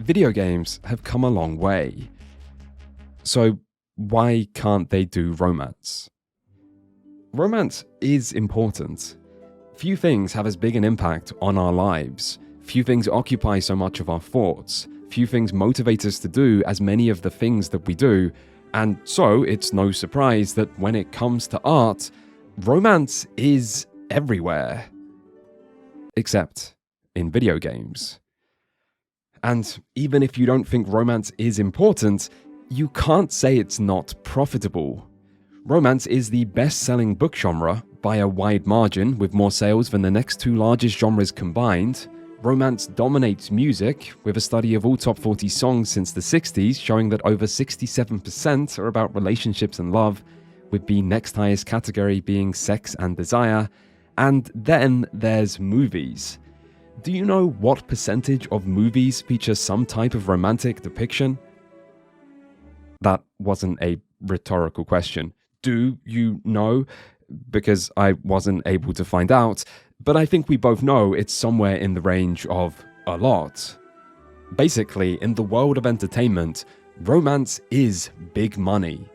video games have come a long way. So why can't they do romance? Romance is important. Few things have as big an impact on our lives. Few things occupy so much of our thoughts. Few things motivate us to do as many of the things that we do. And so it's no surprise that when it comes to art, romance is everywhere. Except in video games. And even if you don't think romance is important, you can't say it's not profitable. Romance is the best-selling book genre by a wide margin, with more sales than the next two largest genres combined. Romance dominates music, with a study of all top 40 songs since the 60s showing that over 67% are about relationships and love, with the next highest category being sex and desire. And then there's movies. Do you know what percentage of movies feature some type of romantic depiction? That wasn't a rhetorical question. Do you know? Because I wasn't able to find out, but I think we both know it's somewhere in the range of a lot. Basically, in the world of entertainment, romance is big money.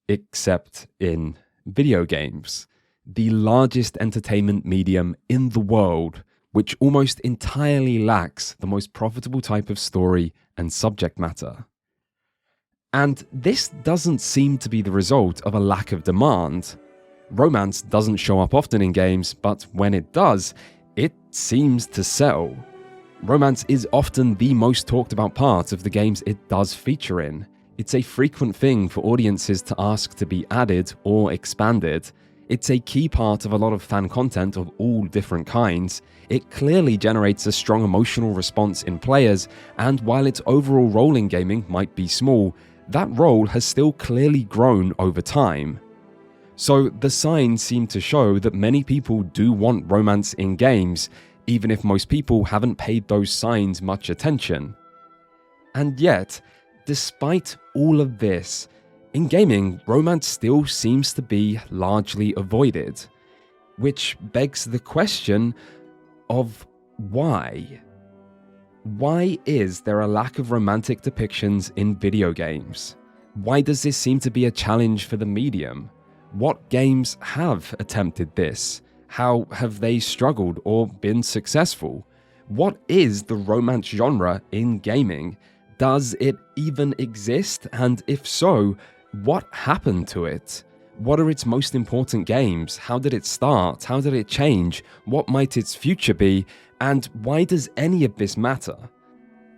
Except in video games, the largest entertainment medium in the world, which almost entirely lacks the most profitable type of story and subject matter. And this doesn't seem to be the result of a lack of demand. Romance doesn't show up often in games, but when it does, it seems to sell. Romance is often the most talked about part of the games it does feature in. It's a frequent thing for audiences to ask to be added or expanded. It's a key part of a lot of fan content of all different kinds. It clearly generates a strong emotional response in players, and while its overall role in gaming might be small, that role has still clearly grown over time. So the signs seem to show that many people do want romance in games, even if most people haven't paid those signs much attention. And yet, despite all of this, in gaming, romance still seems to be largely avoided, which begs the question of why? Why is there a lack of romantic depictions in video games? Why does this seem to be a challenge for the medium? What games have attempted this? How have they struggled or been successful? What is the romance genre in gaming? Does it even exist? And if so, what happened to it? What are its most important games? How did it start? How did it change? What might its future be? And why does any of this matter?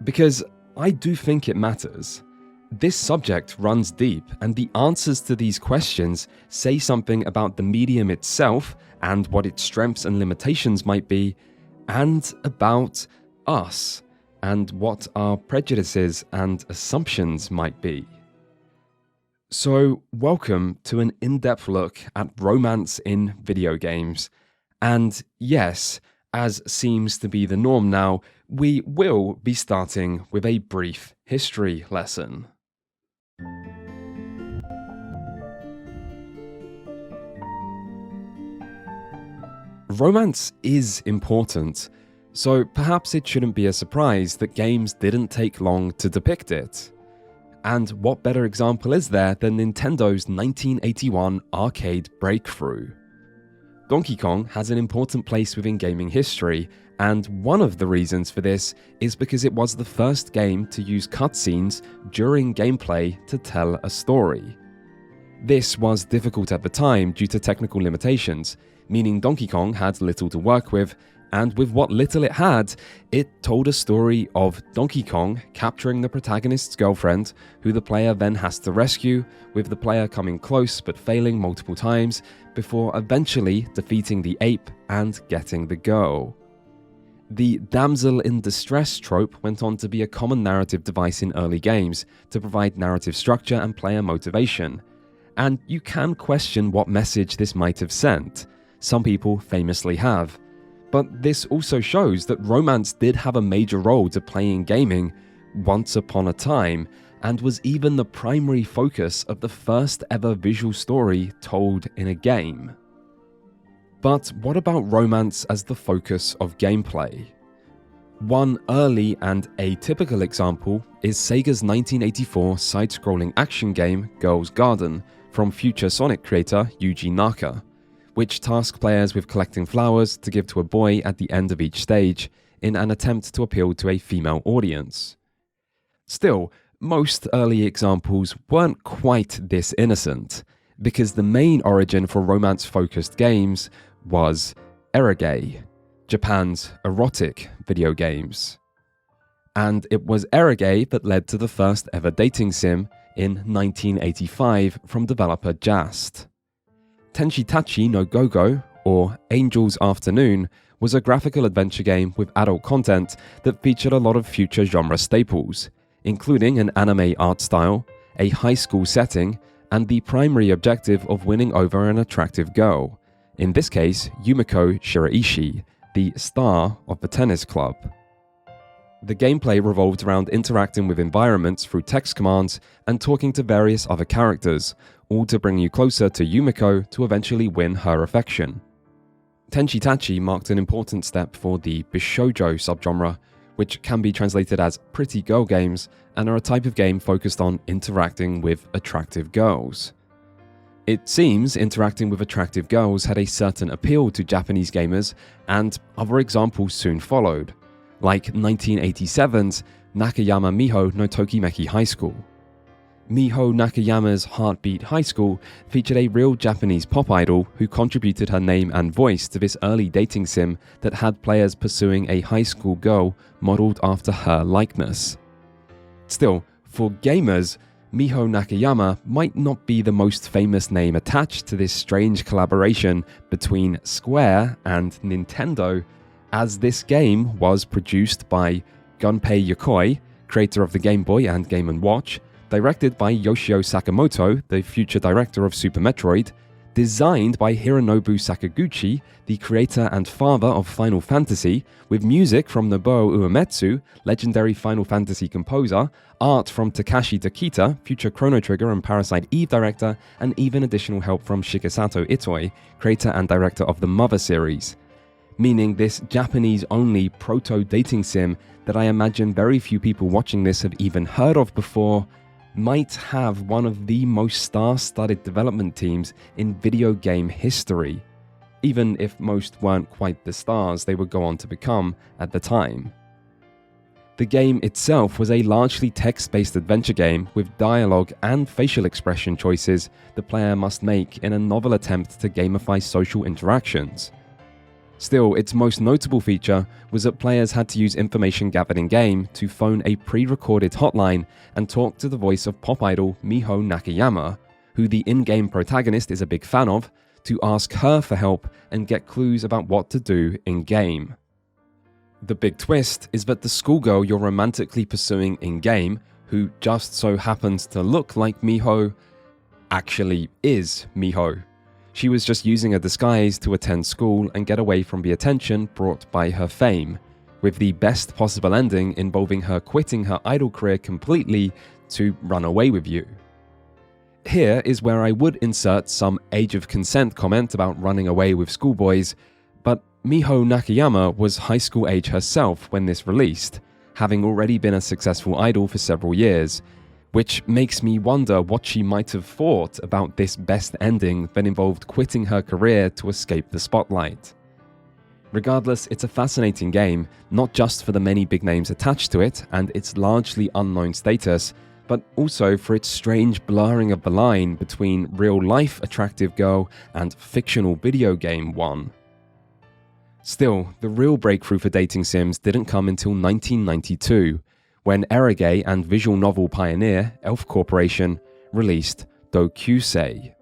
Because I do think it matters. This subject runs deep, and the answers to these questions say something about the medium itself and what its strengths and limitations might be, and about us and what our prejudices and assumptions might be. So, welcome to an in-depth look at romance in video games. And yes, as seems to be the norm now, we will be starting with a brief history lesson. Romance is important, so perhaps it shouldn't be a surprise that games didn't take long to depict it. And what better example is there than Nintendo's 1981 arcade breakthrough? Donkey Kong has an important place within gaming history, and one of the reasons for this is because it was the first game to use cutscenes during gameplay to tell a story. This was difficult at the time due to technical limitations, meaning Donkey Kong had little to work with, and with what little it had, it told a story of Donkey Kong capturing the protagonist's girlfriend, who the player then has to rescue, with the player coming close but failing multiple times, before eventually defeating the ape and getting the girl. The damsel in distress trope went on to be a common narrative device in early games to provide narrative structure and player motivation. And you can question what message this might have sent. Some people famously have. But this also shows that romance did have a major role to play in gaming once upon a time, and was even the primary focus of the first ever visual story told in a game. But what about romance as the focus of gameplay? One early and atypical example is Sega's 1984 side-scrolling action game Girl's Garden from future Sonic creator Yuji Naka, which tasked players with collecting flowers to give to a boy at the end of each stage in an attempt to appeal to a female audience. Still, most early examples weren't quite this innocent, because the main origin for romance-focused games was eroge, Japan's erotic video games. And it was eroge that led to the first ever dating sim in 1985 from developer Just. Tenshitachi no Gogo, or Angel's Afternoon, was a graphical adventure game with adult content that featured a lot of future genre staples, including an anime art style, a high school setting, and the primary objective of winning over an attractive girl, in this case Yumiko Shiraishi, the star of the tennis club. The gameplay revolved around interacting with environments through text commands and talking to various other characters, all to bring you closer to Yumiko to eventually win her affection. Tenshitachi marked an important step for the Bishoujo subgenre, which can be translated as pretty girl games and are a type of game focused on interacting with attractive girls. It seems interacting with attractive girls had a certain appeal to Japanese gamers, and other examples soon followed, like 1987's Nakayama Miho no Tokimeki High School. Miho Nakayama's Heartbeat High School featured a real Japanese pop idol who contributed her name and voice to this early dating sim that had players pursuing a high school girl modeled after her likeness. Still, for gamers, Miho Nakayama might not be the most famous name attached to this strange collaboration between Square and Nintendo, as this game was produced by Gunpei Yokoi, creator of the Game Boy and Game & Watch, directed by Yoshio Sakamoto, the future director of Super Metroid, designed by Hironobu Sakaguchi, the creator and father of Final Fantasy, with music from Nobuo Uematsu, legendary Final Fantasy composer, art from Takashi Takita, future Chrono Trigger and Parasite Eve director, and even additional help from Shigesato Itoi, creator and director of the Mother series. Meaning this Japanese-only proto-dating sim that I imagine very few people watching this have even heard of before, might have one of the most star-studded development teams in video game history, even if most weren't quite the stars they would go on to become at the time. The game itself was a largely text-based adventure game with dialogue and facial expression choices the player must make in a novel attempt to gamify social interactions. Still, its most notable feature was that players had to use information gathered in-game to phone a pre-recorded hotline and talk to the voice of pop idol Miho Nakayama, who the in-game protagonist is a big fan of, to ask her for help and get clues about what to do in-game. The big twist is that the schoolgirl you're romantically pursuing in-game, who just so happens to look like Miho, actually is Miho. She was just using a disguise to attend school and get away from the attention brought by her fame, with the best possible ending involving her quitting her idol career completely to run away with you. Here is where I would insert some age of consent comment about running away with schoolboys, but Miho Nakayama was high school age herself when this released, having already been a successful idol for several years, which makes me wonder what she might have thought about this best ending that involved quitting her career to escape the spotlight. Regardless, it's a fascinating game, not just for the many big names attached to it and its largely unknown status, but also for its strange blurring of the line between real-life attractive girl and fictional video game one. Still, the real breakthrough for dating sims didn't come until 1992, when eroge and visual novel pioneer Elf Corporation released Doukyuusei.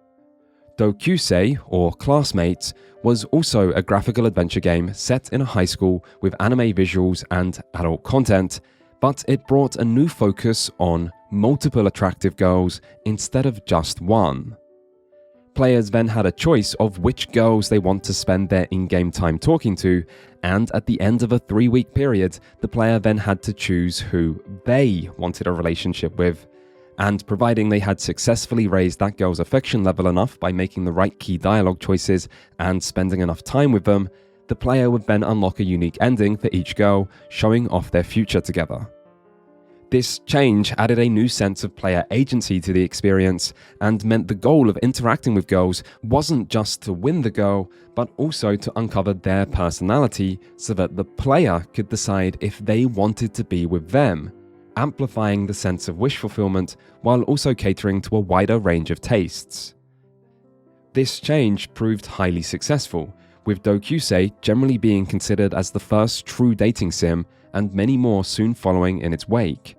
Doukyuusei, or Classmates, was also a graphical adventure game set in a high school with anime visuals and adult content, but it brought a new focus on multiple attractive girls instead of just one. Players then had a choice of which girls they want to spend their in-game time talking to, and at the end of a 3-week period, the player then had to choose who they wanted a relationship with, and providing they had successfully raised that girl's affection level enough by making the right key dialogue choices and spending enough time with them, The player would then unlock a unique ending for each girl, showing off their future together. This change added a new sense of player agency to the experience and meant the goal of interacting with girls wasn't just to win the girl, but also to uncover their personality so that the player could decide if they wanted to be with them, amplifying the sense of wish fulfillment while also catering to a wider range of tastes. This change proved highly successful, with Doukyuusei generally being considered as the first true dating sim and many more soon following in its wake.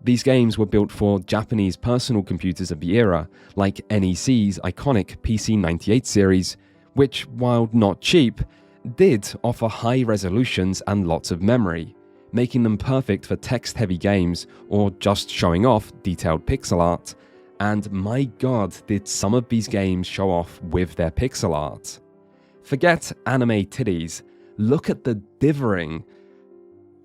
These games were built for Japanese personal computers of the era, like NEC's iconic PC-98 series, which, while not cheap, did offer high resolutions and lots of memory, making them perfect for text-heavy games or just showing off detailed pixel art. And my god, did some of these games show off with their pixel art. Forget anime titties, look at the dithering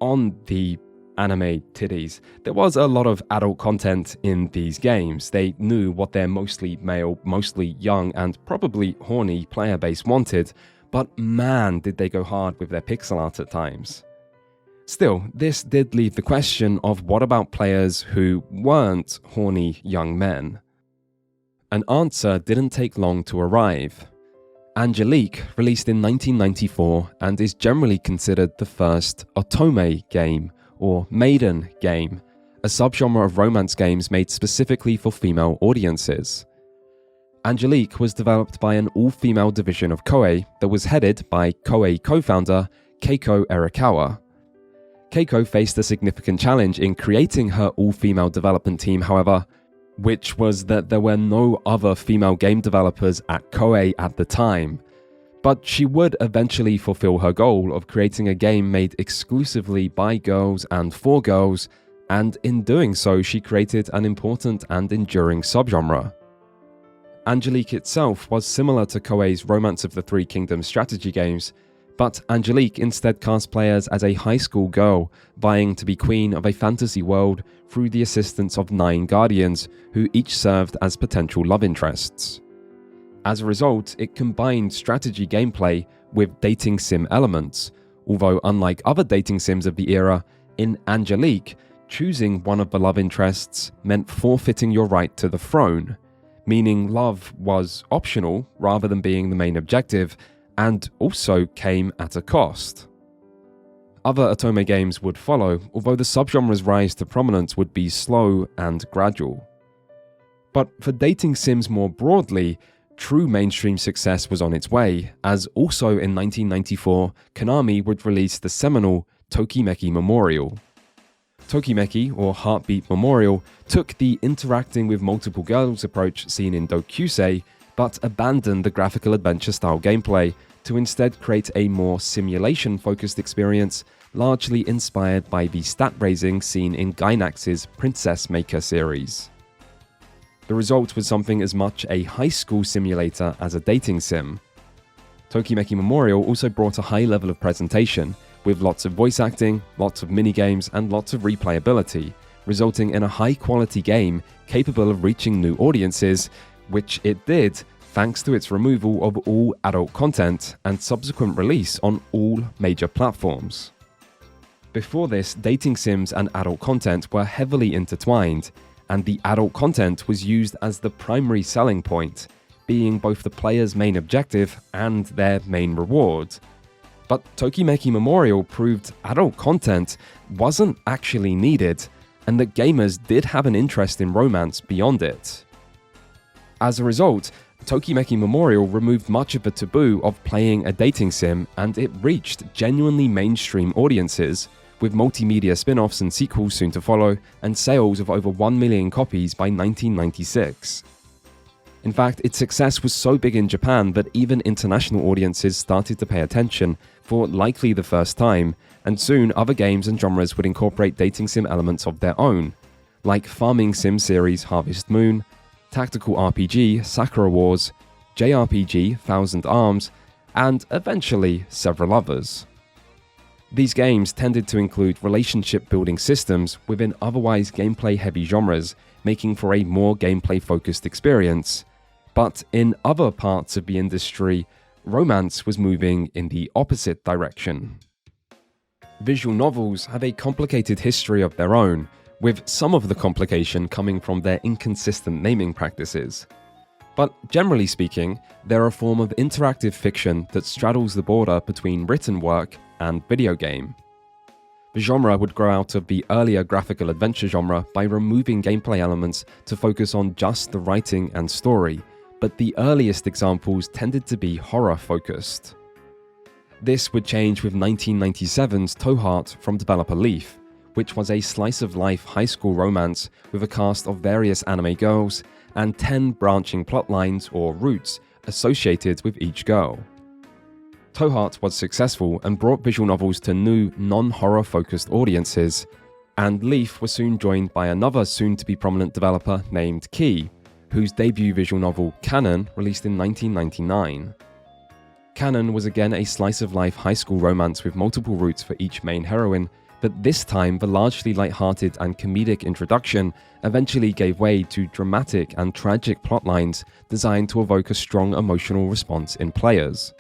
on the anime titties. There was a lot of adult content in these games. They knew what their mostly male, mostly young, and probably horny player base wanted, but man did they go hard with their pixel art at times. Still, this did leave the question of what about players who weren't horny young men? An answer didn't take long to arrive. Angelique released in 1994 and is generally considered the first otome game, or maiden game, a subgenre of romance games made specifically for female audiences. Angelique was developed by an all-female division of Koei that was headed by Koei co-founder Keiko Arakawa. Keiko faced a significant challenge in creating her all-female development team, however, which was that there were no other female game developers at Koei at the time. But she would eventually fulfill her goal of creating a game made exclusively by girls and for girls, and in doing so she created an important and enduring subgenre. Angelique itself was similar to Koei's Romance of the Three Kingdoms strategy games, but Angelique instead cast players as a high school girl vying to be queen of a fantasy world through the assistance of 9 guardians who each served as potential love interests. As a result, it combined strategy gameplay with dating sim elements, although unlike other dating sims of the era, in Angelique, choosing one of the love interests meant forfeiting your right to the throne, meaning love was optional rather than being the main objective, and also came at a cost. Other otome games would follow, although the subgenre's rise to prominence would be slow and gradual. But for dating sims more broadly, true mainstream success was on its way, as also in 1994, Konami would release the seminal Tokimeki Memorial. Tokimeki, or Heartbeat Memorial, took the interacting with multiple girls approach seen in Doukyuusei, but abandoned the graphical adventure-style gameplay to instead create a more simulation-focused experience, largely inspired by the stat-raising seen in Gainax's Princess Maker series. The result was something as much a high school simulator as a dating sim. Tokimeki Memorial also brought a high level of presentation, with lots of voice acting, lots of minigames, and lots of replayability, resulting in a high-quality game capable of reaching new audiences, which it did thanks to its removal of all adult content and subsequent release on all major platforms. Before this, dating sims and adult content were heavily intertwined, and the adult content was used as the primary selling point, being both the player's main objective and their main reward. But Tokimeki Memorial proved adult content wasn't actually needed, and that gamers did have an interest in romance beyond it. As a result, Tokimeki Memorial removed much of the taboo of playing a dating sim, and it reached genuinely mainstream audiences, with multimedia spin-offs and sequels soon to follow, and sales of over 1 million copies by 1996. In fact, its success was so big in Japan that even international audiences started to pay attention for likely the first time, and soon other games and genres would incorporate dating sim elements of their own, like farming sim series Harvest Moon, tactical RPG Sakura Wars, JRPG Thousand Arms, and eventually several others. These games tended to include relationship-building systems within otherwise gameplay-heavy genres, making for a more gameplay-focused experience. But in other parts of the industry, romance was moving in the opposite direction. Visual novels have a complicated history of their own, with some of the complication coming from their inconsistent naming practices. But generally speaking, they're a form of interactive fiction that straddles the border between written work and video game. The genre would grow out of the earlier graphical adventure genre by removing gameplay elements to focus on just the writing and story, but the earliest examples tended to be horror-focused. This would change with 1997's Toe Heart from developer Leaf, which was a slice-of-life high school romance with a cast of various anime girls and 10 branching plotlines or routes associated with each girl. Toe Heart was successful and brought visual novels to new, non-horror focused audiences, and Leaf was soon joined by another soon-to-be prominent developer named Key, whose debut visual novel Kanon released in 1999. Kanon was again a slice-of-life high school romance with multiple routes for each main heroine, but this time the largely light-hearted and comedic introduction eventually gave way to dramatic and tragic plotlines designed to evoke a strong emotional response in players.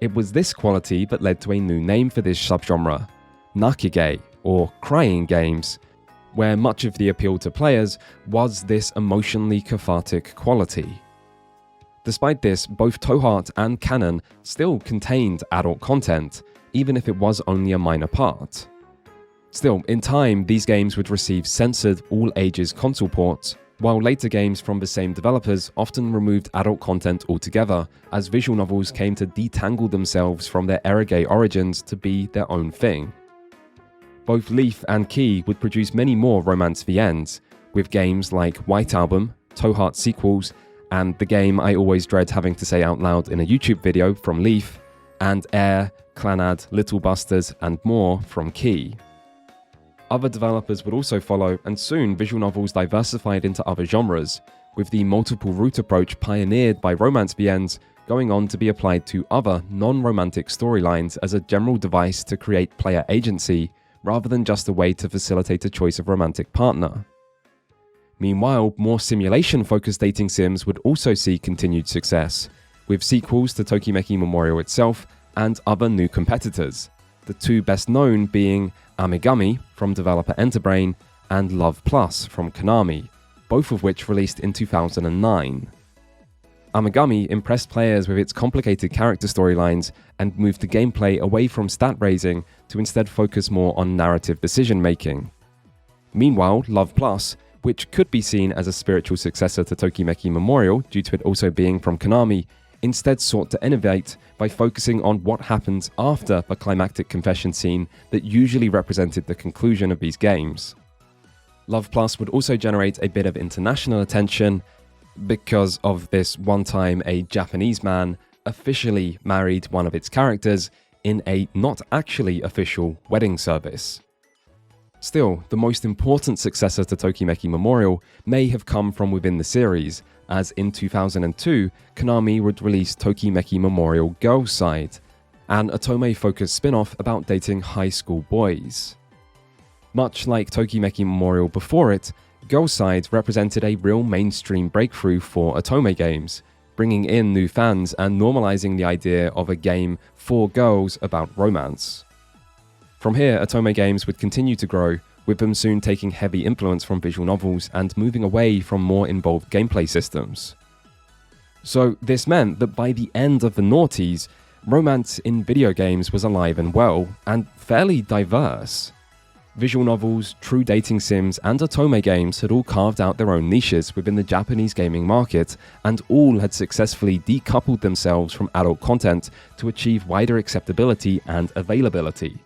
It was this quality that led to a new name for this subgenre, Nakige, or crying games, where much of the appeal to players was this emotionally cathartic quality. Despite this, both Toe Heart and Kanon still contained adult content, even if it was only a minor part. Still, in time, these games would receive censored all-ages console ports, while later games from the same developers often removed adult content altogether, as visual novels came to detangle themselves from their eroge origins to be their own thing. Both Leaf and Key would produce many more romance VNs, with games like White Album, Toe Heart sequels, and the game I always dread having to say out loud in a YouTube video from Leaf, and Air, Clanad, Little Busters, and more from Key. Other developers would also follow, and soon visual novels diversified into other genres, with the multiple route approach pioneered by romance VNs going on to be applied to other non-romantic storylines as a general device to create player agency, rather than just a way to facilitate a choice of romantic partner. Meanwhile, more simulation-focused dating sims would also see continued success, with sequels to Tokimeki Memorial itself and other new competitors, the two best known being Amagami from developer Enterbrain and Love Plus from Konami, both of which released in 2009. Amagami impressed players with its complicated character storylines and moved the gameplay away from stat raising to instead focus more on narrative decision-making. Meanwhile, Love Plus, which could be seen as a spiritual successor to Tokimeki Memorial due to it also being from Konami, instead sought to innovate by focusing on what happens after the climactic confession scene that usually represented the conclusion of these games. Love Plus would also generate a bit of international attention because of this one time a Japanese man officially married one of its characters in a not actually official wedding service. Still, the most important successor to Tokimeki Memorial may have come from within the series, as in 2002, Konami would release Tokimeki Memorial Girls' Side, an otome-focused spin-off about dating high school boys. Much like Tokimeki Memorial before it, Girls' Side represented a real mainstream breakthrough for otome games, bringing in new fans and normalizing the idea of a game for girls about romance. From here, otome games would continue to grow, with them soon taking heavy influence from visual novels and moving away from more involved gameplay systems. So this meant that by the end of the noughties, romance in video games was alive and well, and fairly diverse. Visual novels, true dating sims, and otome games had all carved out their own niches within the Japanese gaming market, and all had successfully decoupled themselves from adult content to achieve wider acceptability and availability.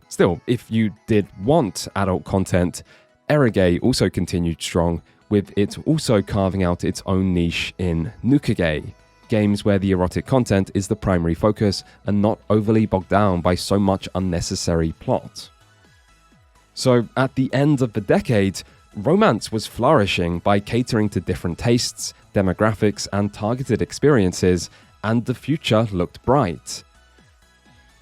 Still, if you did want adult content, eroge also continued strong, with it also carving out its own niche in nukage, games where the erotic content is the primary focus and not overly bogged down by so much unnecessary plot. So, at the end of the decade, romance was flourishing by catering to different tastes, demographics, and targeted experiences, and the future looked bright.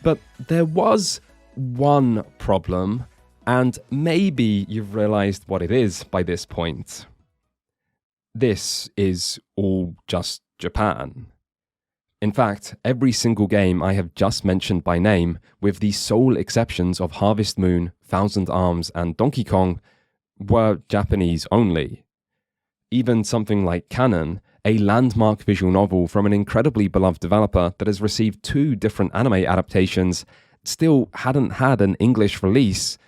But there was one problem, and maybe you've realized what it is by this point. This is all just Japan. In fact, every single game I have just mentioned by name, with the sole exceptions of Harvest Moon, Thousand Arms, and Donkey Kong, were Japanese only. Even something like Kanon, a landmark visual novel from an incredibly beloved developer that has received 2 different anime adaptations, still hadn't had an English release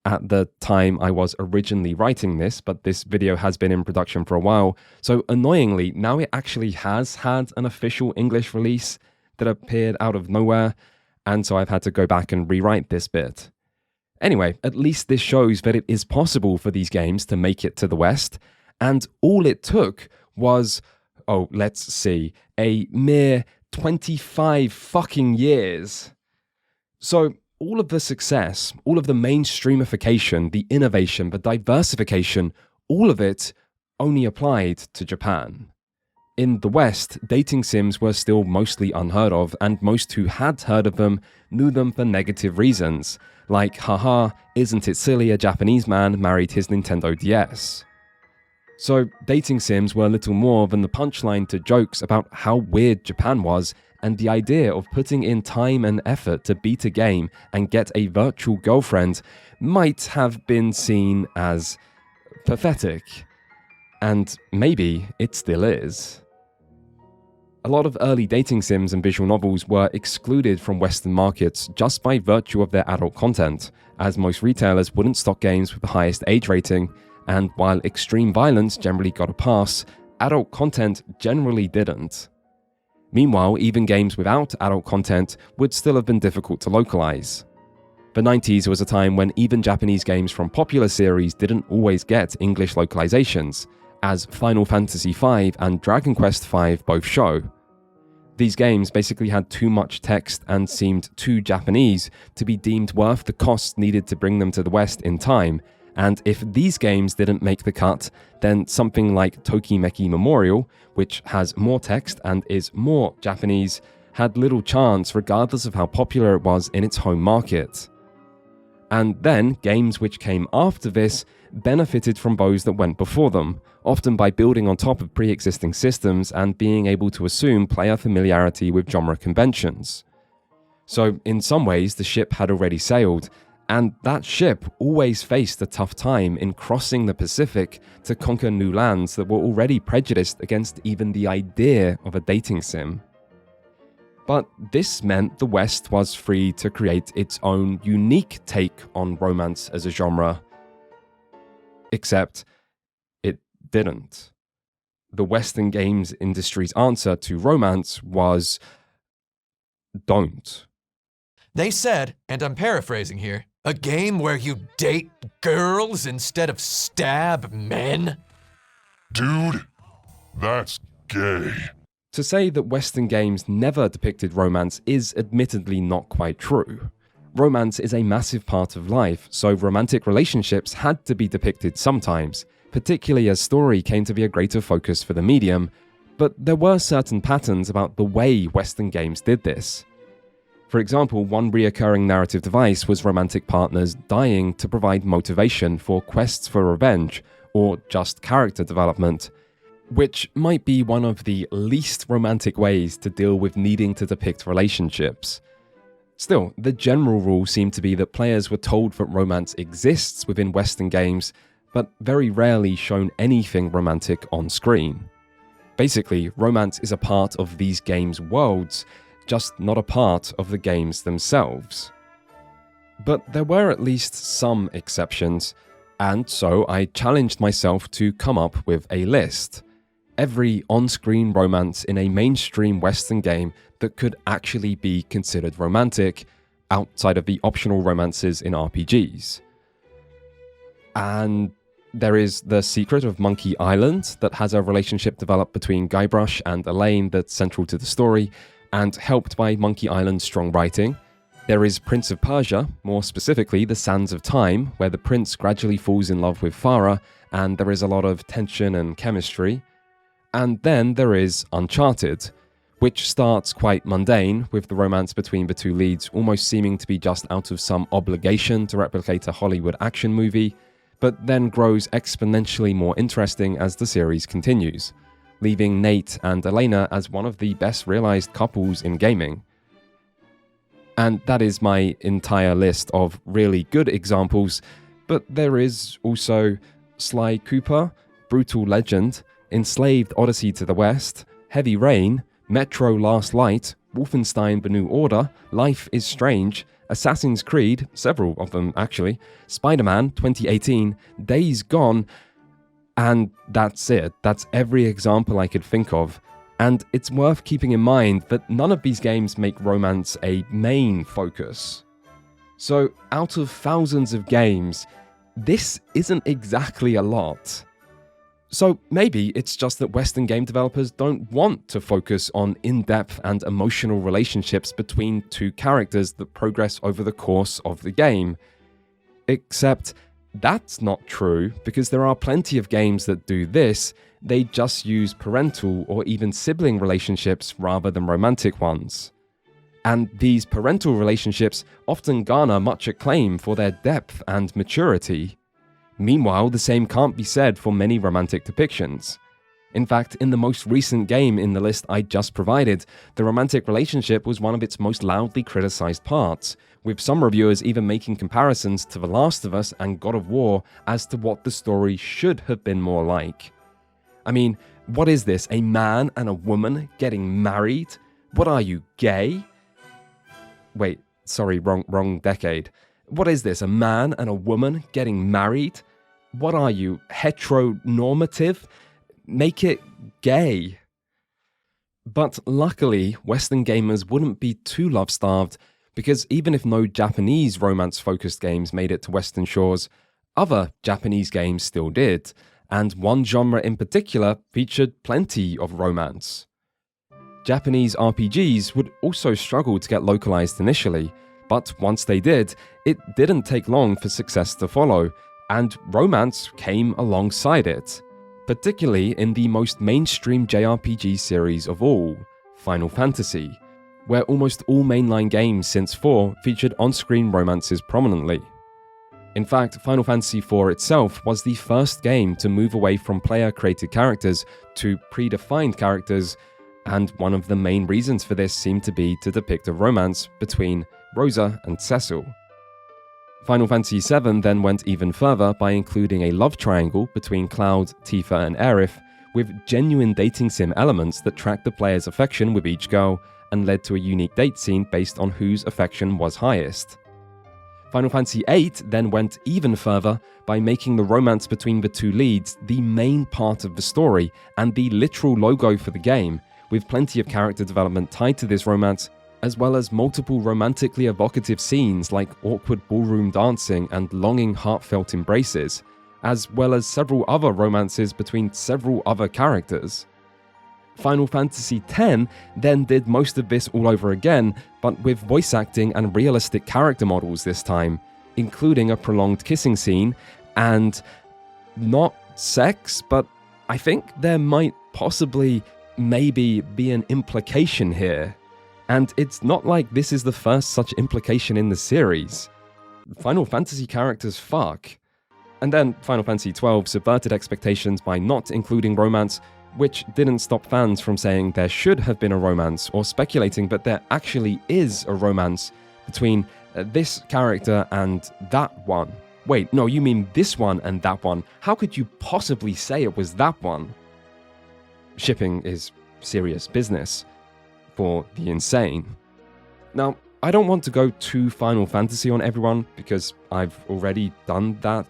at the time I was originally writing this, but this video has been in production for a while, so annoyingly, now it actually has had an official English release that appeared out of nowhere, and so I've had to go back and rewrite this bit. Anyway, at least this shows that it is possible for these games to make it to the West, and all it took was, let's see, a mere 25 fucking years. So, all of the success, all of the mainstreamification, the innovation, the diversification, all of it only applied to Japan. In the West, dating sims were still mostly unheard of, and most who had heard of them knew them for negative reasons, like, haha, isn't it silly a Japanese man married his Nintendo DS? So, dating sims were little more than the punchline to jokes about how weird Japan was, and the idea of putting in time and effort to beat a game and get a virtual girlfriend might have been seen as pathetic. And maybe it still is. A lot of early dating sims and visual novels were excluded from Western markets just by virtue of their adult content, as most retailers wouldn't stock games with the highest age rating, and while extreme violence generally got a pass, adult content generally didn't. Meanwhile, even games without adult content would still have been difficult to localize. The 90s was a time when even Japanese games from popular series didn't always get English localizations, as Final Fantasy V and Dragon Quest V both show. These games basically had too much text and seemed too Japanese to be deemed worth the cost needed to bring them to the West in time, and if these games didn't make the cut, then something like Tokimeki Memorial, which has more text and is more Japanese, had little chance regardless of how popular it was in its home market. And then, games which came after this benefited from those that went before them, often by building on top of pre-existing systems and being able to assume player familiarity with genre conventions. So, in some ways, the ship had already sailed, and that ship always faced a tough time in crossing the Pacific to conquer new lands that were already prejudiced against even the idea of a dating sim. But this meant the West was free to create its own unique take on romance as a genre. Except, it didn't. The Western games industry's answer to romance was, don't. They said, and I'm paraphrasing here, a game where you date girls instead of stab men? Dude, that's gay. To say that Western games never depicted romance is admittedly not quite true. Romance is a massive part of life, so romantic relationships had to be depicted sometimes, particularly as story came to be a greater focus for the medium, but there were certain patterns about the way Western games did this. For example, one reoccurring narrative device was romantic partners dying to provide motivation for quests for revenge, or just character development, which might be one of the least romantic ways to deal with needing to depict relationships. Still, the general rule seemed to be that players were told that romance exists within Western games, but very rarely shown anything romantic on screen. Basically, romance is a part of these games' worlds, just not a part of the games themselves. But there were at least some exceptions, and so I challenged myself to come up with a list. Every on-screen romance in a mainstream Western game that could actually be considered romantic, outside of the optional romances in RPGs. And there is The Secret of Monkey Island that has a relationship developed between Guybrush and Elaine that's central to the story, and helped by Monkey Island's strong writing. There is Prince of Persia, more specifically The Sands of Time, where the prince gradually falls in love with Farah, and there is a lot of tension and chemistry. And then there is Uncharted, which starts quite mundane, with the romance between the two leads almost seeming to be just out of some obligation to replicate a Hollywood action movie, but then grows exponentially more interesting as the series continues. leaving Nate and Elena as one of the best realized couples in gaming. And that is my entire list of really good examples, but there is also Sly Cooper, Brutal Legend, Enslaved Odyssey to the West, Heavy Rain, Metro Last Light, Wolfenstein The New Order, Life is Strange, Assassin's Creed, several of them actually, Spider-Man 2018, Days Gone, and that's it. That's every example I could think of. And it's worth keeping in mind that none of these games make romance a main focus. So, out of thousands of games, this isn't exactly a lot. So maybe it's just that Western game developers don't want to focus on in-depth and emotional relationships between two characters that progress over the course of the game. Except that's not true, because there are plenty of games that do this. They just use parental or even sibling relationships rather than romantic ones. And these parental relationships often garner much acclaim for their depth and maturity. Meanwhile, the same can't be said for many romantic depictions. In fact, in the most recent game in the list I just provided, the romantic relationship was one of its most loudly criticized parts, with some reviewers even making comparisons to The Last of Us and God of War as to what the story should have been more like. I mean, what is this, a man and a woman getting married? What are you, gay? Wait, sorry, wrong decade. What is this, a man and a woman getting married? What are you, heteronormative? Make it gay. But luckily, Western gamers wouldn't be too love-starved, because even if no Japanese romance-focused games made it to Western shores, other Japanese games still did, and one genre in particular featured plenty of romance. Japanese RPGs would also struggle to get localized initially, but once they did, it didn't take long for success to follow, and romance came alongside it, particularly in the most mainstream JRPG series of all, Final Fantasy, where almost all mainline games since 4 featured on-screen romances prominently. In fact, Final Fantasy IV itself was the first game to move away from player-created characters to predefined characters, and one of the main reasons for this seemed to be to depict a romance between Rosa and Cecil. Final Fantasy VII then went even further by including a love triangle between Cloud, Tifa, and Aerith, with genuine dating sim elements that tracked the player's affection with each girl and led to a unique date scene based on whose affection was highest. Final Fantasy VIII then went even further by making the romance between the two leads the main part of the story and the literal logo for the game, with plenty of character development tied to this romance, as well as multiple romantically evocative scenes like awkward ballroom dancing and longing heartfelt embraces, as well as several other romances between several other characters. Final Fantasy X then did most of this all over again, but with voice acting and realistic character models this time, including a prolonged kissing scene, and not sex, but I think there might possibly maybe be an implication here. And it's not like this is the first such implication in the series. Final Fantasy characters fuck. And then Final Fantasy XII subverted expectations by not including romance, which didn't stop fans from saying there should have been a romance or speculating that there actually is a romance between this character and that one. Wait, no, you mean this one and that one. How could you possibly say it was that one? Shipping is serious business for the insane. Now, I don't want to go too Final Fantasy on everyone because I've already done that,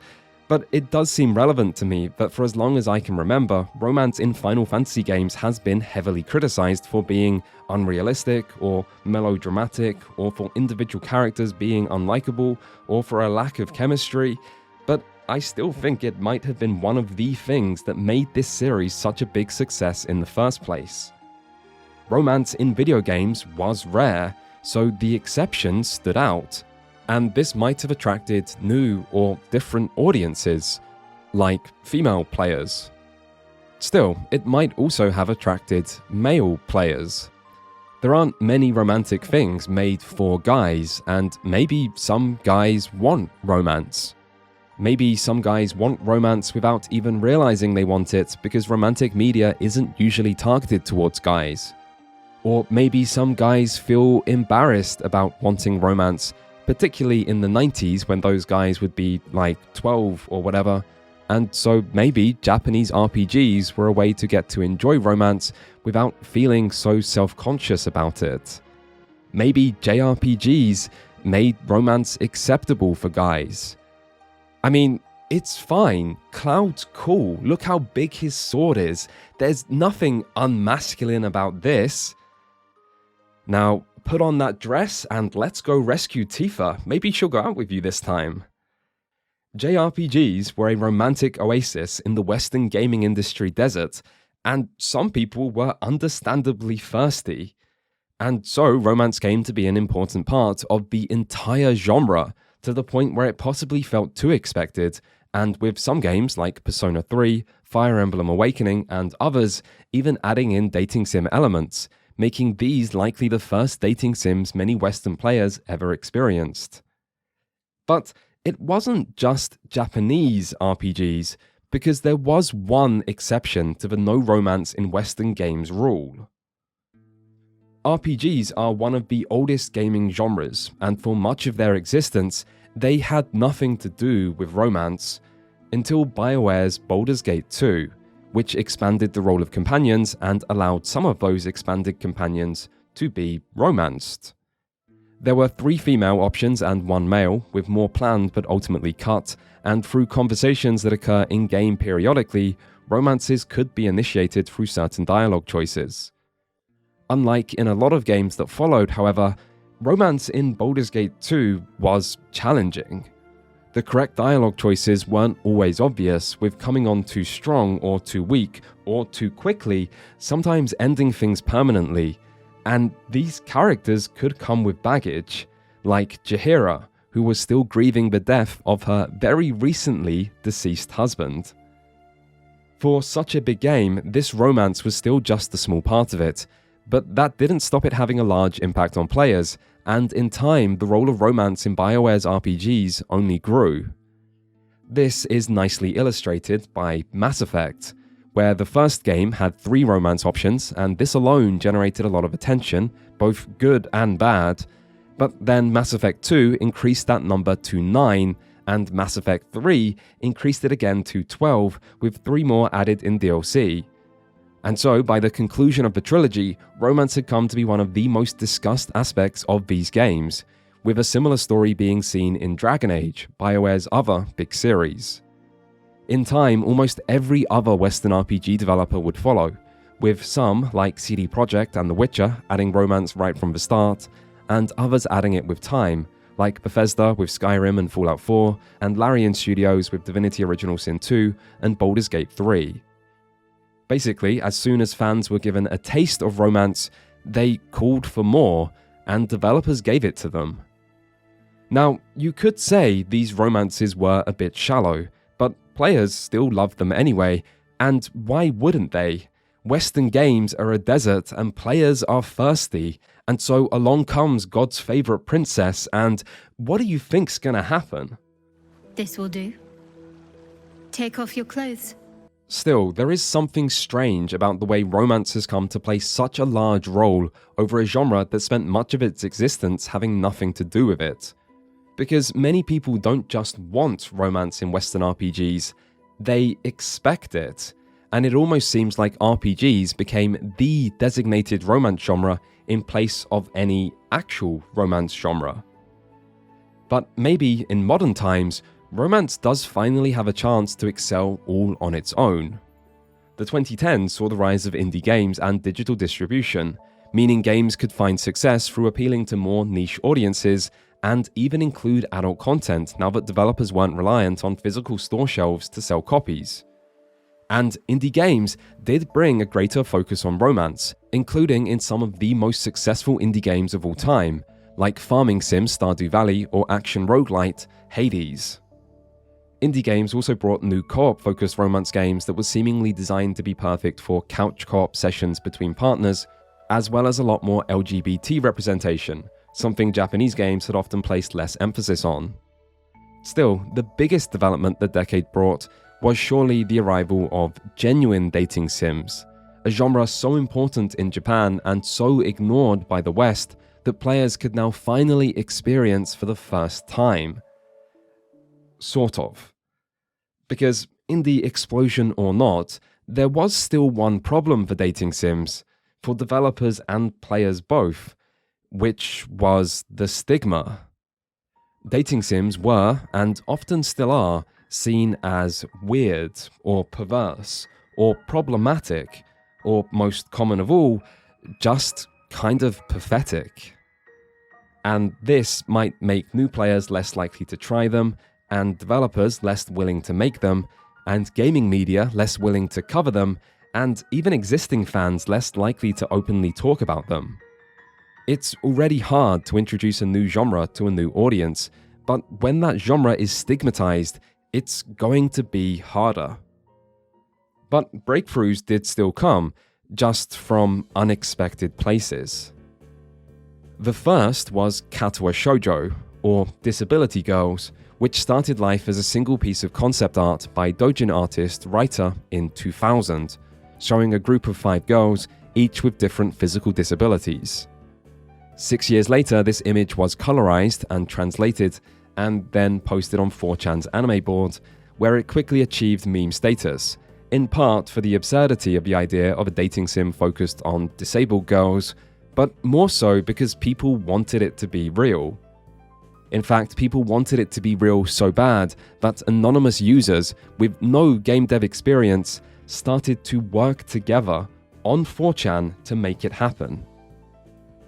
but it does seem relevant to me that for as long as I can remember, romance in Final Fantasy games has been heavily criticized for being unrealistic or melodramatic, or for individual characters being unlikable, or for a lack of chemistry, but I still think it might have been one of the things that made this series such a big success in the first place. Romance in video games was rare, so the exceptions stood out, and this might have attracted new or different audiences, like female players. Still, it might also have attracted male players. There aren't many romantic things made for guys, and maybe some guys want romance. Maybe some guys want romance without even realizing they want it because romantic media isn't usually targeted towards guys. Or maybe some guys feel embarrassed about wanting romance, particularly in the 90s when those guys would be like 12 or whatever, and so maybe Japanese RPGs were a way to get to enjoy romance without feeling so self-conscious about it. Maybe JRPGs made romance acceptable for guys. I mean, it's fine. Cloud's cool. Look how big his sword is. There's nothing unmasculine about this. Now, put on that dress and let's go rescue Tifa. Maybe she'll go out with you this time. JRPGs were a romantic oasis in the Western gaming industry desert, and some people were understandably thirsty. And so romance came to be an important part of the entire genre, to the point where it possibly felt too expected, and with some games like Persona 3, Fire Emblem Awakening, and others even adding in dating sim elements, making these likely the first dating sims many Western players ever experienced. But it wasn't just Japanese RPGs, because there was one exception to the no romance in Western games rule. RPGs are one of the oldest gaming genres, and for much of their existence, they had nothing to do with romance until BioWare's Baldur's Gate 2, which expanded the role of companions and allowed some of those expanded companions to be romanced. There were 3 female options and 1 male, with more planned but ultimately cut, and through conversations that occur in-game periodically, romances could be initiated through certain dialogue choices. Unlike in a lot of games that followed, however, romance in Baldur's Gate 2 was challenging. The correct dialogue choices weren't always obvious, with coming on too strong or too weak, or too quickly, sometimes ending things permanently. And these characters could come with baggage, like Jaheira, who was still grieving the death of her very recently deceased husband. For such a big game, this romance was still just a small part of it, but that didn't stop it having a large impact on players, and in time, the role of romance in BioWare's RPGs only grew. This is nicely illustrated by Mass Effect, where the first game had 3 romance options, and this alone generated a lot of attention, both good and bad, but then Mass Effect 2 increased that number to 9, and Mass Effect 3 increased it again to 12, with 3 more added in DLC. And so, by the conclusion of the trilogy, romance had come to be one of the most discussed aspects of these games, with a similar story being seen in Dragon Age, BioWare's other big series. In time, almost every other Western RPG developer would follow, with some, like CD Projekt and The Witcher, adding romance right from the start, and others adding it with time, like Bethesda with Skyrim and Fallout 4, and Larian Studios with Divinity Original Sin 2 and Baldur's Gate 3. Basically, as soon as fans were given a taste of romance, they called for more, and developers gave it to them. Now, you could say these romances were a bit shallow, but players still loved them anyway, and why wouldn't they? Western games are a desert and players are thirsty, and so along comes God's favorite princess, and what do you think's gonna happen? This will do. Take off your clothes. Still, there is something strange about the way romance has come to play such a large role over a genre that spent much of its existence having nothing to do with it. Because many people don't just want romance in Western RPGs, they expect it. And it almost seems like RPGs became the designated romance genre in place of any actual romance genre. But maybe in modern times, romance does finally have a chance to excel all on its own. The 2010s saw the rise of indie games and digital distribution, meaning games could find success through appealing to more niche audiences and even include adult content now that developers weren't reliant on physical store shelves to sell copies. And indie games did bring a greater focus on romance, including in some of the most successful indie games of all time, like farming sim Stardew Valley or action roguelite Hades. Indie games also brought new co-op-focused romance games that were seemingly designed to be perfect for couch co-op sessions between partners, as well as a lot more LGBT representation, something Japanese games had often placed less emphasis on. Still, the biggest development the decade brought was surely the arrival of genuine dating sims, a genre so important in Japan and so ignored by the West that players could now finally experience for the first time. Sort of. Because in the explosion or not, there was still one problem for dating sims, for developers and players both, which was the stigma. Dating sims were, and often still are, seen as weird, or perverse, or problematic, or most common of all, just kind of pathetic. And this might make new players less likely to try them, and developers less willing to make them, and gaming media less willing to cover them, and even existing fans less likely to openly talk about them. It's already hard to introduce a new genre to a new audience, but when that genre is stigmatized, it's going to be harder. But breakthroughs did still come, just from unexpected places. The first was Katawa Shoujo, or Disability Girls, which started life as a single piece of concept art by doujin artist writer in 2000, showing a group of 5 girls, each with different physical disabilities. 6 years later, this image was colorized and translated, and then posted on 4chan's anime board, where it quickly achieved meme status, in part for the absurdity of the idea of a dating sim focused on disabled girls, but more so because people wanted it to be real. In fact, people wanted it to be real so bad that anonymous users with no game dev experience started to work together on 4chan to make it happen.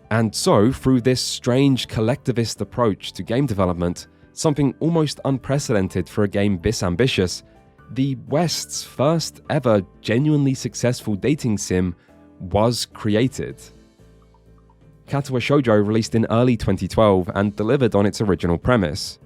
And so, through this strange collectivist approach to game development, something almost unprecedented for a game this ambitious, the West's first ever genuinely successful dating sim was created. Katawa Shoujo released in early 2012 and delivered on its original premise.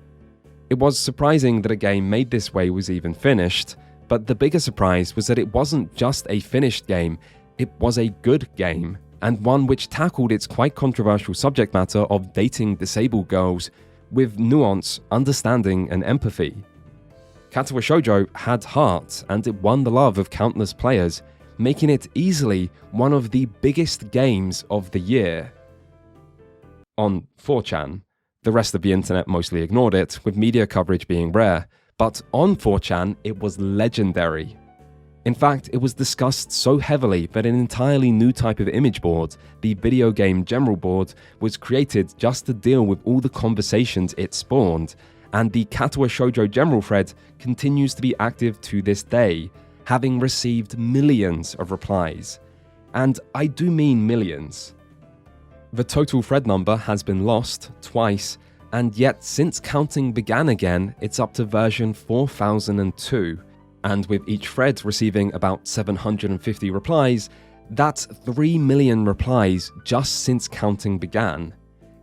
It was surprising that a game made this way was even finished, but the bigger surprise was that it wasn't just a finished game, it was a good game, and one which tackled its quite controversial subject matter of dating disabled girls with nuance, understanding, and empathy. Katawa Shoujo had heart, and it won the love of countless players, making it easily one of the biggest games of the year. On 4chan, the rest of the internet mostly ignored it, with media coverage being rare, but on 4chan it was legendary. In fact, it was discussed so heavily that an entirely new type of image board, the video game general board, was created just to deal with all the conversations it spawned, and the Katawa Shoujo general thread continues to be active to this day, having received millions of replies. And I do mean millions. The total thread number has been lost twice, and yet since counting began again, it's up to version 4002. And with each thread receiving about 750 replies, that's 3 million replies just since counting began,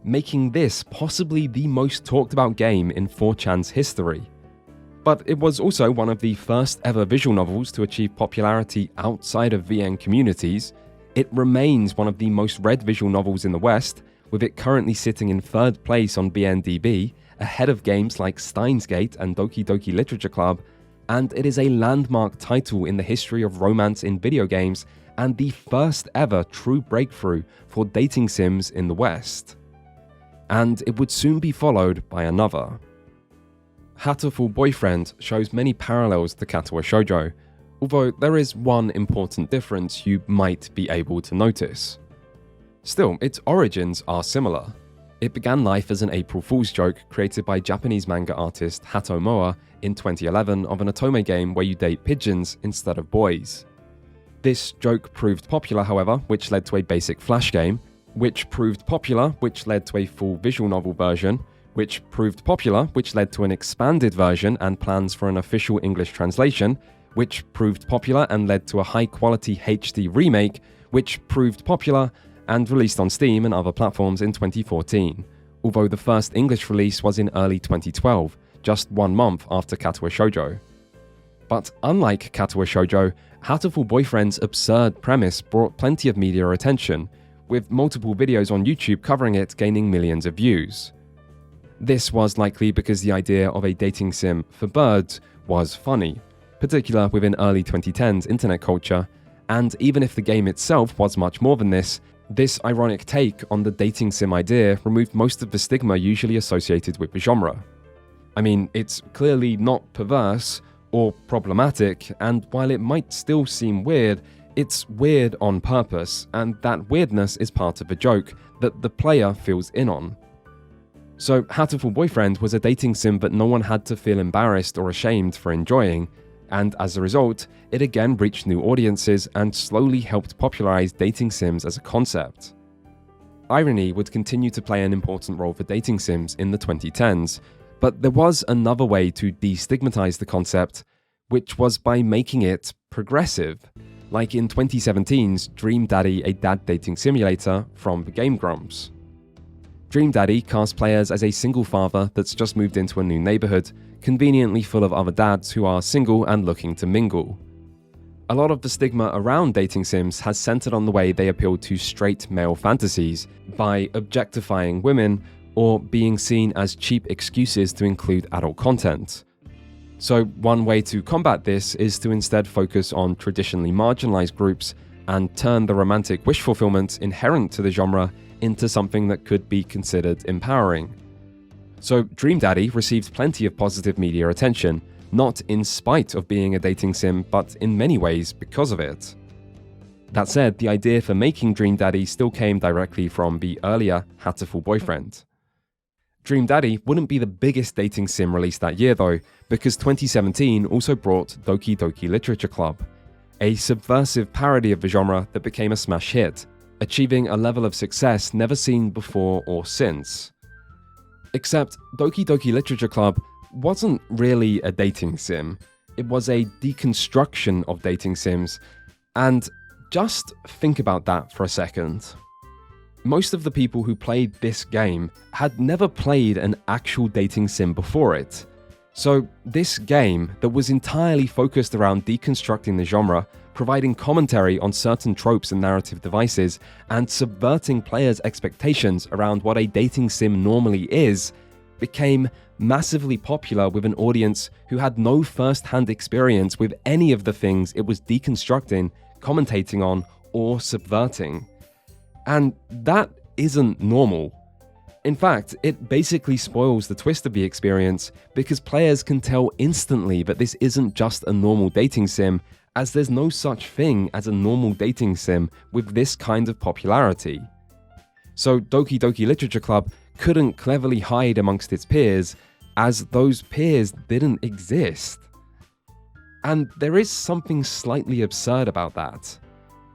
making this possibly the most talked about game in 4chan's history. But it was also one of the first ever visual novels to achieve popularity outside of VN communities. It remains one of the most read visual novels in the West, with it currently sitting in 3rd place on BNDB, ahead of games like Steins Gate and Doki Doki Literature Club, and it is a landmark title in the history of romance in video games and the first ever true breakthrough for dating sims in the West. And it would soon be followed by another. Hatoful Boyfriend shows many parallels to Katawa Shoujo, although there is one important difference you might be able to notice. Still, its origins are similar. It began life as an April Fool's joke created by Japanese manga artist Hato Moa in 2011 of an otome game where you date pigeons instead of boys. This joke proved popular, however, which led to a basic Flash game, which proved popular, which led to a full visual novel version, which proved popular, which led to an expanded version and plans for an official English translation, which proved popular and led to a high-quality HD remake, which proved popular and released on Steam and other platforms in 2014, although the first English release was in early 2012, just 1 month after Katawa Shoujo. But unlike Katawa Shoujo, Hatoful Boyfriend's absurd premise brought plenty of media attention, with multiple videos on YouTube covering it gaining millions of views. This was likely because the idea of a dating sim for birds was funny, particularly within early 2010s internet culture, and even if the game itself was much more than this ironic take on the dating sim idea removed most of the stigma usually associated with the genre. I mean, it's clearly not perverse or problematic, and while it might still seem weird, it's weird on purpose, and that weirdness is part of the joke that the player feels in on. So, Hatoful Boyfriend was a dating sim that no one had to feel embarrassed or ashamed for enjoying, and as a result, it again reached new audiences and slowly helped popularize dating sims as a concept. Irony would continue to play an important role for dating sims in the 2010s, but there was another way to destigmatize the concept, which was by making it progressive, like in 2017's Dream Daddy, a dad dating simulator from the Game Grumps. Dream Daddy casts players as a single father that's just moved into a new neighborhood, conveniently full of other dads who are single and looking to mingle. A lot of the stigma around dating sims has centered on the way they appeal to straight male fantasies by objectifying women or being seen as cheap excuses to include adult content. So one way to combat this is to instead focus on traditionally marginalized groups and turn the romantic wish fulfillment inherent to the genre into something that could be considered empowering. So Dream Daddy received plenty of positive media attention, not in spite of being a dating sim, but in many ways because of it. That said, the idea for making Dream Daddy still came directly from the earlier Hatoful Boyfriend. Dream Daddy wouldn't be the biggest dating sim released that year though, because 2017 also brought Doki Literature Club, a subversive parody of the genre that became a smash hit, achieving a level of success never seen before or since. Except Doki Literature Club wasn't really a dating sim, it was a deconstruction of dating sims, and just think about that for a second. Most of the people who played this game had never played an actual dating sim before it. So this game that was entirely focused around deconstructing the genre, providing commentary on certain tropes and narrative devices, and subverting players' expectations around what a dating sim normally is, became massively popular with an audience who had no first-hand experience with any of the things it was deconstructing, commentating on, or subverting. And that isn't normal. In fact, it basically spoils the twist of the experience because players can tell instantly that this isn't just a normal dating sim, as there's no such thing as a normal dating sim with this kind of popularity. So Doki Literature Club couldn't cleverly hide amongst its peers, as those peers didn't exist. And there is something slightly absurd about that.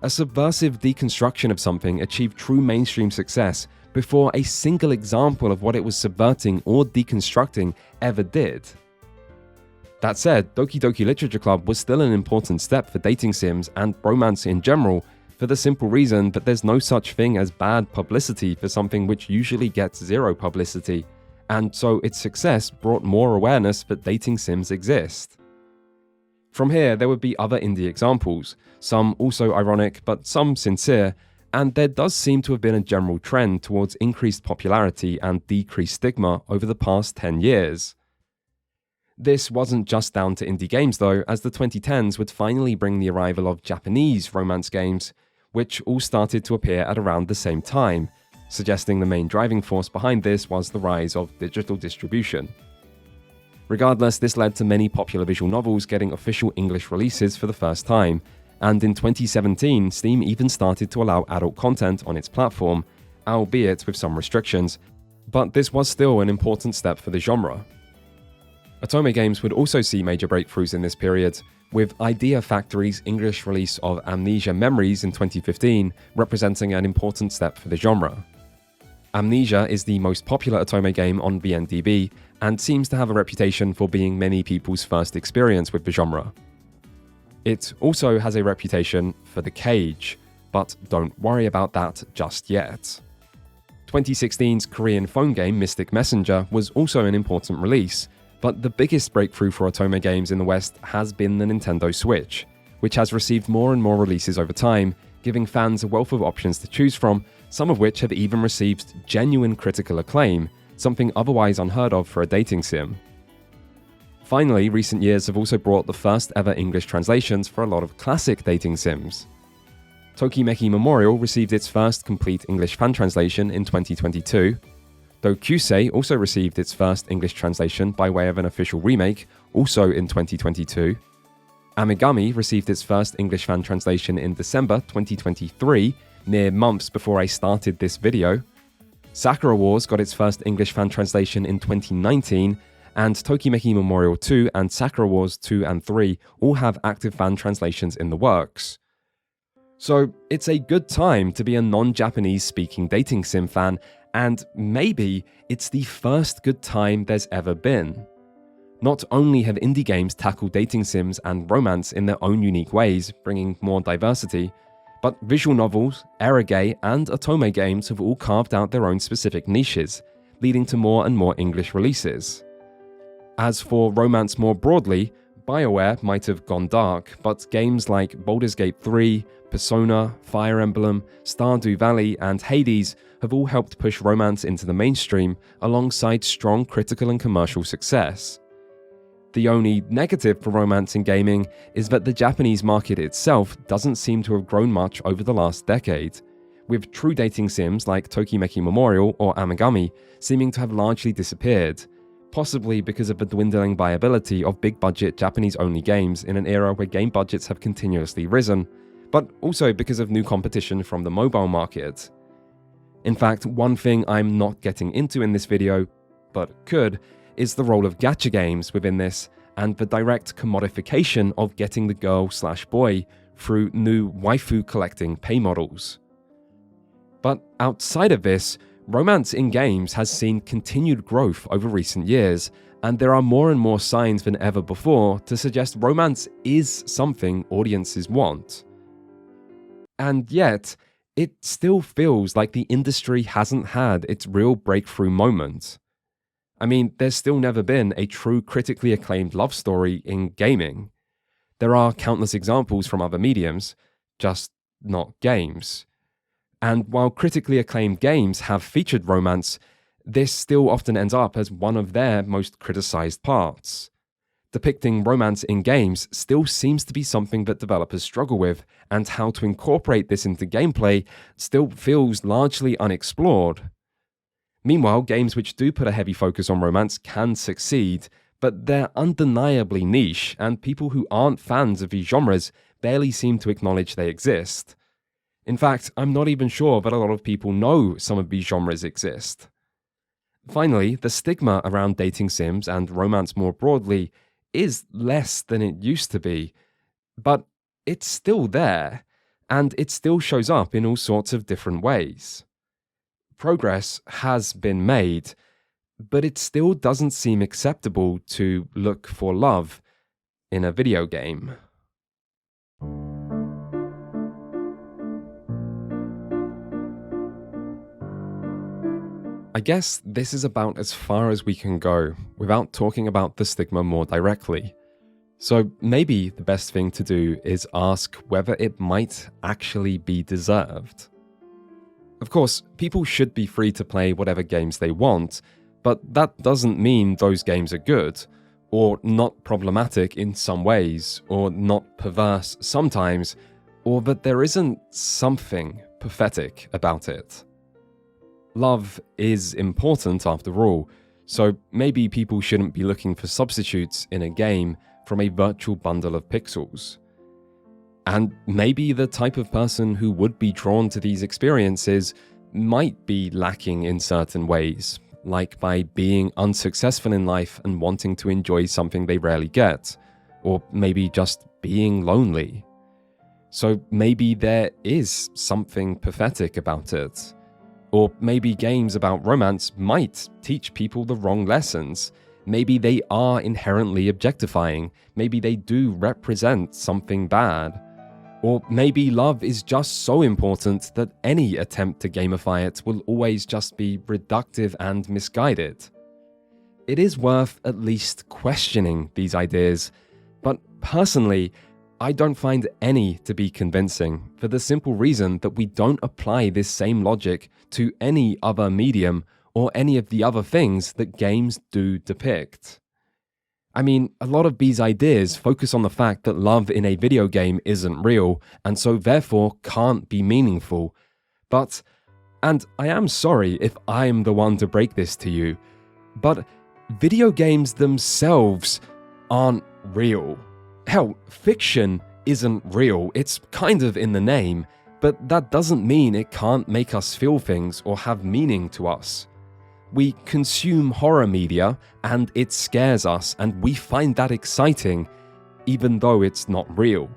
A subversive deconstruction of something achieved true mainstream success before a single example of what it was subverting or deconstructing ever did. That said, Doki Literature Club was still an important step for dating sims and romance in general, for the simple reason that there's no such thing as bad publicity for something which usually gets zero publicity, and so its success brought more awareness that dating sims exist. From here, there would be other indie examples, some also ironic but some sincere, and there does seem to have been a general trend towards increased popularity and decreased stigma over the past 10 years. This wasn't just down to indie games though, as the 2010s would finally bring the arrival of Japanese romance games, which all started to appear at around the same time, suggesting the main driving force behind this was the rise of digital distribution. Regardless, this led to many popular visual novels getting official English releases for the first time, and in 2017, Steam even started to allow adult content on its platform, albeit with some restrictions, but this was still an important step for the genre. Otome games would also see major breakthroughs in this period, with Idea Factory's English release of Amnesia Memories in 2015 representing an important step for the genre. Amnesia is the most popular Otome game on VNDB, and seems to have a reputation for being many people's first experience with the genre. It also has a reputation for the cage, but don't worry about that just yet. 2016's Korean phone game Mystic Messenger was also an important release, but the biggest breakthrough for Otome games in the West has been the Nintendo Switch, which has received more and more releases over time, giving fans a wealth of options to choose from, some of which have even received genuine critical acclaim, something otherwise unheard of for a dating sim. Finally, recent years have also brought the first ever English translations for a lot of classic dating sims. Tokimeki Memorial received its first complete English fan translation in 2022. Doukyuusei also received its first English translation by way of an official remake, also in 2022. Amagami received its first English fan translation in December 2023, mere months before I started this video. Sakura Wars got its first English fan translation in 2019, and Tokimeki Memorial 2 and Sakura Wars 2 and 3 all have active fan translations in the works. So it's a good time to be a non-Japanese speaking dating sim fan, and maybe it's the first good time there's ever been. Not only have indie games tackled dating sims and romance in their own unique ways, bringing more diversity, but visual novels, eroge, and otome games have all carved out their own specific niches, leading to more and more English releases. As for romance more broadly, BioWare might have gone dark, but games like Baldur's Gate 3, Persona, Fire Emblem, Stardew Valley, and Hades have all helped push romance into the mainstream alongside strong critical and commercial success. The only negative for romance in gaming is that the Japanese market itself doesn't seem to have grown much over the last decade, with true dating sims like Tokimeki Memorial or Amagami seeming to have largely disappeared, possibly because of the dwindling viability of big-budget Japanese-only games in an era where game budgets have continuously risen, but also because of new competition from the mobile market. In fact, one thing I'm not getting into in this video, but could, is the role of gacha games within this and the direct commodification of getting the girl/boy through new waifu collecting pay models. But outside of this, romance in games has seen continued growth over recent years, and there are more and more signs than ever before to suggest romance is something audiences want. And yet, it still feels like the industry hasn't had its real breakthrough moment. I mean, there's still never been a true critically acclaimed love story in gaming. There are countless examples from other mediums, just not games. And while critically acclaimed games have featured romance, this still often ends up as one of their most criticized parts. Depicting romance in games still seems to be something that developers struggle with, and how to incorporate this into gameplay still feels largely unexplored. Meanwhile, games which do put a heavy focus on romance can succeed, but they're undeniably niche, and people who aren't fans of these genres barely seem to acknowledge they exist. In fact, I'm not even sure that a lot of people know some of these genres exist. Finally, the stigma around dating sims and romance more broadly is less than it used to be, but it's still there, and it still shows up in all sorts of different ways. Progress has been made, but it still doesn't seem acceptable to look for love in a video game. I guess this is about as far as we can go without talking about the stigma more directly. So maybe the best thing to do is ask whether it might actually be deserved. Of course, people should be free to play whatever games they want, but that doesn't mean those games are good, or not problematic in some ways, or not perverse sometimes, or that there isn't something pathetic about it. Love is important after all, so maybe people shouldn't be looking for substitutes in a game from a virtual bundle of pixels. And maybe the type of person who would be drawn to these experiences might be lacking in certain ways, like by being unsuccessful in life and wanting to enjoy something they rarely get, or maybe just being lonely. So maybe there is something pathetic about it. Or maybe games about romance might teach people the wrong lessons. Maybe they are inherently objectifying. Maybe they do represent something bad. Or maybe love is just so important that any attempt to gamify it will always just be reductive and misguided. It is worth at least questioning these ideas, but personally, I don't find any to be convincing for the simple reason that we don't apply this same logic to any other medium or any of the other things that games do depict. I mean, a lot of these ideas focus on the fact that love in a video game isn't real, and so therefore can't be meaningful. But, and I am sorry if I'm the one to break this to you, but video games themselves aren't real. Hell, fiction isn't real, it's kind of in the name, but that doesn't mean it can't make us feel things or have meaning to us. We consume horror media, and it scares us, and we find that exciting, even though it's not real.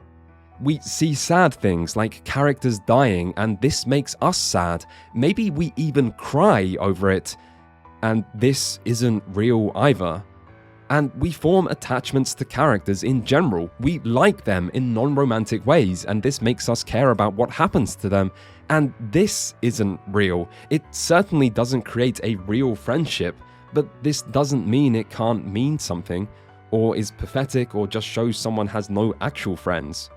We see sad things like characters dying, and this makes us sad. Maybe we even cry over it, and this isn't real either. And we form attachments to characters in general. We like them in non-romantic ways, and this makes us care about what happens to them. And this isn't real. It certainly doesn't create a real friendship, but this doesn't mean it can't mean something, or is pathetic, or just shows someone has no actual friends.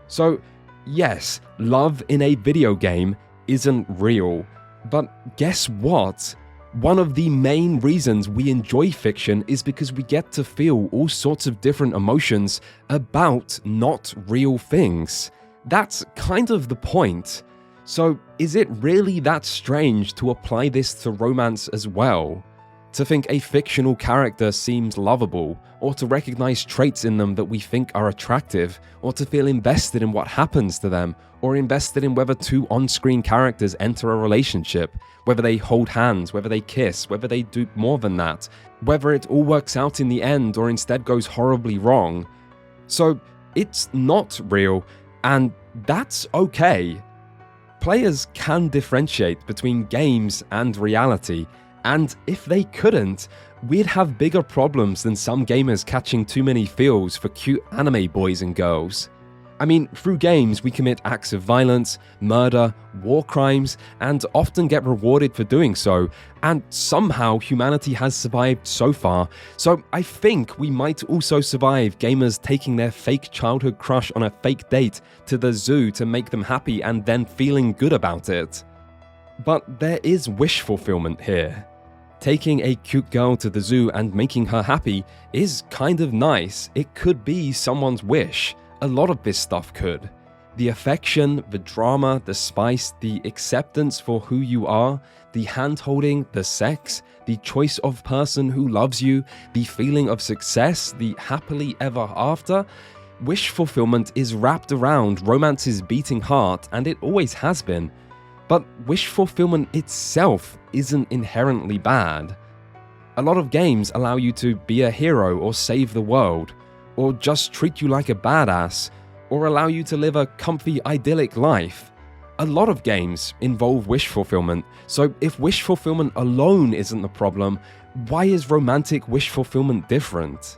So, yes, love in a video game isn't real, but guess what? One of the main reasons we enjoy fiction is because we get to feel all sorts of different emotions about not real things. That's kind of the point. So, is it really that strange to apply this to romance as well? To think a fictional character seems lovable, or to recognize traits in them that we think are attractive, or to feel invested in what happens to them, or invested in whether two on-screen characters enter a relationship, whether they hold hands, whether they kiss, whether they do more than that, whether it all works out in the end or instead goes horribly wrong. So, it's not real, and that's okay. Players can differentiate between games and reality, and if they couldn't, we'd have bigger problems than some gamers catching too many feels for cute anime boys and girls. I mean, through games we commit acts of violence, murder, war crimes, and often get rewarded for doing so, and somehow humanity has survived so far, so I think we might also survive gamers taking their fake childhood crush on a fake date to the zoo to make them happy and then feeling good about it. But there is wish fulfillment here. Taking a cute girl to the zoo and making her happy is kind of nice. It could be someone's wish. A lot of this stuff could. The affection, the drama, the spice, the acceptance for who you are, the hand-holding, the sex, the choice of person who loves you, the feeling of success, the happily ever after. Wish fulfillment is wrapped around romance's beating heart, and it always has been. But wish fulfillment itself isn't inherently bad. A lot of games allow you to be a hero or save the world, or just treat you like a badass, or allow you to live a comfy, idyllic life. A lot of games involve wish fulfillment, so if wish fulfillment alone isn't the problem, why is romantic wish fulfillment different?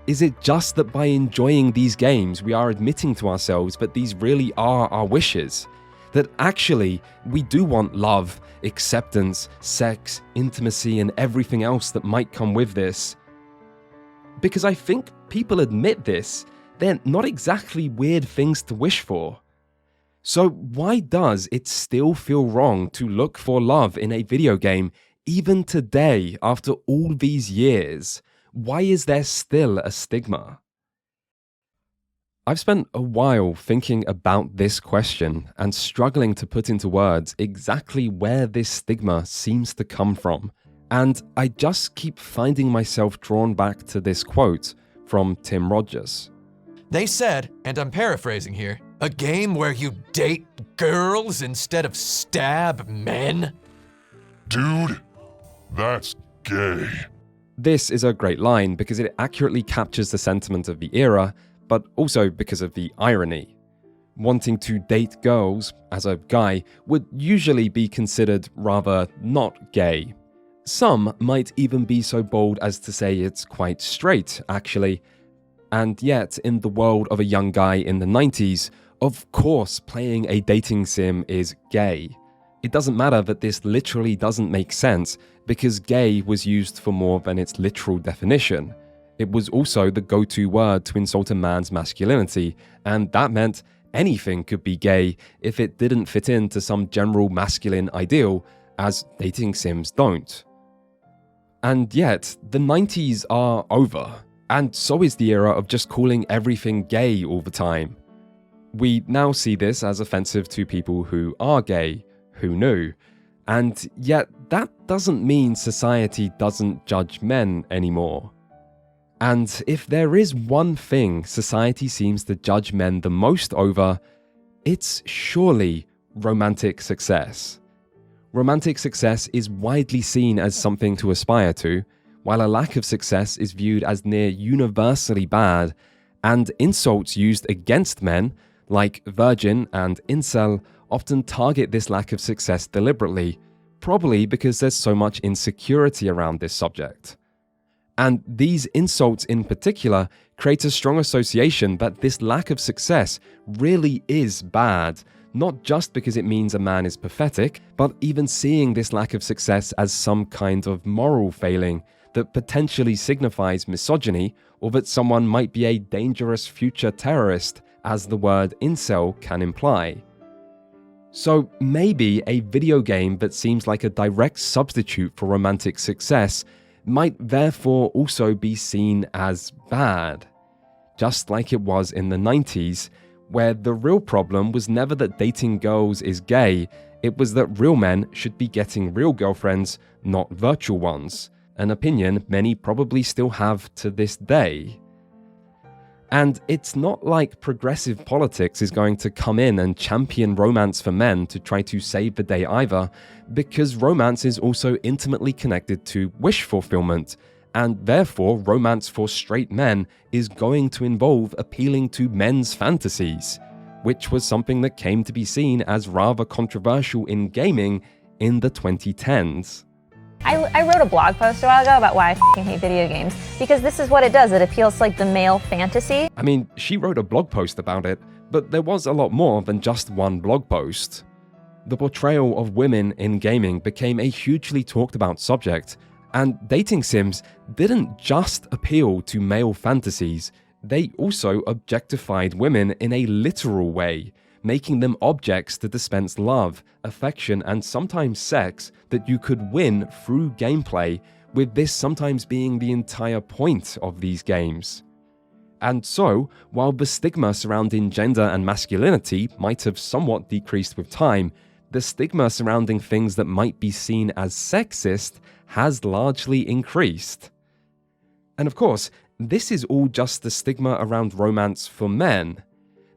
Is it just that by enjoying these games we are admitting to ourselves that these really are our wishes? That actually we do want love, acceptance, sex, intimacy, and everything else that might come with this? Because I think people admit this, they're not exactly weird things to wish for. So why does it still feel wrong to look for love in a video game even today after all these years? Why is there still a stigma? I've spent a while thinking about this question and struggling to put into words exactly where this stigma seems to come from. And I just keep finding myself drawn back to this quote from Tim Rogers. They said, and I'm paraphrasing here, a game where you date girls instead of stab men? Dude, that's gay. This is a great line because it accurately captures the sentiment of the era, but also because of the irony. Wanting to date girls, as a guy, would usually be considered rather not gay. Some might even be so bold as to say it's quite straight, actually. And yet, in the world of a young guy in the 90s, of course playing a dating sim is gay. It doesn't matter that this literally doesn't make sense, because gay was used for more than its literal definition. It was also the go-to word to insult a man's masculinity, and that meant anything could be gay if it didn't fit into some general masculine ideal, as dating sims don't. And yet, the 90s are over, and so is the era of just calling everything gay all the time. We now see this as offensive to people who are gay, who knew, and yet that doesn't mean society doesn't judge men anymore. And if there is one thing society seems to judge men the most over, it's surely romantic success. Romantic success is widely seen as something to aspire to, while a lack of success is viewed as near universally bad, and insults used against men, like virgin and incel, often target this lack of success deliberately, probably because there's so much insecurity around this subject. And these insults in particular create a strong association that this lack of success really is bad, not just because it means a man is pathetic, but even seeing this lack of success as some kind of moral failing that potentially signifies misogyny, or that someone might be a dangerous future terrorist, as the word incel can imply. So maybe a video game that seems like a direct substitute for romantic success might therefore also be seen as bad. Just like it was in the 90s, where the real problem was never that dating girls is gay, it was that real men should be getting real girlfriends, not virtual ones, an opinion many probably still have to this day. And it's not like progressive politics is going to come in and champion romance for men to try to save the day either, because romance is also intimately connected to wish fulfillment, and therefore romance for straight men is going to involve appealing to men's fantasies, which was something that came to be seen as rather controversial in gaming in the 2010s. I wrote a blog post a while ago about why I f***ing hate video games, because this is what it does. It appeals to like the male fantasy. I mean, she wrote a blog post about it, but there was a lot more than just one blog post. The portrayal of women in gaming became a hugely talked about subject, and dating sims didn't just appeal to male fantasies, they also objectified women in a literal way, making them objects to dispense love, affection, and sometimes sex that you could win through gameplay, with this sometimes being the entire point of these games. And so, while the stigma surrounding gender and masculinity might have somewhat decreased with time, the stigma surrounding things that might be seen as sexist has largely increased. And of course, this is all just the stigma around romance for men.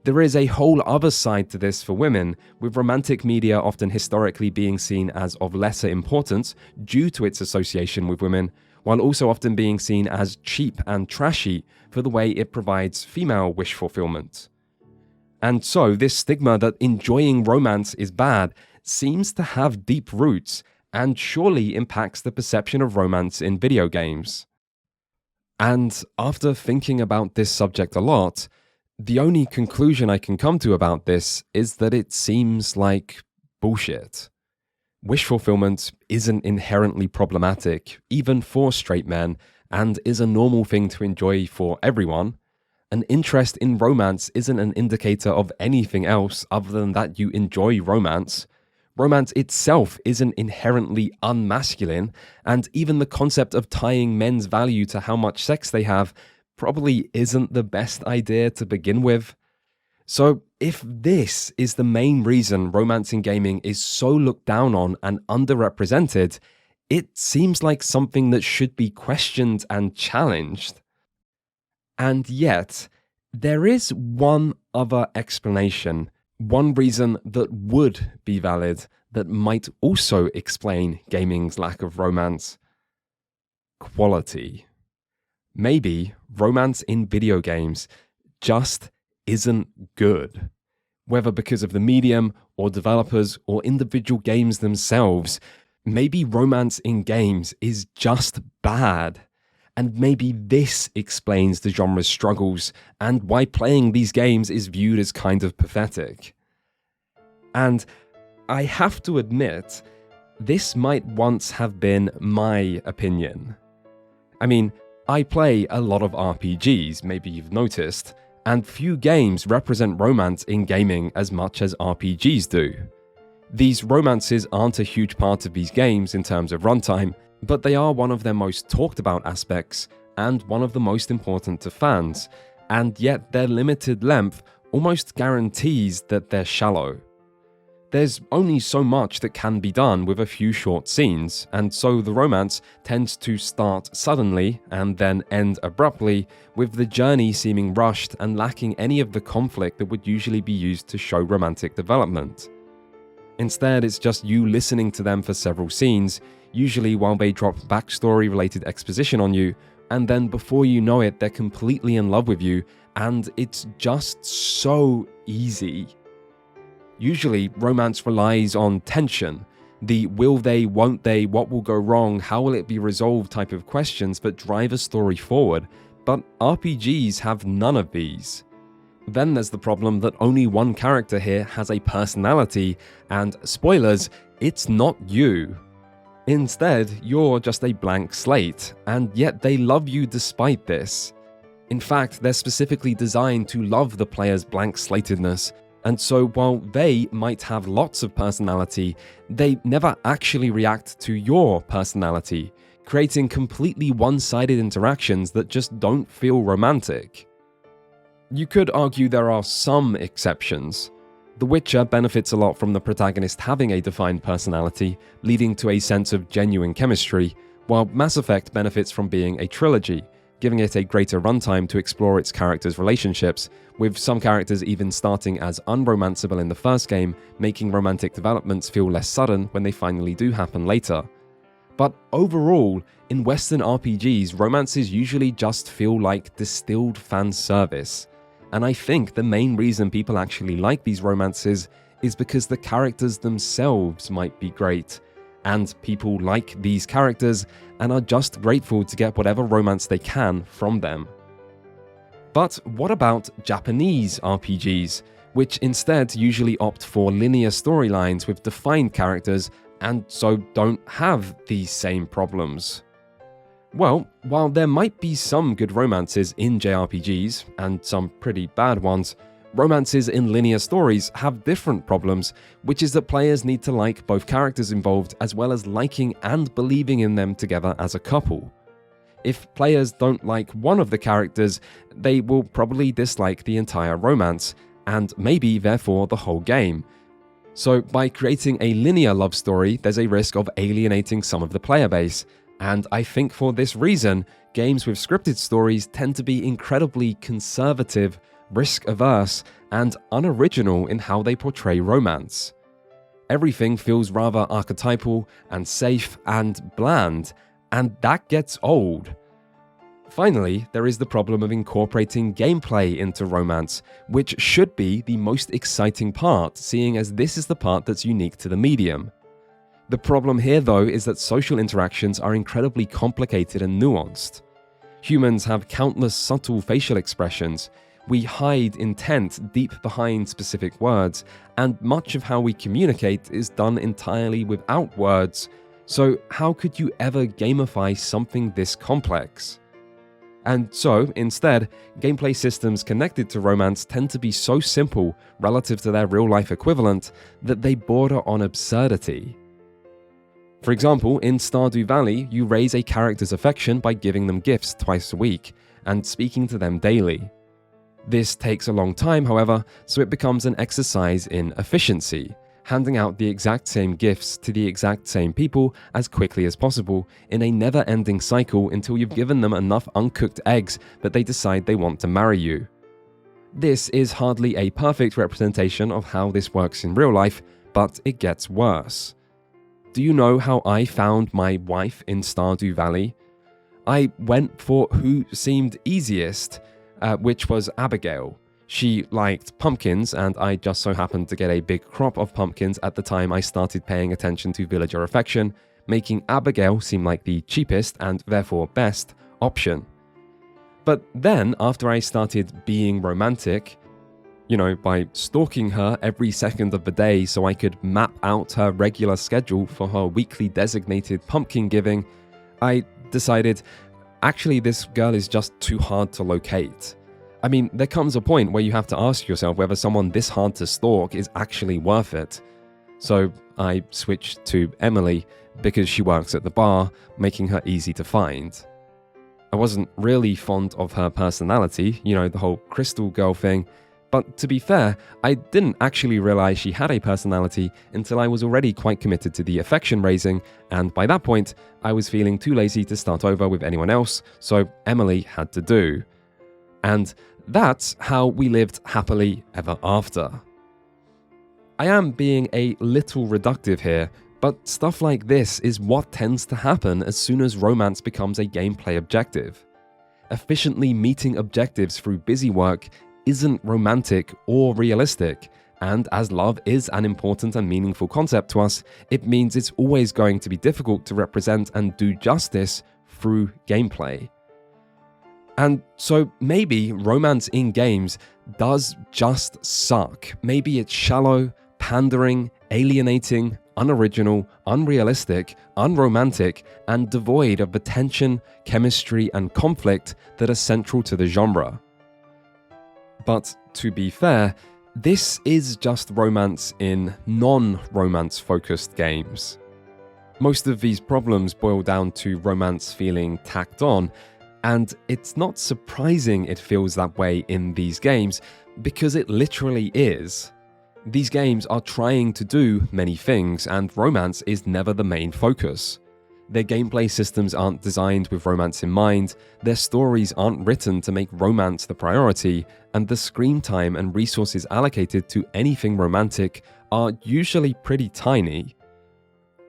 There is a whole other side to this for women, with romantic media often historically being seen as of lesser importance due to its association with women, while also often being seen as cheap and trashy for the way it provides female wish fulfillment. And so this stigma that enjoying romance is bad seems to have deep roots and surely impacts the perception of romance in video games. And after thinking about this subject a lot, the only conclusion I can come to about this is that it seems like bullshit. Wish fulfillment isn't inherently problematic, even for straight men, and is a normal thing to enjoy for everyone. An interest in romance isn't an indicator of anything else other than that you enjoy romance. Romance itself isn't inherently unmasculine, and even the concept of tying men's value to how much sex they have probably isn't the best idea to begin with. So if this is the main reason romance in gaming is so looked down on and underrepresented, it seems like something that should be questioned and challenged. And yet, there is one other explanation, one reason that would be valid that might also explain gaming's lack of romance. Quality. Maybe romance in video games just isn't good. Whether because of the medium, or developers, or individual games themselves, maybe romance in games is just bad. And maybe this explains the genre's struggles and why playing these games is viewed as kind of pathetic. And I have to admit, this might once have been my opinion. I mean, I play a lot of RPGs, maybe you've noticed, and few games represent romance in gaming as much as RPGs do. These romances aren't a huge part of these games in terms of runtime, but they are one of their most talked about aspects and one of the most important to fans, and yet their limited length almost guarantees that they're shallow. There's only so much that can be done with a few short scenes, and so the romance tends to start suddenly and then end abruptly, with the journey seeming rushed and lacking any of the conflict that would usually be used to show romantic development. Instead, it's just you listening to them for several scenes, usually while they drop backstory-related exposition on you, and then before you know it, they're completely in love with you, and it's just so easy. Usually, romance relies on tension, the will they, won't they, what will go wrong, how will it be resolved type of questions that drive a story forward, but RPGs have none of these. Then there's the problem that only one character here has a personality, and spoilers, it's not you. Instead, you're just a blank slate, and yet they love you despite this. In fact, they're specifically designed to love the player's blank slatedness, and so while they might have lots of personality, they never actually react to your personality, creating completely one-sided interactions that just don't feel romantic. You could argue there are some exceptions. The Witcher benefits a lot from the protagonist having a defined personality, leading to a sense of genuine chemistry, while Mass Effect benefits from being a trilogy, giving it a greater runtime to explore its characters' relationships, with some characters even starting as unromanceable in the first game, making romantic developments feel less sudden when they finally do happen later. But overall, in Western RPGs, romances usually just feel like distilled fan service. And I think the main reason people actually like these romances is because the characters themselves might be great, and people like these characters and are just grateful to get whatever romance they can from them. But what about Japanese RPGs, which instead usually opt for linear storylines with defined characters and so don't have these same problems? Well, while there might be some good romances in JRPGs, and some pretty bad ones, romances in linear stories have different problems, which is that players need to like both characters involved as well as liking and believing in them together as a couple. If players don't like one of the characters, they will probably dislike the entire romance, and maybe therefore the whole game. So by creating a linear love story, there's a risk of alienating some of the player base, and I think for this reason, games with scripted stories tend to be incredibly conservative, risk-averse, and unoriginal in how they portray romance. Everything feels rather archetypal and safe and bland, and that gets old. Finally, there is the problem of incorporating gameplay into romance, which should be the most exciting part, seeing as this is the part that's unique to the medium. The problem here, though, is that social interactions are incredibly complicated and nuanced. Humans have countless subtle facial expressions, we hide intent deep behind specific words, and much of how we communicate is done entirely without words, so how could you ever gamify something this complex? And so, instead, gameplay systems connected to romance tend to be so simple relative to their real-life equivalent that they border on absurdity. For example, in Stardew Valley, you raise a character's affection by giving them gifts twice a week, and speaking to them daily. This takes a long time, however, so it becomes an exercise in efficiency, handing out the exact same gifts to the exact same people as quickly as possible in a never-ending cycle until you've given them enough uncooked eggs that they decide they want to marry you. This is hardly a perfect representation of how this works in real life, but it gets worse. Do you know how I found my wife in Stardew Valley? I went for who seemed easiest, which was Abigail. She liked pumpkins, and I just so happened to get a big crop of pumpkins at the time I started paying attention to villager affection, making Abigail seem like the cheapest and therefore best option. But then, after I started being romantic, by stalking her every second of the day so I could map out her regular schedule for her weekly designated pumpkin giving, I decided, actually this girl is just too hard to locate. I mean, there comes a point where you have to ask yourself whether someone this hard to stalk is actually worth it. So I switched to Emily because she works at the bar, making her easy to find. I wasn't really fond of her personality, the whole crystal girl thing, but to be fair, I didn't actually realize she had a personality until I was already quite committed to the affection raising, and by that point, I was feeling too lazy to start over with anyone else, so Emily had to do. And that's how we lived happily ever after. I am being a little reductive here, but stuff like this is what tends to happen as soon as romance becomes a gameplay objective. Efficiently meeting objectives through busy work isn't romantic or realistic, and as love is an important and meaningful concept to us, it means it's always going to be difficult to represent and do justice through gameplay. And so maybe romance in games does just suck. Maybe it's shallow, pandering, alienating, unoriginal, unrealistic, unromantic, and devoid of the tension, chemistry, and conflict that are central to the genre. But to be fair, this is just romance in non-romance focused games. Most of these problems boil down to romance feeling tacked on, and it's not surprising it feels that way in these games, because it literally is. These games are trying to do many things, and romance is never the main focus. Their gameplay systems aren't designed with romance in mind, their stories aren't written to make romance the priority, and the screen time and resources allocated to anything romantic are usually pretty tiny.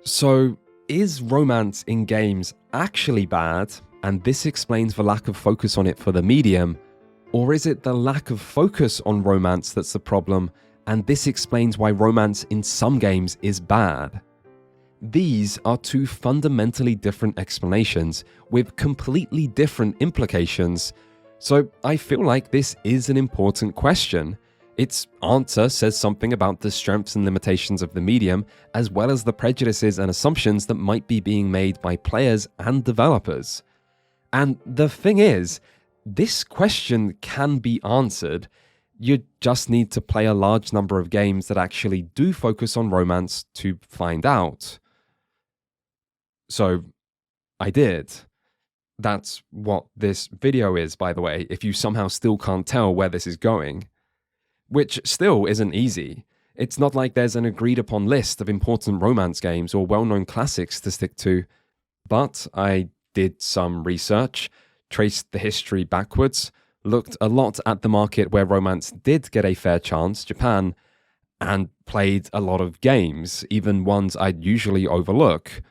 So, is romance in games actually bad, and this explains the lack of focus on it for the medium? Or is it the lack of focus on romance that's the problem, and this explains why romance in some games is bad? These are two fundamentally different explanations with completely different implications, so I feel like this is an important question. Its answer says something about the strengths and limitations of the medium, as well as the prejudices and assumptions that might be being made by players and developers. And the thing is, this question can be answered. You just need to play a large number of games that actually do focus on romance to find out. So, I did. That's what this video is, by the way, if you somehow still can't tell where this is going. Which still isn't easy. It's not like there's an agreed upon list of important romance games or well-known classics to stick to. But I did some research, traced the history backwards, looked a lot at the market where romance did get a fair chance, Japan, and played a lot of games, even ones I'd usually overlook,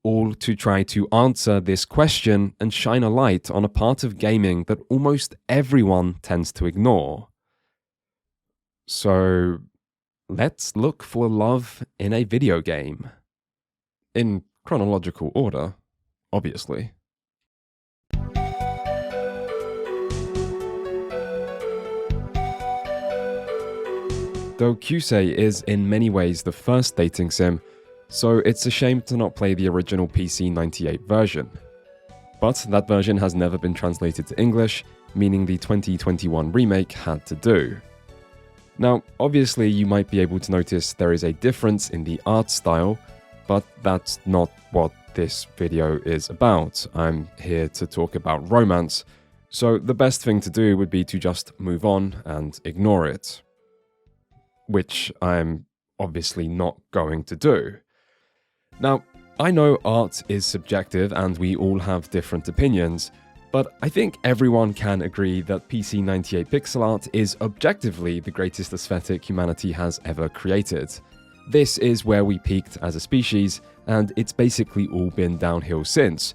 all to try to answer this question and shine a light on a part of gaming that almost everyone tends to ignore. So, let's look for love in a video game. In chronological order, obviously. Doukyuusei is in many ways the first dating sim, so it's a shame to not play the original PC 98 version. But that version has never been translated to English, meaning the 2021 remake had to do. Now, obviously you might be able to notice there is a difference in the art style, but that's not what this video is about. I'm here to talk about romance, so the best thing to do would be to just move on and ignore it. Which I'm obviously not going to do. Now, I know art is subjective and we all have different opinions, but I think everyone can agree that PC 98 pixel art is objectively the greatest aesthetic humanity has ever created. This is where we peaked as a species, and it's basically all been downhill since.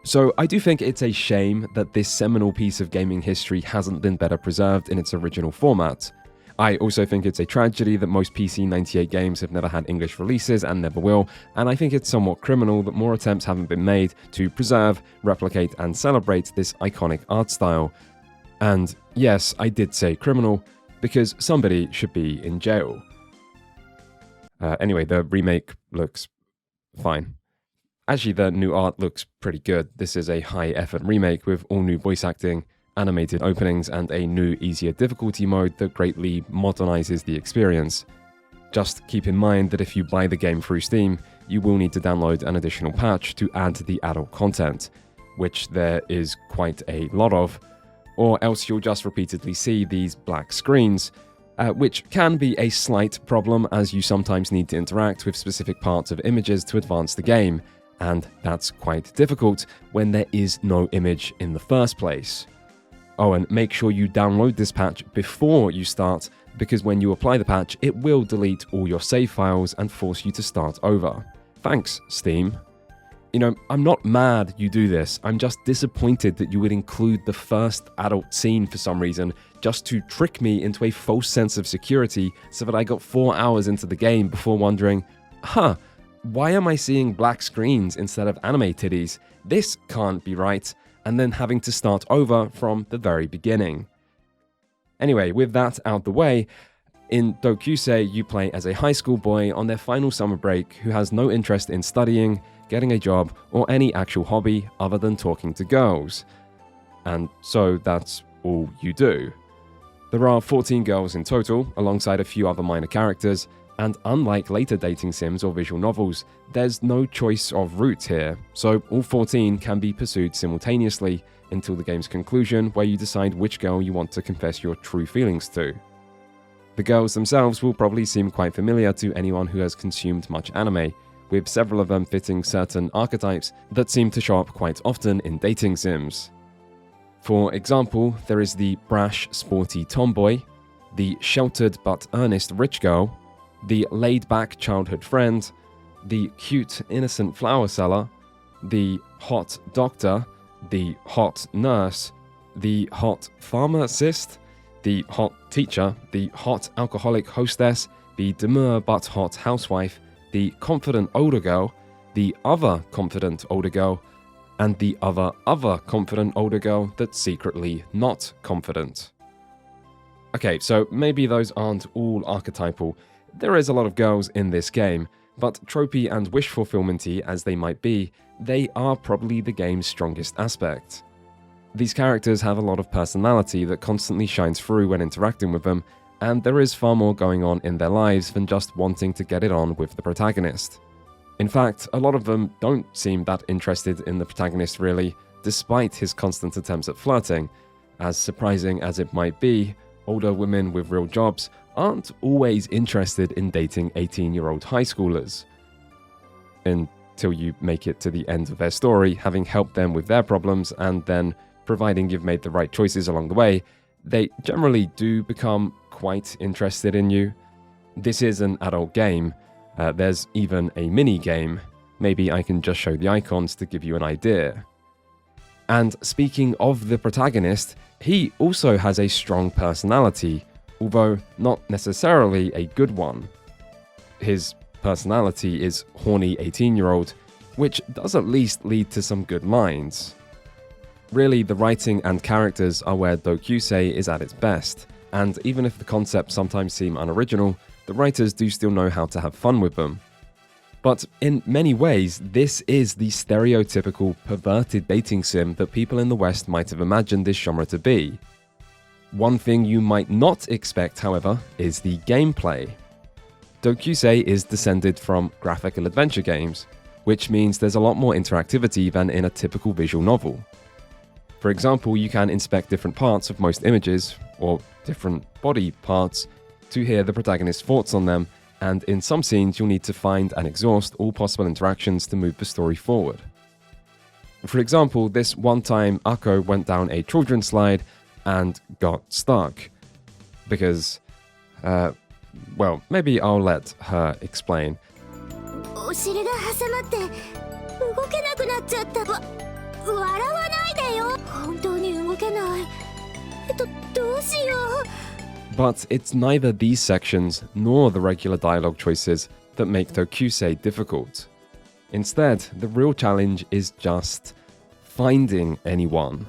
So I do think it's a shame that this seminal piece of gaming history hasn't been better preserved in its original format. I also think it's a tragedy that most PC 98 games have never had English releases and never will, and I think it's somewhat criminal that more attempts haven't been made to preserve, replicate, and celebrate this iconic art style. And yes, I did say criminal, because somebody should be in jail. Anyway, the remake looks fine. Actually, the new art looks pretty good. This is a high-effort remake with all new voice acting, animated openings, and a new, easier difficulty mode that greatly modernizes the experience. Just keep in mind that if you buy the game through Steam, you will need to download an additional patch to add the adult content, which there is quite a lot of, or else you'll just repeatedly see these black screens, which can be a slight problem as you sometimes need to interact with specific parts of images to advance the game, and that's quite difficult when there is no image in the first place. Oh, and make sure you download this patch before you start, because when you apply the patch, it will delete all your save files and force you to start over. Thanks, Steam. You know, I'm not mad you do this, I'm just disappointed that you would include the first adult scene for some reason, just to trick me into a false sense of security so that I got 4 hours into the game before wondering, why am I seeing black screens instead of anime titties? This can't be right, and then having to start over from the very beginning. Anyway, with that out the way, in Doukyuusei, you play as a high school boy on their final summer break who has no interest in studying, getting a job, or any actual hobby other than talking to girls. And so that's all you do. There are 14 girls in total, alongside a few other minor characters, and unlike later dating sims or visual novels, there's no choice of route here, so all 14 can be pursued simultaneously until the game's conclusion, where you decide which girl you want to confess your true feelings to. The girls themselves will probably seem quite familiar to anyone who has consumed much anime, with several of them fitting certain archetypes that seem to show up quite often in dating sims. For example, there is the brash, sporty tomboy, the sheltered but earnest rich girl, the laid-back childhood friend, the cute, innocent flower seller, the hot doctor, the hot nurse, the hot pharmacist, the hot teacher, the hot alcoholic hostess, the demure but hot housewife, the confident older girl, the other confident older girl, and the other confident older girl that's secretly not confident. Okay, so maybe those aren't all archetypal. There is a lot of girls in this game, but tropey and wish fulfillmenty as they might be, they are probably the game's strongest aspect. These characters have a lot of personality that constantly shines through when interacting with them, and there is far more going on in their lives than just wanting to get it on with the protagonist. In fact, a lot of them don't seem that interested in the protagonist really, despite his constant attempts at flirting. As surprising as it might be, older women with real jobs aren't always interested in dating 18-year-old high schoolers. Until you make it to the end of their story, having helped them with their problems, and then, providing you've made the right choices along the way, they generally do become quite interested in you. This is an adult game. There's even a mini-game. Maybe I can just show the icons to give you an idea. And speaking of the protagonist, he also has a strong personality, although not necessarily a good one. His personality is horny 18-year-old, which does at least lead to some good lines. Really, the writing and characters are where Doukyuusei is at its best, and even if the concepts sometimes seem unoriginal, the writers do still know how to have fun with them. But in many ways, this is the stereotypical perverted dating sim that people in the West might have imagined this genre to be. One thing you might not expect, however, is the gameplay. Doukyuusei is descended from graphical adventure games, which means there's a lot more interactivity than in a typical visual novel. For example, you can inspect different parts of most images, or different body parts, to hear the protagonist's thoughts on them, and in some scenes you'll need to find and exhaust all possible interactions to move the story forward. For example, this one time Ako went down a children's slide and got stuck. Because, well, maybe I'll let her explain. お尻が挟まって動けなくなっちゃった。笑わないでよ。本当に動けない。どうしよう。 But it's neither these sections nor the regular dialogue choices that make Doukyuusei difficult. Instead, the real challenge is just finding anyone.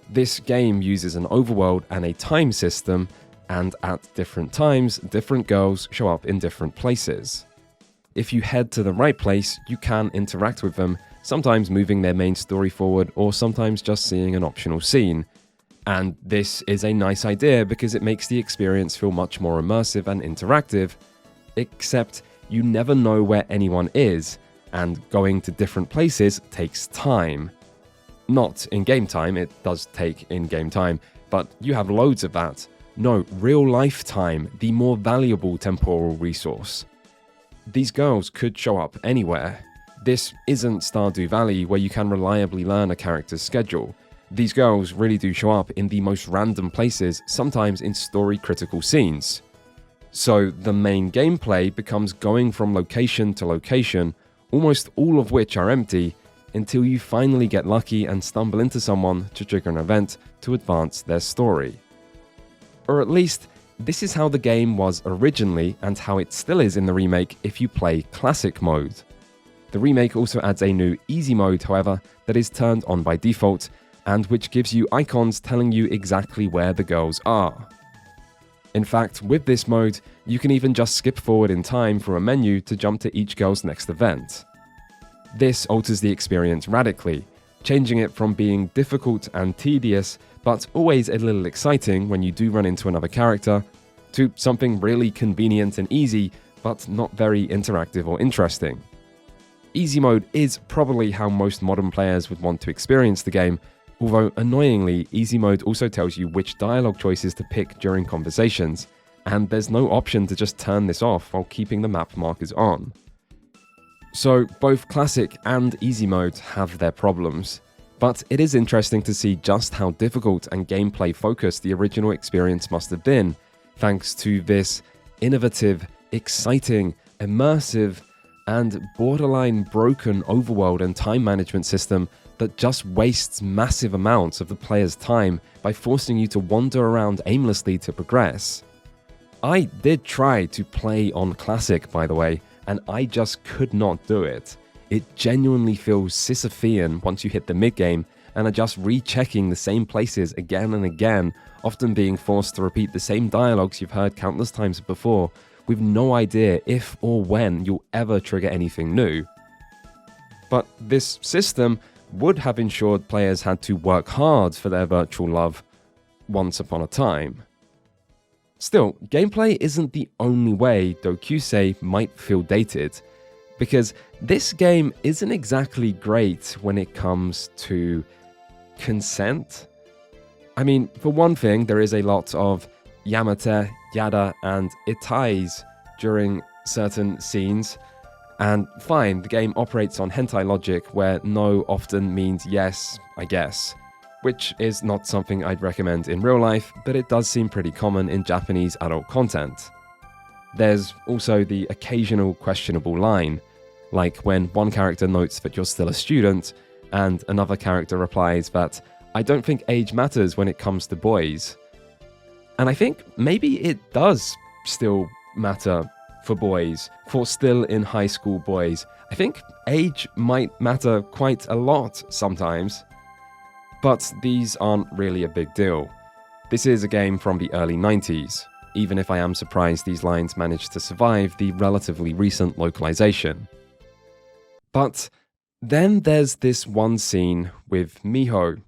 This game uses an overworld and a time system, and at different times, different girls show up in different places. If you head to the right place, you can interact with them, sometimes moving their main story forward or sometimes just seeing an optional scene. And this is a nice idea because it makes the experience feel much more immersive and interactive, except you never know where anyone is, and going to different places takes time. Not in-game time, it does take in-game time, but you have loads of that. No, real-life time, the more valuable temporal resource. These girls could show up anywhere. This isn't Stardew Valley where you can reliably learn a character's schedule. These girls really do show up in the most random places, sometimes in story-critical scenes. So the main gameplay becomes going from location to location, almost all of which are empty, until you finally get lucky and stumble into someone to trigger an event to advance their story. Or at least, this is how the game was originally and how it still is in the remake if you play Classic mode. The remake also adds a new Easy mode, however, that is turned on by default, and which gives you icons telling you exactly where the girls are. In fact, with this mode, you can even just skip forward in time from a menu to jump to each girl's next event. This alters the experience radically, changing it from being difficult and tedious, but always a little exciting when you do run into another character, to something really convenient and easy, but not very interactive or interesting. Easy mode is probably how most modern players would want to experience the game, although annoyingly, easy mode also tells you which dialogue choices to pick during conversations, and there's no option to just turn this off while keeping the map markers on. So both classic and easy mode have their problems, but it is interesting to see just how difficult and gameplay focused the original experience must have been, thanks to this innovative, exciting, immersive, and borderline broken overworld and time management system that just wastes massive amounts of the player's time by forcing you to wander around aimlessly to progress. I did try to play on Classic, by the way, and I just could not do it. It genuinely feels Sisyphean once you hit the mid-game and are just rechecking the same places again and again, often being forced to repeat the same dialogues you've heard countless times before, with no idea if or when you'll ever trigger anything new. But this system would have ensured players had to work hard for their virtual love once upon a time. Still, gameplay isn't the only way Doukyuusei might feel dated, because this game isn't exactly great when it comes to consent. I mean, for one thing, there is a lot of yamate, yada, and itais during certain scenes, and fine, the game operates on hentai logic where no often means yes, I guess, which is not something I'd recommend in real life, but it does seem pretty common in Japanese adult content. There's also the occasional questionable line, like when one character notes that you're still a student, and another character replies that, "I don't think age matters when it comes to boys." And I think maybe it does still matter for boys, for still in high school boys. I think age might matter quite a lot sometimes. But these aren't really a big deal. This is a game from the early 90s, even if I am surprised these lines managed to survive the relatively recent localization. But then there's this one scene with Miho,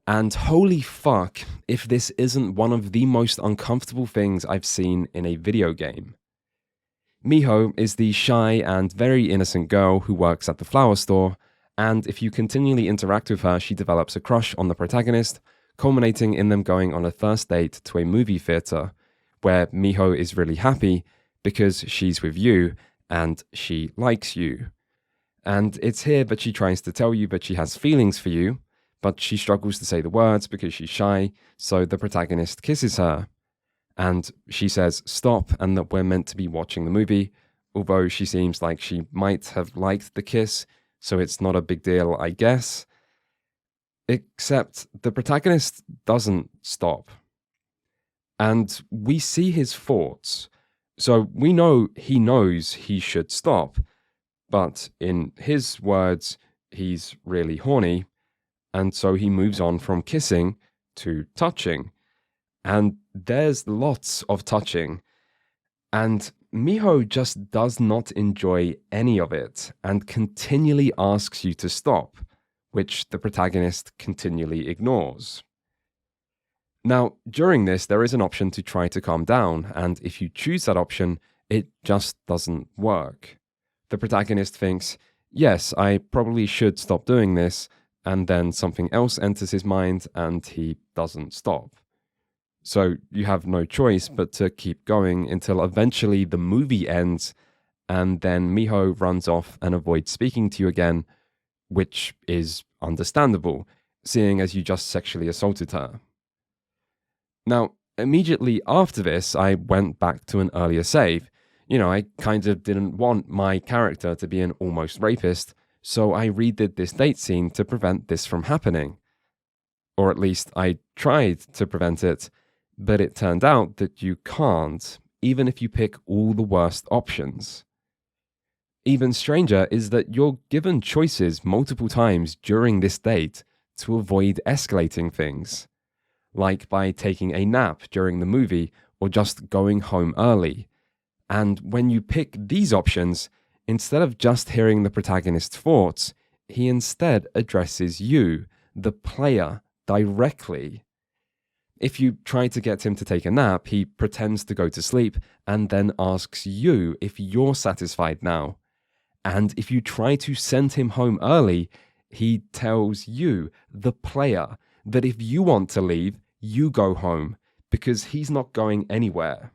and holy fuck if this isn't one of the most uncomfortable things I've seen in a video game. Miho is the shy and very innocent girl who works at the flower store, and if you continually interact with her, she develops a crush on the protagonist, culminating in them going on a first date to a movie theater, where Miho is really happy because she's with you and she likes you. And it's here that she tries to tell you that she has feelings for you, but she struggles to say the words because she's shy, so the protagonist kisses her. And she says stop and that we're meant to be watching the movie, although she seems like she might have liked the kiss, so it's not a big deal, I guess. Except the protagonist doesn't stop. And we see his thoughts, so we know he knows he should stop, but in his words, he's really horny, and so he moves on from kissing to touching. And there's lots of touching, and Miho just does not enjoy any of it and continually asks you to stop, which the protagonist continually ignores. Now, during this, there is an option to try to calm down, and if you choose that option, it just doesn't work. The protagonist thinks, yes, I probably should stop doing this, and then something else enters his mind and he doesn't stop. So you have no choice but to keep going until eventually the movie ends, and then Miho runs off and avoids speaking to you again, which is understandable, seeing as you just sexually assaulted her. Now, immediately after this, I went back to an earlier save. I kind of didn't want my character to be an almost rapist, so I redid this date scene to prevent this from happening. Or at least I tried to prevent it, but it turned out that you can't, even if you pick all the worst options. Even stranger is that you're given choices multiple times during this date to avoid escalating things, like by taking a nap during the movie or just going home early. And when you pick these options, instead of just hearing the protagonist's thoughts, he instead addresses you, the player, directly. If you try to get him to take a nap, he pretends to go to sleep and then asks you if you're satisfied now. And if you try to send him home early, he tells you, the player, that if you want to leave, you go home, because he's not going anywhere.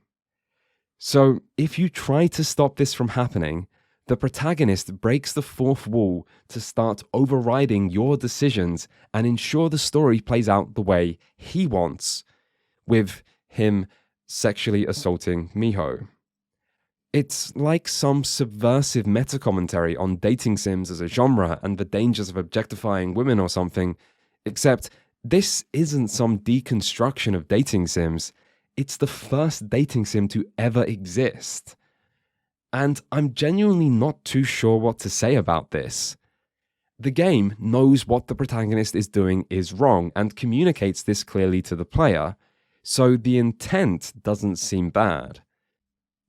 So if you try to stop this from happening, the protagonist breaks the fourth wall to start overriding your decisions and ensure the story plays out the way he wants, with him sexually assaulting Miho. It's like some subversive meta-commentary on dating sims as a genre and the dangers of objectifying women or something, except this isn't some deconstruction of dating sims. It's the first dating sim to ever exist. And I'm genuinely not too sure what to say about this. The game knows what the protagonist is doing is wrong and communicates this clearly to the player, so the intent doesn't seem bad.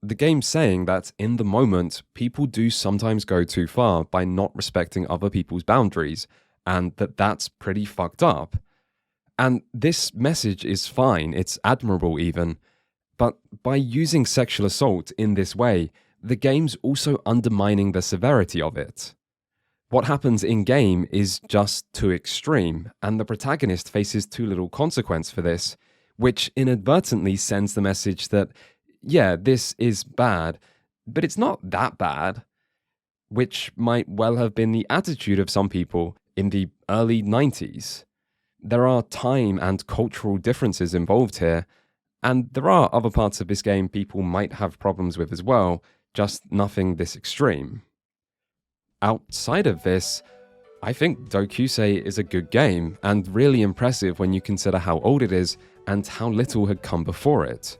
The game's saying that in the moment, people do sometimes go too far by not respecting other people's boundaries, and that's pretty fucked up. And this message is fine, it's admirable even, but by using sexual assault in this way, the game's also undermining the severity of it. What happens in-game is just too extreme, and the protagonist faces too little consequence for this, which inadvertently sends the message that, yeah, this is bad, but it's not that bad, which might well have been the attitude of some people in the early 90s. There are time and cultural differences involved here, and there are other parts of this game people might have problems with as well, just nothing this extreme. Outside of this, I think Doukyuusei is a good game, and really impressive when you consider how old it is and how little had come before it.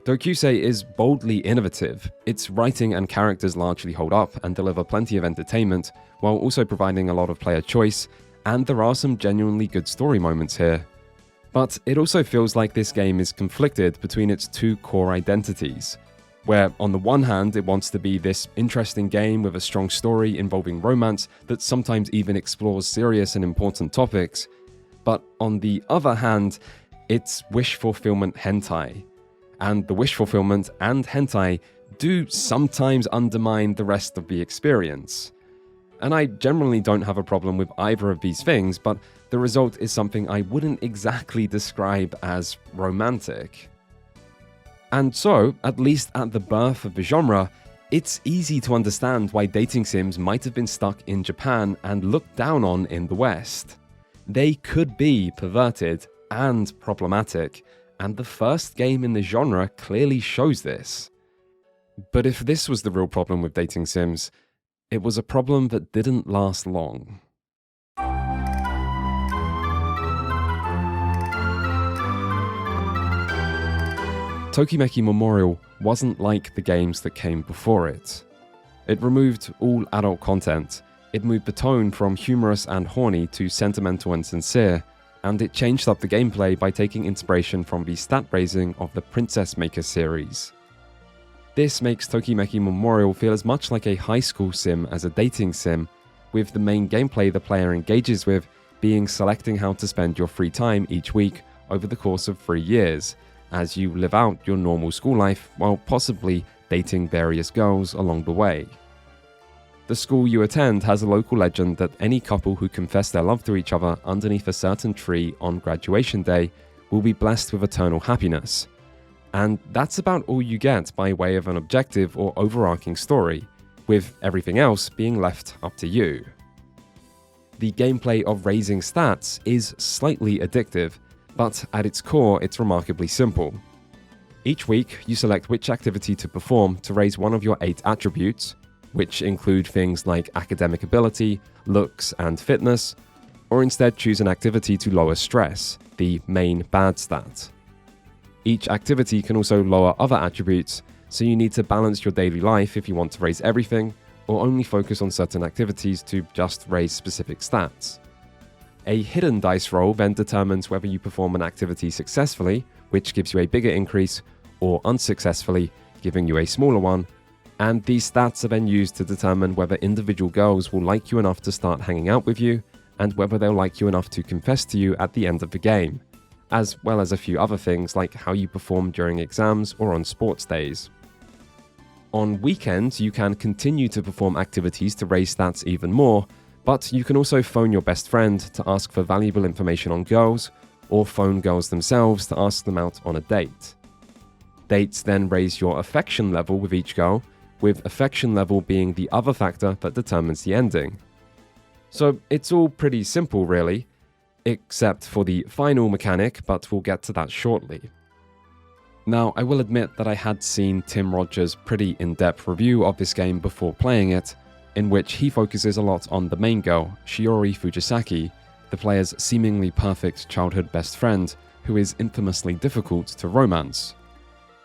Doukyuusei is boldly innovative, its writing and characters largely hold up and deliver plenty of entertainment, while also providing a lot of player choice, and there are some genuinely good story moments here. But it also feels like this game is conflicted between its two core identities, where on the one hand it wants to be this interesting game with a strong story involving romance that sometimes even explores serious and important topics, but on the other hand, it's wish fulfillment hentai. And the wish fulfillment and hentai do sometimes undermine the rest of the experience. And I generally don't have a problem with either of these things, but the result is something I wouldn't exactly describe as romantic. And so, at least at the birth of the genre, it's easy to understand why dating sims might have been stuck in Japan and looked down on in the West. They could be perverted and problematic, and the first game in the genre clearly shows this. But if this was the real problem with dating sims, it was a problem that didn't last long. Tokimeki Memorial wasn't like the games that came before it. It removed all adult content, it moved the tone from humorous and horny to sentimental and sincere, and it changed up the gameplay by taking inspiration from the stat raising of the Princess Maker series. This makes Tokimeki Memorial feel as much like a high school sim as a dating sim, with the main gameplay the player engages with being selecting how to spend your free time each week over the course of 3 years, as you live out your normal school life while possibly dating various girls along the way. The school you attend has a local legend that any couple who confess their love to each other underneath a certain tree on graduation day will be blessed with eternal happiness. And that's about all you get by way of an objective or overarching story, with everything else being left up to you. The gameplay of raising stats is slightly addictive, but at its core it's remarkably simple. Each week, you select which activity to perform to raise one of your 8 attributes, which include things like academic ability, looks, and fitness, or instead choose an activity to lower stress, the main bad stat. Each activity can also lower other attributes, so you need to balance your daily life if you want to raise everything, or only focus on certain activities to just raise specific stats. A hidden dice roll then determines whether you perform an activity successfully, which gives you a bigger increase, or unsuccessfully, giving you a smaller one, and these stats are then used to determine whether individual girls will like you enough to start hanging out with you, and whether they'll like you enough to confess to you at the end of the game, as well as a few other things like how you perform during exams or on sports days. On weekends, you can continue to perform activities to raise stats even more, but you can also phone your best friend to ask for valuable information on girls, or phone girls themselves to ask them out on a date. Dates then raise your affection level with each girl, with affection level being the other factor that determines the ending. So it's all pretty simple really, except for the final mechanic, but we'll get to that shortly. Now, I will admit that I had seen Tim Rogers' pretty in-depth review of this game before playing it, in which he focuses a lot on the main girl, Shiori Fujisaki, the player's seemingly perfect childhood best friend, who is infamously difficult to romance.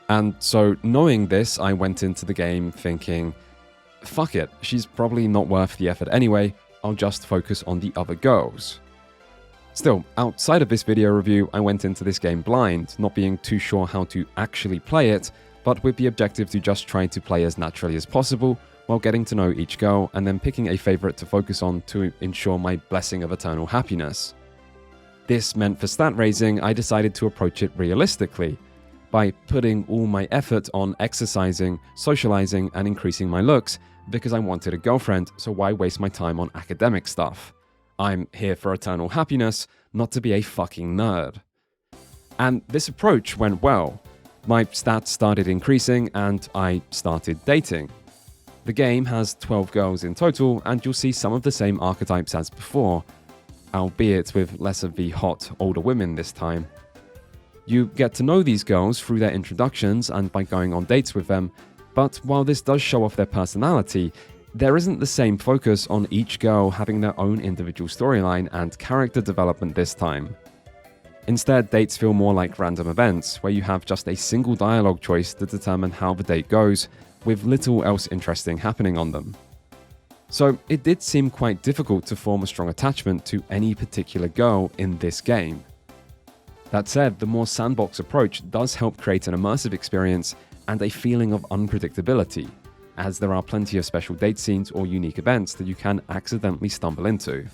And so, knowing this, I went into the game thinking, fuck it, she's probably not worth the effort anyway, I'll just focus on the other girls. Still, outside of this video review, I went into this game blind, not being too sure how to actually play it, but with the objective to just try to play as naturally as possible, while getting to know each girl and then picking a favorite to focus on to ensure my blessing of eternal happiness. This meant for stat raising, I decided to approach it realistically, by putting all my effort on exercising, socializing, and increasing my looks, because I wanted a girlfriend, so why waste my time on academic stuff? I'm here for eternal happiness, not to be a fucking nerd. And this approach went well. My stats started increasing and I started dating. The game has 12 girls in total, and you'll see some of the same archetypes as before, albeit with less of the hot, older women this time. You get to know these girls through their introductions and by going on dates with them, but while this does show off their personality, there isn't the same focus on each girl having their own individual storyline and character development this time. Instead, dates feel more like random events, where you have just a single dialogue choice to determine how the date goes, with little else interesting happening on them. So it did seem quite difficult to form a strong attachment to any particular girl in this game. That said, the more sandbox approach does help create an immersive experience and a feeling of unpredictability, as there are plenty of special date scenes or unique events that you can accidentally stumble into.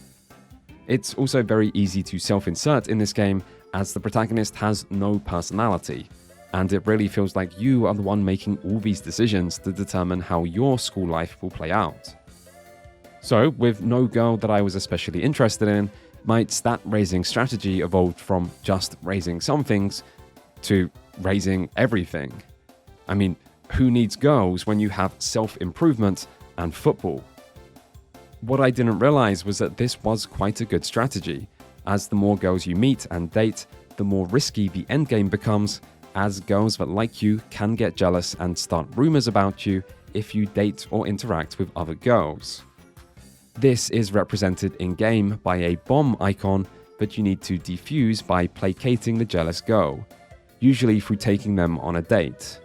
It's also very easy to self-insert in this game, as the protagonist has no personality, and it really feels like you are the one making all these decisions to determine how your school life will play out. So, with no girl that I was especially interested in, my stat-raising strategy evolved from just raising some things to raising everything. I mean, who needs girls when you have self-improvement and football? What I didn't realize was that this was quite a good strategy, as the more girls you meet and date, the more risky the endgame becomes, as girls that like you can get jealous and start rumors about you if you date or interact with other girls. This is represented in-game by a bomb icon that you need to defuse by placating the jealous girl, usually through taking them on a date.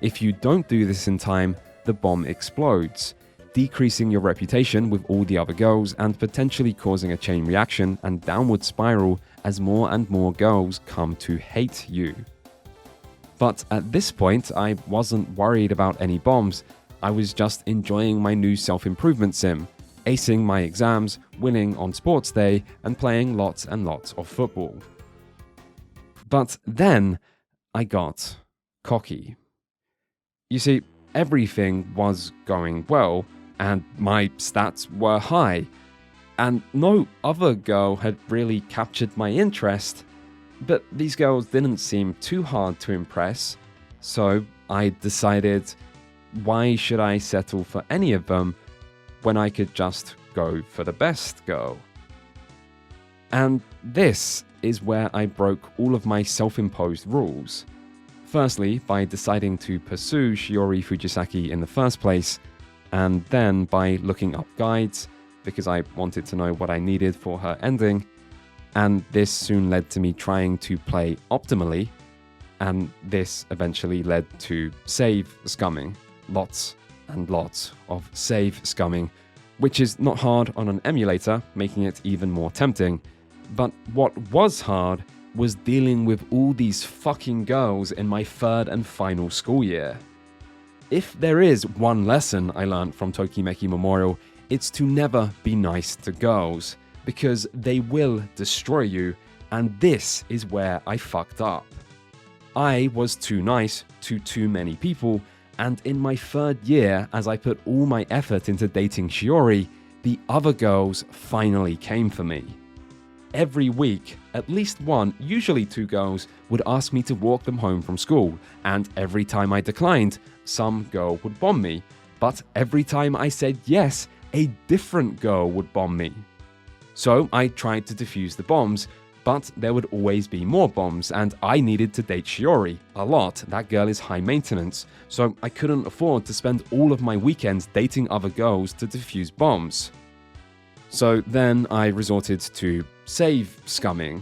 If you don't do this in time, the bomb explodes, decreasing your reputation with all the other girls and potentially causing a chain reaction and downward spiral as more and more girls come to hate you. But at this point, I wasn't worried about any bombs, I was just enjoying my new self-improvement sim, acing my exams, winning on sports day, and playing lots and lots of football. But then, I got cocky. You see, everything was going well, and my stats were high, and no other girl had really captured my interest, but these girls didn't seem too hard to impress, so I decided, why should I settle for any of them when I could just go for the best girl? And this is where I broke all of my self-imposed rules. Firstly, by deciding to pursue Shiori Fujisaki in the first place, and then by looking up guides, because I wanted to know what I needed for her ending, and this soon led to me trying to play optimally, and this eventually led to save scumming. Lots and lots of save scumming, which is not hard on an emulator, making it even more tempting. But what was hard was dealing with all these fucking girls in my third and final school year. If there is one lesson I learned from Tokimeki Memorial, it's to never be nice to girls, because they will destroy you, and this is where I fucked up. I was too nice to too many people, and in my third year, as I put all my effort into dating Shiori, the other girls finally came for me. Every week, at least one, usually two girls, would ask me to walk them home from school, and every time I declined, some girl would bomb me. But every time I said yes, a different girl would bomb me. So I tried to defuse the bombs, but there would always be more bombs, and I needed to date Shiori a lot. That girl is high maintenance, so I couldn't afford to spend all of my weekends dating other girls to defuse bombs. So then I resorted to save scumming.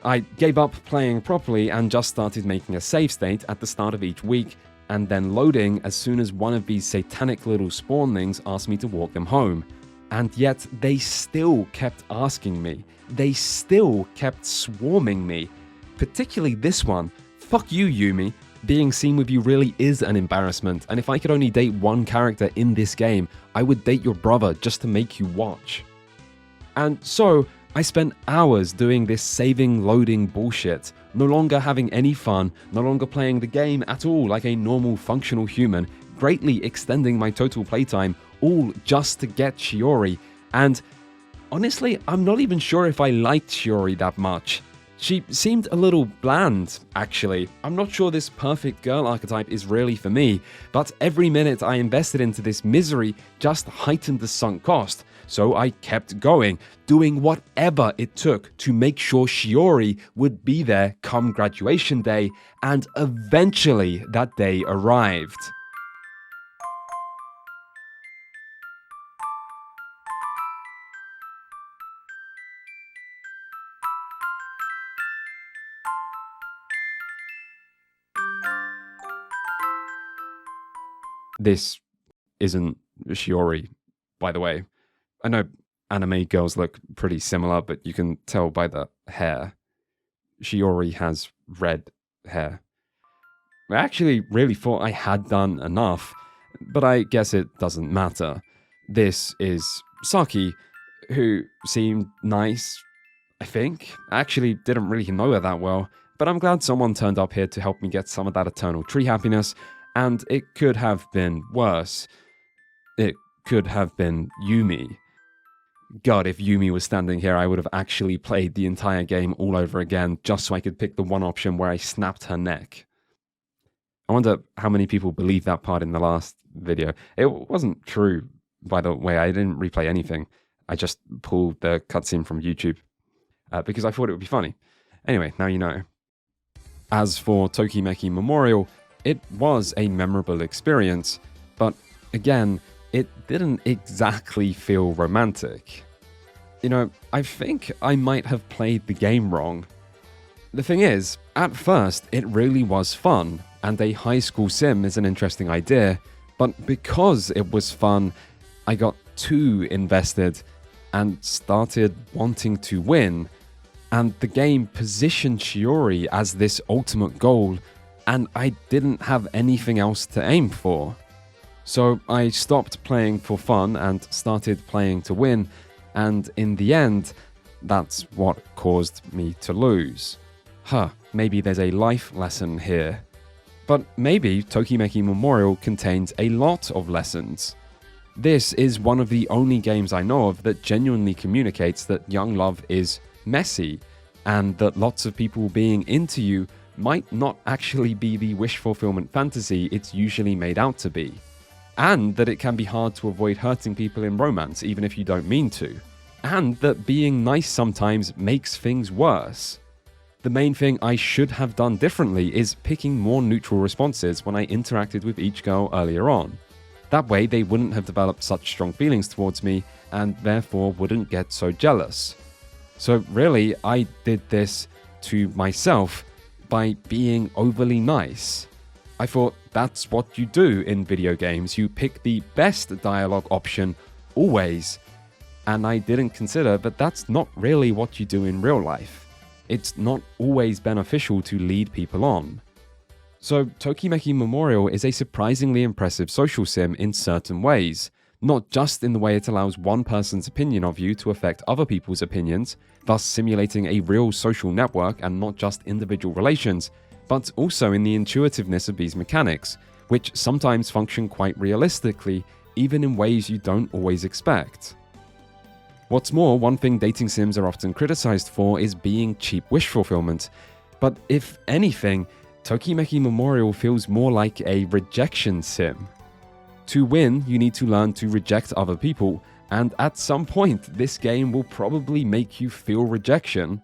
I gave up playing properly and just started making a save state at the start of each week, and then loading as soon as one of these satanic little spawnlings asked me to walk them home. And yet they still kept asking me. They still kept swarming me. Particularly this one. Fuck you, Yumi. Being seen with you really is an embarrassment, and if I could only date one character in this game, I would date your brother just to make you watch. And so, I spent hours doing this saving loading bullshit, no longer having any fun, no longer playing the game at all like a normal functional human, greatly extending my total playtime, all just to get Shiori. And honestly, I'm not even sure if I liked Shiori that much. She seemed a little bland, actually. I'm not sure this perfect girl archetype is really for me, but every minute I invested into this misery just heightened the sunk cost. So I kept going, doing whatever it took to make sure Shiori would be there come graduation day, and eventually that day arrived. This isn't Shiori, by the way. I know anime girls look pretty similar, but you can tell by the hair. Shiori has red hair. I actually really thought I had done enough, but I guess it doesn't matter. This is Saki, who seemed nice, I think. I actually didn't really know her that well, but I'm glad someone turned up here to help me get some of that eternal tree happiness, and it could have been worse. It could have been Yumi. God, if Yumi was standing here, I would have actually played the entire game all over again just so I could pick the one option where I snapped her neck. I wonder how many people believed that part in the last video. It wasn't true, by the way. I didn't replay anything. I just pulled the cutscene from YouTube because I thought it would be funny. Anyway, now you know. As for Tokimeki Memorial, it was a memorable experience, but again, it didn't exactly feel romantic. You know, I think I might have played the game wrong. The thing is, at first, it really was fun, and a high school sim is an interesting idea, but because it was fun, I got too invested and started wanting to win, and the game positioned Shiori as this ultimate goal, and I didn't have anything else to aim for. So I stopped playing for fun and started playing to win, and in the end, that's what caused me to lose. Maybe there's a life lesson here. But maybe Tokimeki Memorial contains a lot of lessons. This is one of the only games I know of that genuinely communicates that young love is messy, and that lots of people being into you might not actually be the wish fulfillment fantasy it's usually made out to be, and that it can be hard to avoid hurting people in romance even if you don't mean to, and that being nice sometimes makes things worse. The main thing I should have done differently is picking more neutral responses when I interacted with each girl earlier on. That way they wouldn't have developed such strong feelings towards me and therefore wouldn't get so jealous. So really, I did this to myself by being overly nice. I thought that's what you do in video games, you pick the best dialogue option always. And I didn't consider that that's not really what you do in real life. It's not always beneficial to lead people on. So Tokimeki Memorial is a surprisingly impressive social sim in certain ways, not just in the way it allows one person's opinion of you to affect other people's opinions, thus simulating a real social network and not just individual relations, but also in the intuitiveness of these mechanics, which sometimes function quite realistically, even in ways you don't always expect. What's more, one thing dating sims are often criticized for is being cheap wish fulfillment, but if anything, Tokimeki Memorial feels more like a rejection sim. To win, you need to learn to reject other people, and at some point, this game will probably make you feel rejection,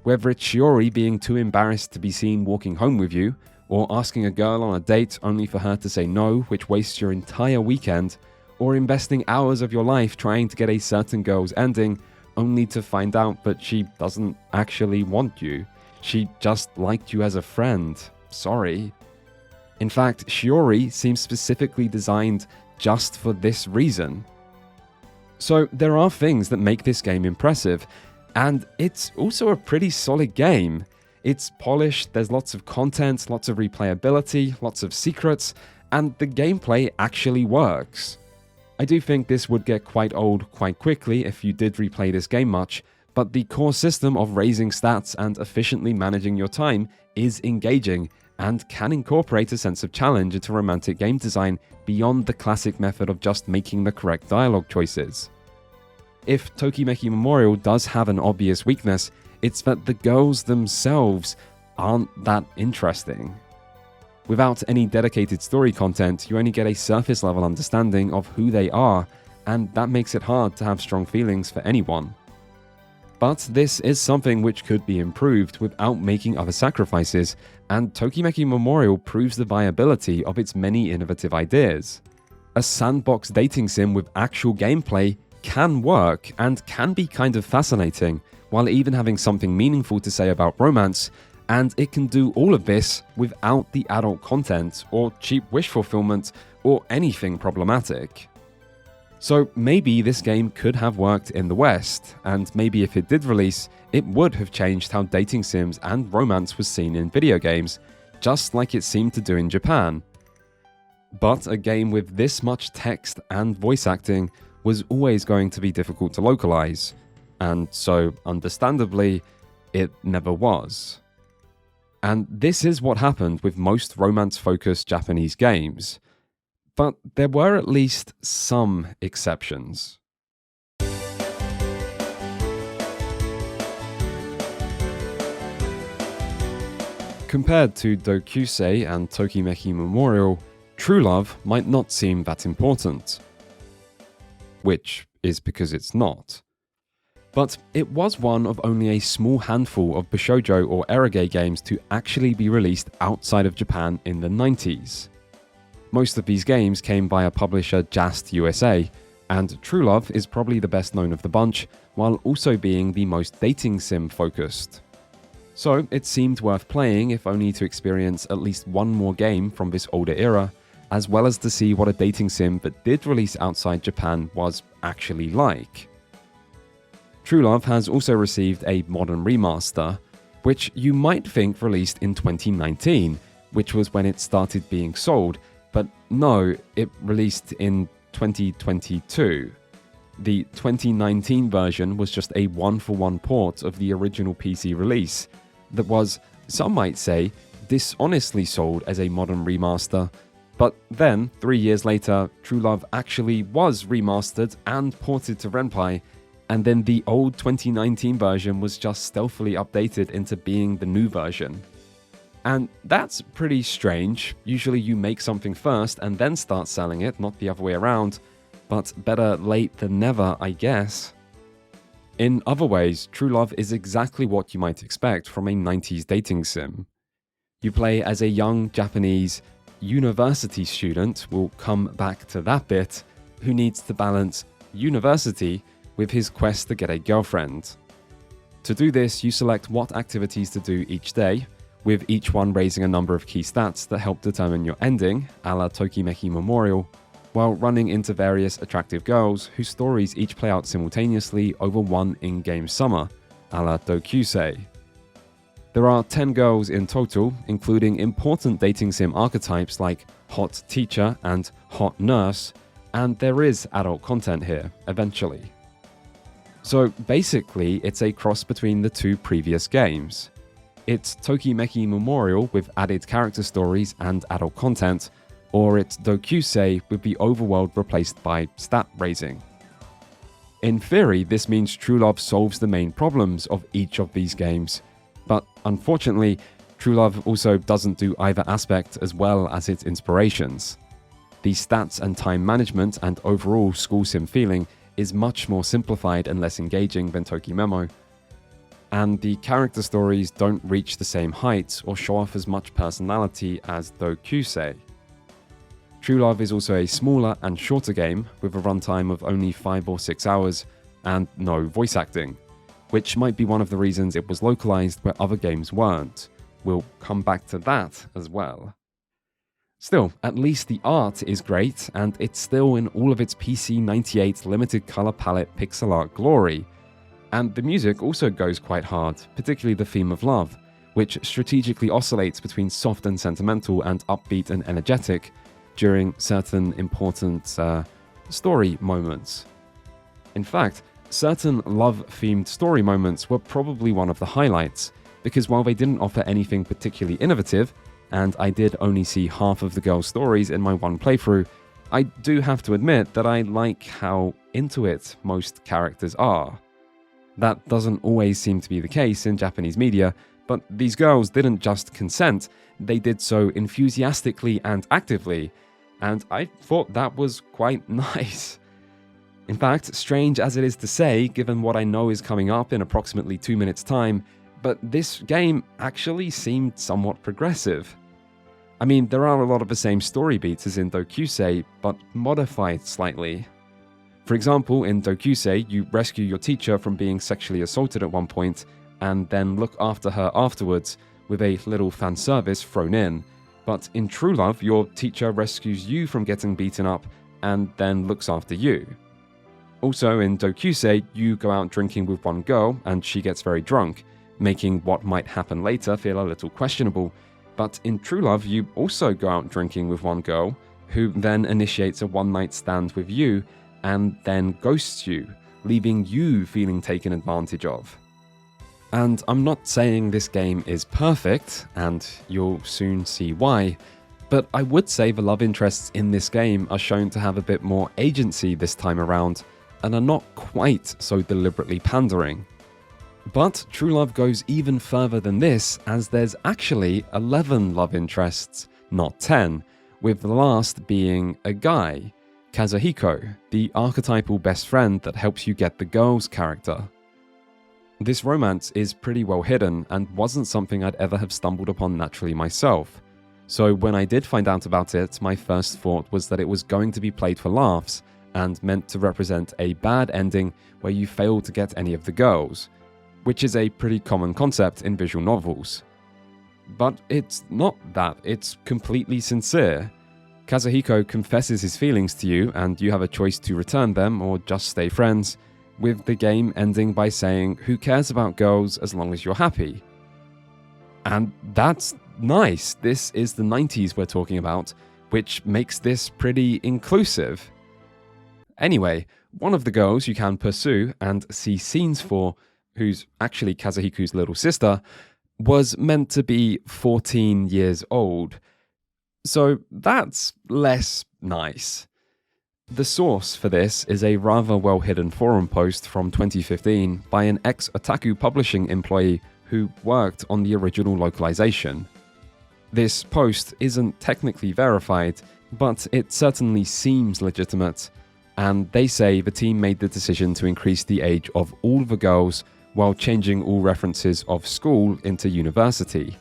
whether it's Shiori being too embarrassed to be seen walking home with you, or asking a girl on a date only for her to say no, which wastes your entire weekend, or investing hours of your life trying to get a certain girl's ending, only to find out that she doesn't actually want you. She just liked you as a friend. Sorry. In fact, Shiori seems specifically designed just for this reason. So there are things that make this game impressive, and it's also a pretty solid game. It's polished, there's lots of content, lots of replayability, lots of secrets, and the gameplay actually works. I do think this would get quite old quite quickly if you did replay this game much, but the core system of raising stats and efficiently managing your time is engaging and can incorporate a sense of challenge into romantic game design beyond the classic method of just making the correct dialogue choices. If Tokimeki Memorial does have an obvious weakness, it's that the girls themselves aren't that interesting. Without any dedicated story content, you only get a surface level understanding of who they are, and that makes it hard to have strong feelings for anyone. But this is something which could be improved without making other sacrifices, and Tokimeki Memorial proves the viability of its many innovative ideas. A sandbox dating sim with actual gameplay can work and can be kind of fascinating, while even having something meaningful to say about romance, and it can do all of this without the adult content or cheap wish fulfillment or anything problematic. So maybe this game could have worked in the West, and maybe if it did release, it would have changed how dating sims and romance was seen in video games, just like it seemed to do in Japan. But a game with this much text and voice acting was always going to be difficult to localize, and so, understandably, it never was. And this is what happened with most romance-focused Japanese games. But there were at least some exceptions. Compared to Doukyuusei and Tokimeki Memorial, true love might not seem that important. Which is because it's not. But it was one of only a small handful of Bishoujo or eroge games to actually be released outside of Japan in the 90s. Most of these games came via publisher Just USA, and True Love is probably the best known of the bunch, while also being the most dating sim focused. So it seemed worth playing if only to experience at least one more game from this older era, as well as to see what a dating sim that did release outside Japan was actually like. True Love has also received a modern remaster, which you might think released in 2019, which was when it started being sold, but no, it released in 2022. The 2019 version was just a one-for-one port of the original PC release that was, some might say, dishonestly sold as a modern remaster, but then, 3 years later, True Love actually was remastered and ported to Renpai, and then the old 2019 version was just stealthily updated into being the new version. And that's pretty strange. Usually you make something first and then start selling it, not the other way around, but better late than never, I guess. In other ways, True Love is exactly what you might expect from a 90s dating sim. You play as a young Japanese university student, we'll come back to that bit, who needs to balance university with his quest to get a girlfriend. To do this, you select what activities to do each day, with each one raising a number of key stats that help determine your ending, a la Tokimeki Memorial, while running into various attractive girls whose stories each play out simultaneously over one in-game summer, a la Doukyuusei. There are 10 girls in total, including important dating sim archetypes like hot teacher and hot nurse, and there is adult content here, eventually. So basically, it's a cross between the two previous games. It's Tokimeki Memorial with added character stories and adult content, or it's Doukyuusei with the overworld replaced by stat raising. In theory, this means True Love solves the main problems of each of these games, but unfortunately, True Love also doesn't do either aspect as well as its inspirations. The stats and time management and overall school sim feeling is much more simplified and less engaging than Tokimemo, and the character stories don't reach the same heights or show off as much personality as Doukyuusei. True Love is also a smaller and shorter game with a runtime of only 5 or 6 hours and no voice acting, which might be one of the reasons it was localized where other games weren't. We'll come back to that as well. Still, at least the art is great, and it's still in all of its PC 98 limited color palette pixel art glory. And the music also goes quite hard, particularly the theme of love, which strategically oscillates between soft and sentimental and upbeat and energetic during certain important story moments. In fact, certain love-themed story moments were probably one of the highlights, because while they didn't offer anything particularly innovative, and I did only see half of the girls' stories in my one playthrough, I do have to admit that I like how into it most characters are. That doesn't always seem to be the case in Japanese media, but these girls didn't just consent, they did so enthusiastically and actively, and I thought that was quite nice. In fact, strange as it is to say, given what I know is coming up in approximately 2 minutes' time, but this game actually seemed somewhat progressive. I mean, there are a lot of the same story beats as in Doukyuusei, but modified slightly. For example, in Doukyuusei, you rescue your teacher from being sexually assaulted at one point, and then look after her afterwards, with a little fan service thrown in. But in True Love, your teacher rescues you from getting beaten up, and then looks after you. Also, in Doukyuusei, you go out drinking with one girl, and she gets very drunk, making what might happen later feel a little questionable. But in True Love, you also go out drinking with one girl, who then initiates a one-night stand with you, and then ghosts you, leaving you feeling taken advantage of. And I'm not saying this game is perfect, and you'll soon see why, but I would say the love interests in this game are shown to have a bit more agency this time around, and are not quite so deliberately pandering. But True Love goes even further than this, as there's actually 11 love interests, not 10, with the last being a guy, Kazuhiko, the archetypal best friend that helps you get the girl's character. This romance is pretty well hidden and wasn't something I'd ever have stumbled upon naturally myself. So when I did find out about it, my first thought was that it was going to be played for laughs and meant to represent a bad ending where you fail to get any of the girls, which is a pretty common concept in visual novels. But it's not that, it's completely sincere. Kazuhiko confesses his feelings to you, and you have a choice to return them or just stay friends, with the game ending by saying, "Who cares about girls as long as you're happy?" And that's nice. This is the 90s we're talking about, which makes this pretty inclusive. Anyway, one of the girls you can pursue and see scenes for, who's actually Kazuhiko's little sister, was meant to be 14 years old. So that's less nice. The source for this is a rather well-hidden forum post from 2015 by an ex-Otaku publishing employee who worked on the original localization. This post isn't technically verified, but it certainly seems legitimate, and they say the team made the decision to increase the age of all the girls while changing all references of school into university,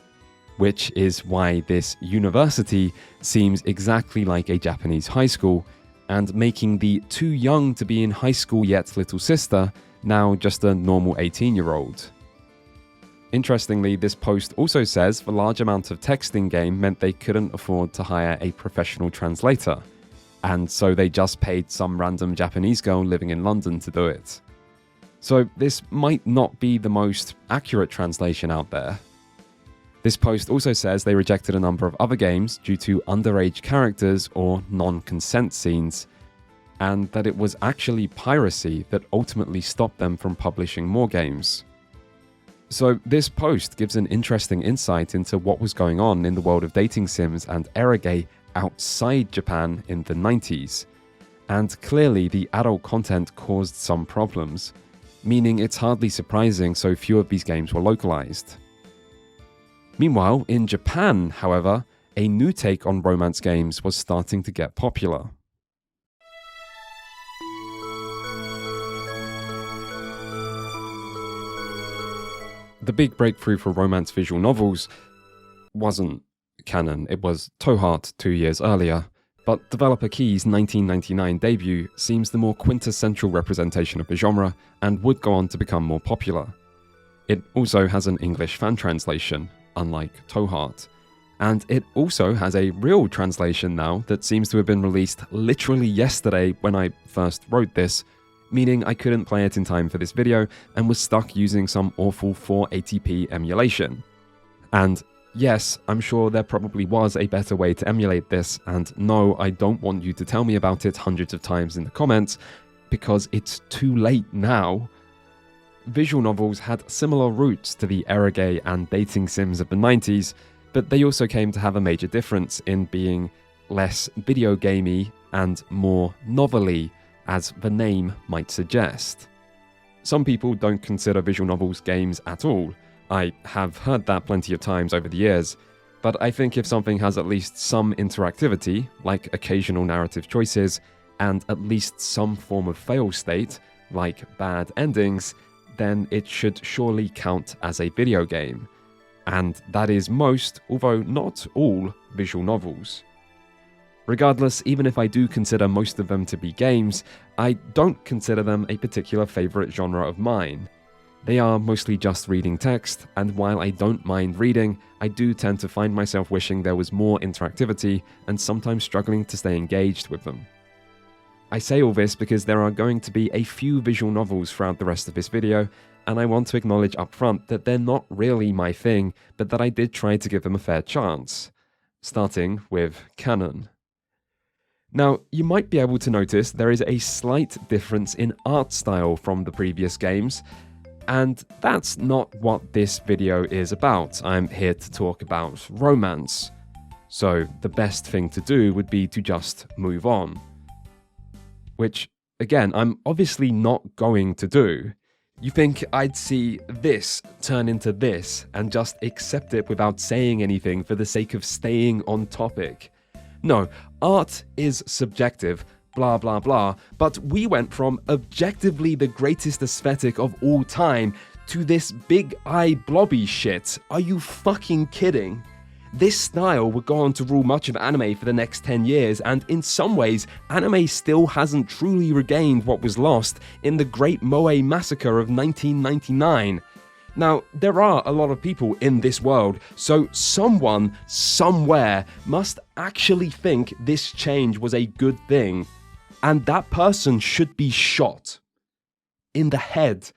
which is why this university seems exactly like a Japanese high school, and making the too young to be in high school yet little sister now just a normal 18-year-old. Interestingly, this post also says the large amount of text in-game meant they couldn't afford to hire a professional translator, and so they just paid some random Japanese girl living in London to do it. So this might not be the most accurate translation out there. This post also says they rejected a number of other games due to underage characters or non-consent scenes, and that it was actually piracy that ultimately stopped them from publishing more games. So this post gives an interesting insight into what was going on in the world of dating sims and eroge outside Japan in the 90s, and clearly the adult content caused some problems, meaning it's hardly surprising so few of these games were localized. Meanwhile, in Japan, however, a new take on romance games was starting to get popular. The big breakthrough for romance visual novels wasn't Kanon, it was Touhart 2 years earlier, but developer Key's 1999 debut seems the more quintessential representation of the genre and would go on to become more popular. It also has an English fan translation, unlike Touhart, and it also has a real translation now that seems to have been released literally yesterday when I first wrote this, meaning I couldn't play it in time for this video and was stuck using some awful 480p emulation. And yes, I'm sure there probably was a better way to emulate this, and no, I don't want you to tell me about it hundreds of times in the comments, because it's too late now. Visual novels had similar roots to the eroge and dating sims of the 90s, but they also came to have a major difference in being less video gamey and more novel-y, as the name might suggest. Some people don't consider visual novels games at all. I have heard that plenty of times over the years, but I think if something has at least some interactivity, like occasional narrative choices, and at least some form of fail state, like bad endings, then it should surely count as a video game. And that is most, although not all, visual novels. Regardless, even if I do consider most of them to be games, I don't consider them a particular favourite genre of mine. They are mostly just reading text, and while I don't mind reading, I do tend to find myself wishing there was more interactivity and sometimes struggling to stay engaged with them. I say all this because there are going to be a few visual novels throughout the rest of this video, and I want to acknowledge up front that they're not really my thing, but that I did try to give them a fair chance. Starting with Kanon. Now, you might be able to notice there is a slight difference in art style from the previous games, and that's not what this video is about. I'm here to talk about romance. So the best thing to do would be to just move on. Which, again, I'm obviously not going to do. You think I'd see this turn into this and just accept it without saying anything for the sake of staying on topic? No, art is subjective, blah blah blah, but we went from objectively the greatest aesthetic of all time to this big eye blobby shit. Are you fucking kidding? This style would go on to rule much of anime for the next 10 years, and in some ways, anime still hasn't truly regained what was lost in the Great Moe Massacre of 1999. Now, there are a lot of people in this world, so someone, somewhere, must actually think this change was a good thing. And that person should be shot. In the head.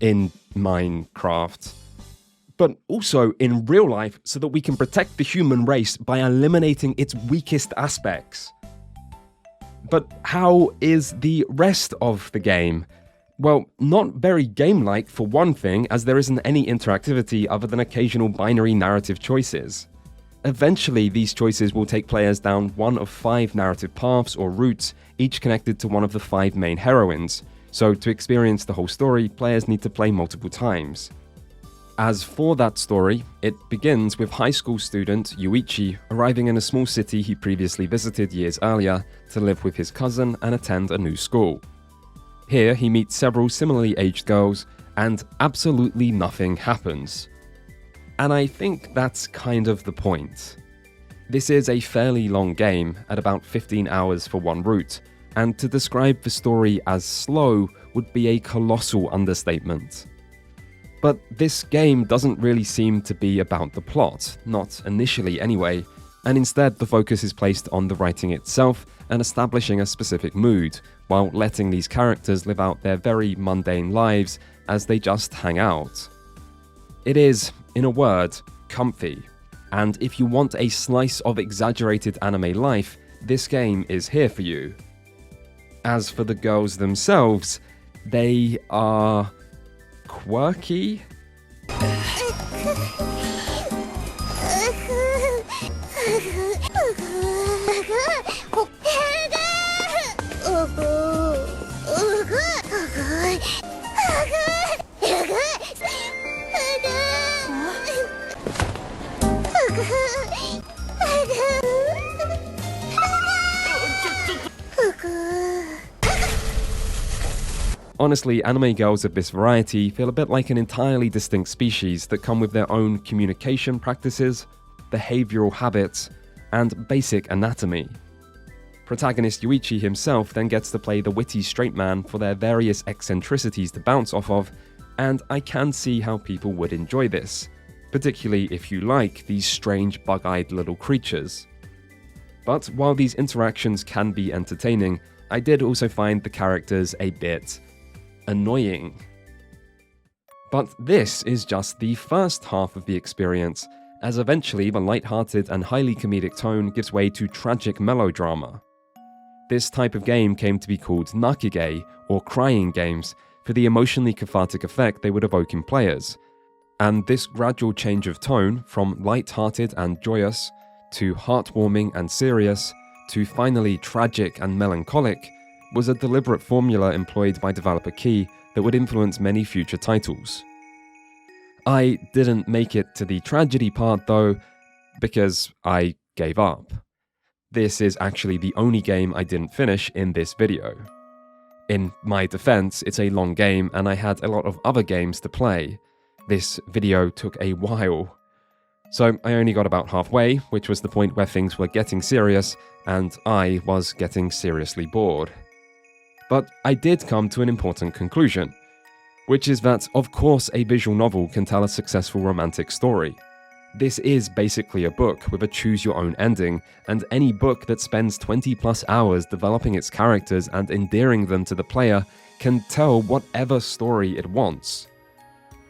In Minecraft. But also in real life, so that we can protect the human race by eliminating its weakest aspects. But how is the rest of the game? Well, not very game-like for one thing, as there isn't any interactivity other than occasional binary narrative choices. Eventually, these choices will take players down one of 5 narrative paths or routes, each connected to one of the 5 main heroines, so to experience the whole story, players need to play multiple times. As for that story, it begins with high school student Yuichi arriving in a small city he previously visited years earlier to live with his cousin and attend a new school. Here, he meets several similarly aged girls, and absolutely nothing happens. And I think that's kind of the point. This is a fairly long game, at about 15 hours for one route, and to describe the story as slow would be a colossal understatement. But this game doesn't really seem to be about the plot, not initially anyway, and instead the focus is placed on the writing itself and establishing a specific mood, while letting these characters live out their very mundane lives as they just hang out. It is, in a word, comfy, and if you want a slice of exaggerated anime life, this game is here for you. As for the girls themselves, they are quirky? Honestly, anime girls of this variety feel a bit like an entirely distinct species that come with their own communication practices, behavioral habits, and basic anatomy. Protagonist Yuichi himself then gets to play the witty straight man for their various eccentricities to bounce off of, and I can see how people would enjoy this, particularly if you like these strange bug-eyed little creatures. But while these interactions can be entertaining, I did also find the characters a bit annoying. But this is just the first half of the experience, as eventually the light-hearted and highly comedic tone gives way to tragic melodrama. This type of game came to be called nakige, or crying games, for the emotionally cathartic effect they would evoke in players. And this gradual change of tone, from light-hearted and joyous, to heartwarming and serious, to finally tragic and melancholic, was a deliberate formula employed by developer Key that would influence many future titles. I didn't make it to the tragedy part though, because I gave up. This is actually the only game I didn't finish in this video. In my defense, it's a long game and I had a lot of other games to play. This video took a while. So I only got about halfway, which was the point where things were getting serious and I was getting seriously bored. But I did come to an important conclusion, which is that of course a visual novel can tell a successful romantic story. This is basically a book with a choose-your-own ending, and any book that spends 20+ hours developing its characters and endearing them to the player can tell whatever story it wants.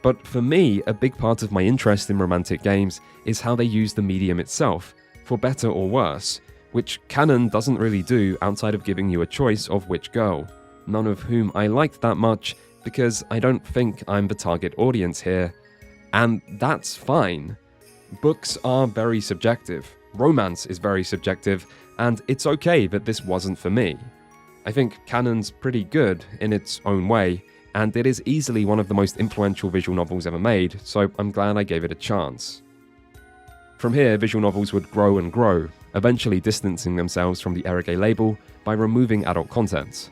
But for me, a big part of my interest in romantic games is how they use the medium itself, for better or worse, which Kanon doesn't really do outside of giving you a choice of which girl, none of whom I liked that much because I don't think I'm the target audience here. And that's fine. Books are very subjective, romance is very subjective, and it's okay that this wasn't for me. I think Kanon's pretty good in its own way, and it is easily one of the most influential visual novels ever made, so I'm glad I gave it a chance. From here, visual novels would grow and grow, eventually distancing themselves from the Erige label by removing adult content.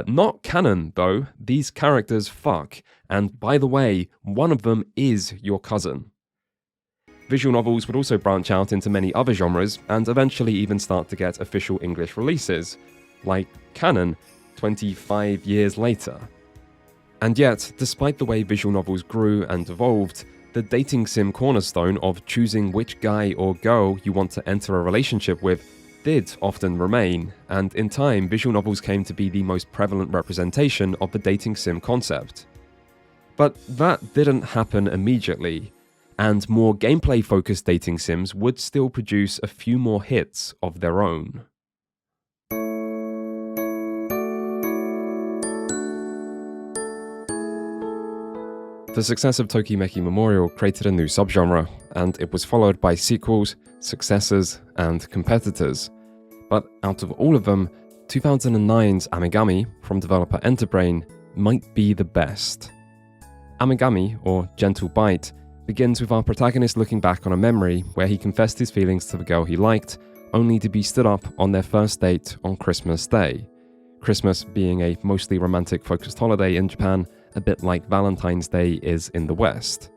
Not canon, though. These characters fuck, and by the way, one of them is your cousin. Visual novels would also branch out into many other genres, and eventually even start to get official English releases, like Kanon, 25 years later. And yet, despite the way visual novels grew and evolved, the dating sim cornerstone of choosing which guy or girl you want to enter a relationship with did often remain, and in time visual novels came to be the most prevalent representation of the dating sim concept. But that didn't happen immediately, and more gameplay-focused dating sims would still produce a few more hits of their own. The success of Tokimeki Memorial created a new subgenre, and it was followed by sequels, successors, and competitors. But out of all of them, 2009's Amagami, from developer Enterbrain, might be the best. Amagami, or Gentle Bite, begins with our protagonist looking back on a memory where he confessed his feelings to the girl he liked, only to be stood up on their first date on Christmas Day. Christmas being a mostly romantic-focused holiday in Japan, a bit like Valentine's Day is in the West.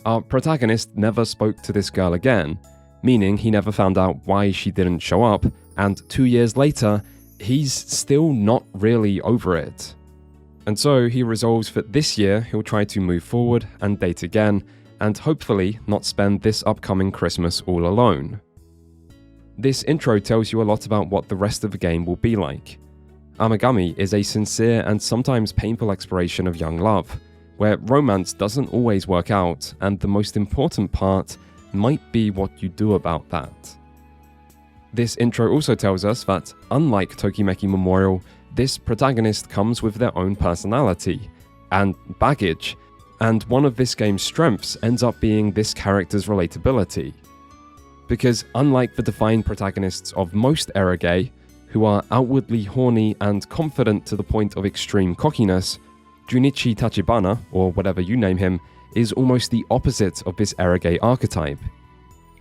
Our protagonist never spoke to this girl again, meaning he never found out why she didn't show up, and 2 years later, he's still not really over it. And so he resolves that this year he'll try to move forward and date again, and hopefully not spend this upcoming Christmas all alone. This intro tells you a lot about what the rest of the game will be like. Amagami is a sincere and sometimes painful exploration of young love, where romance doesn't always work out, and the most important part might be what you do about that. This intro also tells us that, unlike Tokimeki Memorial, this protagonist comes with their own personality and baggage, and one of this game's strengths ends up being this character's relatability. Because unlike the defined protagonists of most eroge, who are outwardly horny and confident to the point of extreme cockiness, Junichi Tachibana, or whatever you name him, is almost the opposite of this eroge archetype.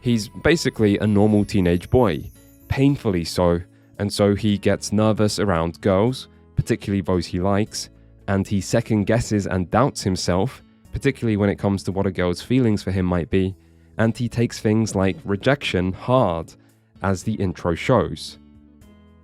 He's basically a normal teenage boy, painfully so, and so he gets nervous around girls, particularly those he likes, and he second guesses and doubts himself, particularly when it comes to what a girl's feelings for him might be, and he takes things like rejection hard, as the intro shows.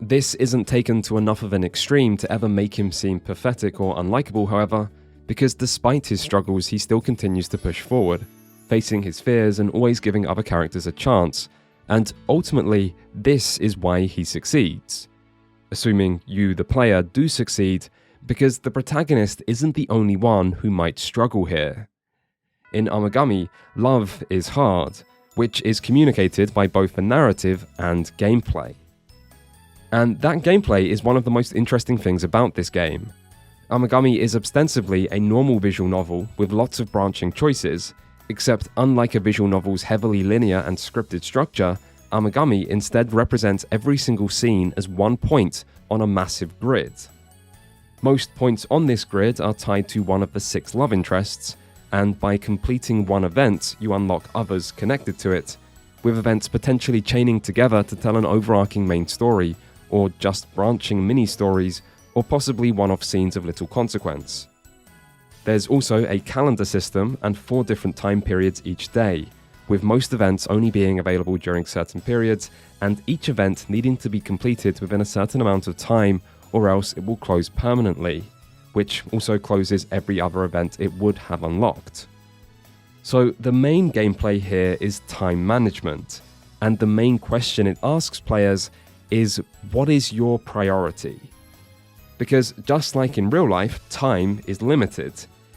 This isn't taken to enough of an extreme to ever make him seem pathetic or unlikable, however, because despite his struggles he still continues to push forward, facing his fears and always giving other characters a chance, and ultimately, this is why he succeeds. Assuming you, the player, do succeed, because the protagonist isn't the only one who might struggle here. In Amagami, love is hard, which is communicated by both the narrative and gameplay. And that gameplay is one of the most interesting things about this game. Amagami is ostensibly a normal visual novel with lots of branching choices, except unlike a visual novel's heavily linear and scripted structure, Amagami instead represents every single scene as one point on a massive grid. Most points on this grid are tied to one of the 6 love interests, and by completing one event, you unlock others connected to it, with events potentially chaining together to tell an overarching main story, or just branching mini-stories, or possibly one-off scenes of little consequence. There's also a calendar system and 4 different time periods each day, with most events only being available during certain periods, and each event needing to be completed within a certain amount of time, or else it will close permanently, which also closes every other event it would have unlocked. So the main gameplay here is time management, and the main question it asks players is, what is your priority? Because just like in real life, time is limited,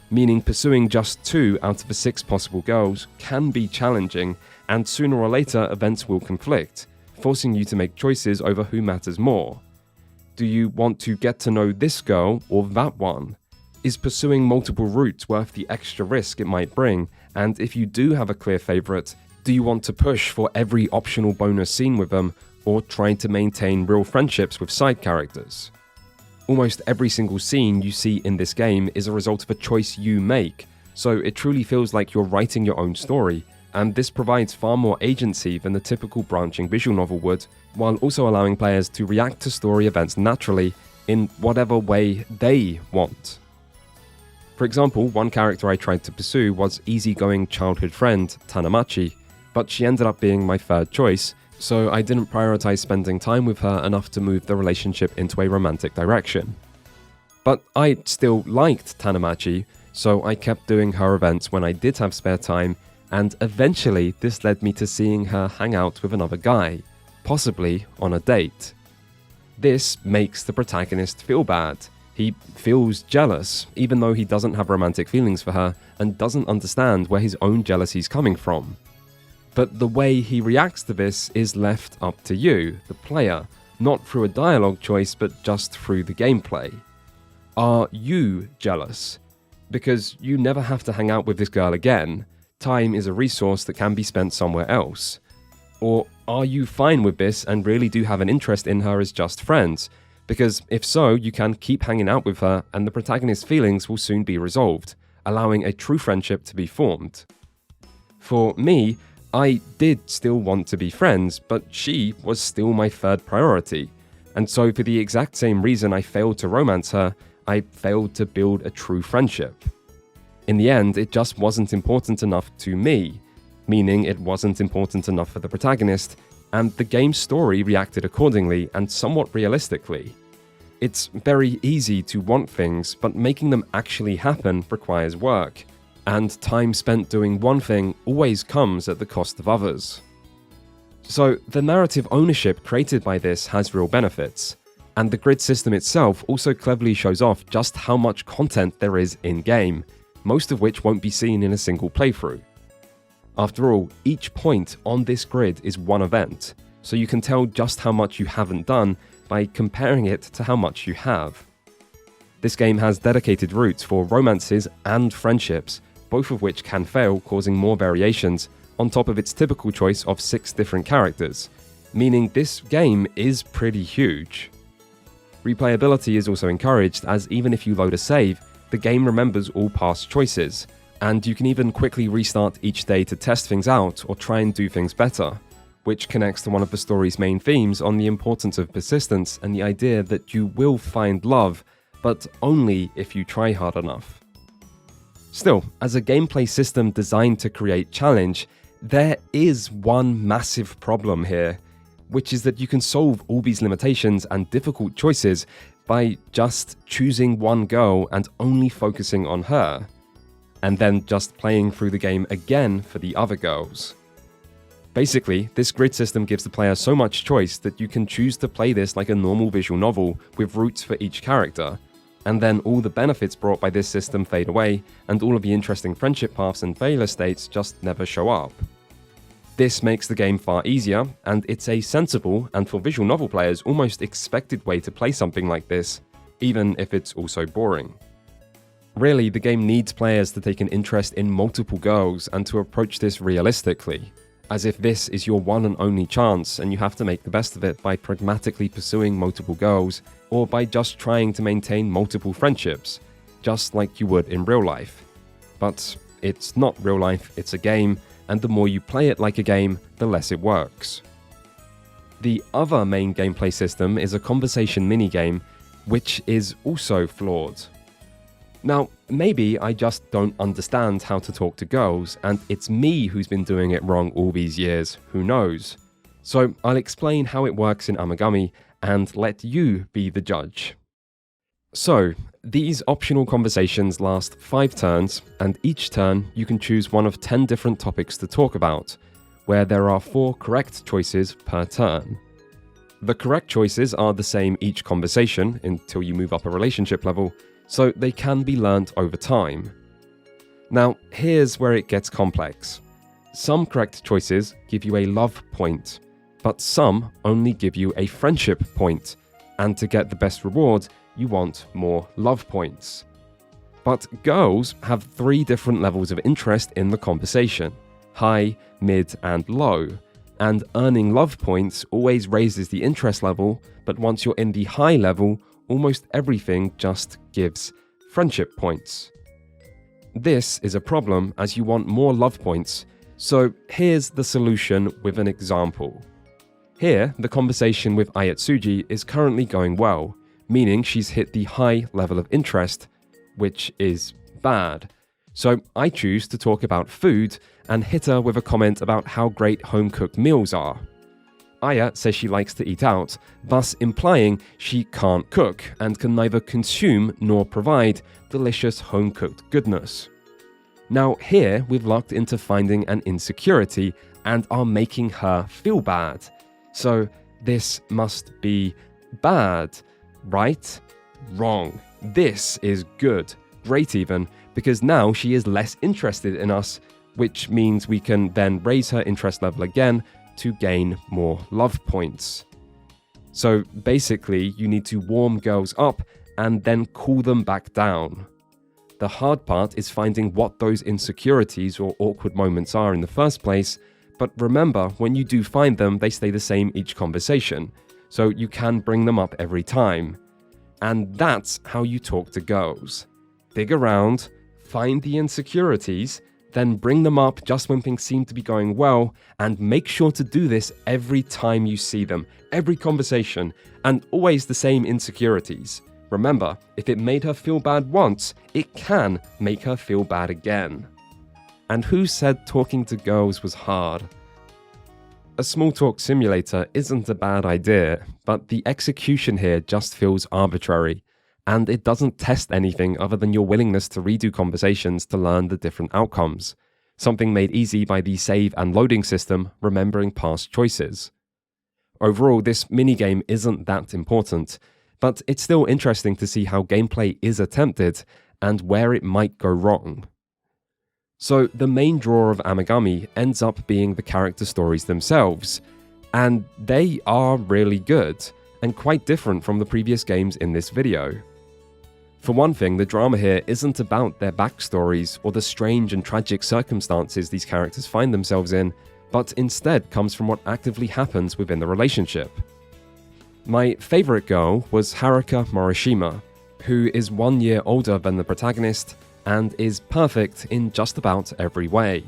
meaning pursuing just 2 out of the 6 possible goals can be challenging, and sooner or later events will conflict, forcing you to make choices over who matters more. Do you want to get to know this girl or that one? Is pursuing multiple routes worth the extra risk it might bring? And if you do have a clear favourite, do you want to push for every optional bonus scene with them, or trying to maintain real friendships with side characters? Almost every single scene you see in this game is a result of a choice you make, so it truly feels like you're writing your own story, and this provides far more agency than the typical branching visual novel would, while also allowing players to react to story events naturally in whatever way they want. For example, one character I tried to pursue was easygoing childhood friend Tanamachi, but she ended up being my third choice, so I didn't prioritize spending time with her enough to move the relationship into a romantic direction. But I still liked Tanamachi, so I kept doing her events when I did have spare time, and eventually this led me to seeing her hang out with another guy, possibly on a date. This makes the protagonist feel bad. He feels jealous, even though he doesn't have romantic feelings for her and doesn't understand where his own jealousy is coming from. But the way he reacts to this is left up to you, the player, not through a dialogue choice but just through the gameplay. Are you jealous? because you never have to hang out with this girl again. Time is a resource that can be spent somewhere else. Or are you fine with this and really do have an interest in her as just friends? Because if so, you can keep hanging out with her and the protagonist's feelings will soon be resolved, allowing a true friendship to be formed. For me, I did still want to be friends, but she was still my third priority. And so for the exact same reason I failed to romance her, I failed to build a true friendship. In the end, it just wasn't important enough to me, meaning it wasn't important enough for the protagonist, and the game's story reacted accordingly and somewhat realistically. It's very easy to want things, but making them actually happen requires work, and time spent doing one thing always comes at the cost of others. So the narrative ownership created by this has real benefits, and the grid system itself also cleverly shows off just how much content there is in-game, most of which won't be seen in a single playthrough. After all, each point on this grid is one event, so you can tell just how much you haven't done by comparing it to how much you have. This game has dedicated routes for romances and friendships, both of which can fail, causing more variations, on top of its typical choice of 6 different characters, meaning this game is pretty huge. Replayability is also encouraged, as even if you load a save, the game remembers all past choices, and you can even quickly restart each day to test things out or try and do things better, which connects to one of the story's main themes on the importance of persistence and the idea that you will find love, but only if you try hard enough. Still, as a gameplay system designed to create challenge, there is one massive problem here, which is that you can solve all these limitations and difficult choices by just choosing one girl and only focusing on her, and then just playing through the game again for the other girls. Basically, this grid system gives the player so much choice that you can choose to play this like a normal visual novel with routes for each character, and then all the benefits brought by this system fade away, and all of the interesting friendship paths and failure states just never show up. This makes the game far easier, and it's a sensible, and for visual novel players, almost expected way to play something like this, even if it's also boring. Really, the game needs players to take an interest in multiple girls and to approach this realistically, as if this is your one and only chance and you have to make the best of it by pragmatically pursuing multiple girls, or by just trying to maintain multiple friendships, just like you would in real life. But it's not real life, it's a game, and the more you play it like a game, the less it works. The other main gameplay system is a conversation minigame, which is also flawed. Now, maybe I just don't understand how to talk to girls, and it's me who's been doing it wrong all these years, who knows? So I'll explain how it works in Amagami, and let you be the judge. So, these optional conversations last 5 turns, and each turn you can choose one of 10 different topics to talk about, where there are 4 correct choices per turn. The correct choices are the same each conversation until you move up a relationship level, so they can be learnt over time. Now, here's where it gets complex. Some correct choices give you a love point, but some only give you a friendship point, and to get the best reward, you want more love points. But girls have 3 different levels of interest in the conversation: high, mid, and low, and earning love points always raises the interest level, but once you're in the high level, almost everything just gives friendship points. This is a problem as you want more love points, so here's the solution with an example. Here, the conversation with Ayatsuji is currently going well, meaning she's hit the high level of interest, which is bad. So I choose to talk about food and hit her with a comment about how great home-cooked meals are. Aya says she likes to eat out, thus implying she can't cook and can neither consume nor provide delicious home-cooked goodness. Now here we've locked into finding an insecurity and are making her feel bad. So this must be bad, right? Wrong. This is good, great even, because now she is less interested in us, which means we can then raise her interest level again to gain more love points. So basically, you need to warm girls up and then cool them back down. The hard part is finding what those insecurities or awkward moments are in the first place, but remember, when you do find them, they stay the same each conversation, so you can bring them up every time. And that's how you talk to girls. Dig around, find the insecurities, then bring them up just when things seem to be going well, and make sure to do this every time you see them, every conversation, and always the same insecurities. Remember, if it made her feel bad once, it can make her feel bad again. And who said talking to girls was hard? A small talk simulator isn't a bad idea, but the execution here just feels arbitrary, and it doesn't test anything other than your willingness to redo conversations to learn the different outcomes, something made easy by the save and loading system, remembering past choices. Overall, this minigame isn't that important, but it's still interesting to see how gameplay is attempted and where it might go wrong. So the main draw of Amagami ends up being the character stories themselves, and they are really good, and quite different from the previous games in this video. For one thing, the drama here isn't about their backstories or the strange and tragic circumstances these characters find themselves in, but instead comes from what actively happens within the relationship. My favourite girl was Haruka Morishima, who is 1 year older than the protagonist and is perfect in just about every way.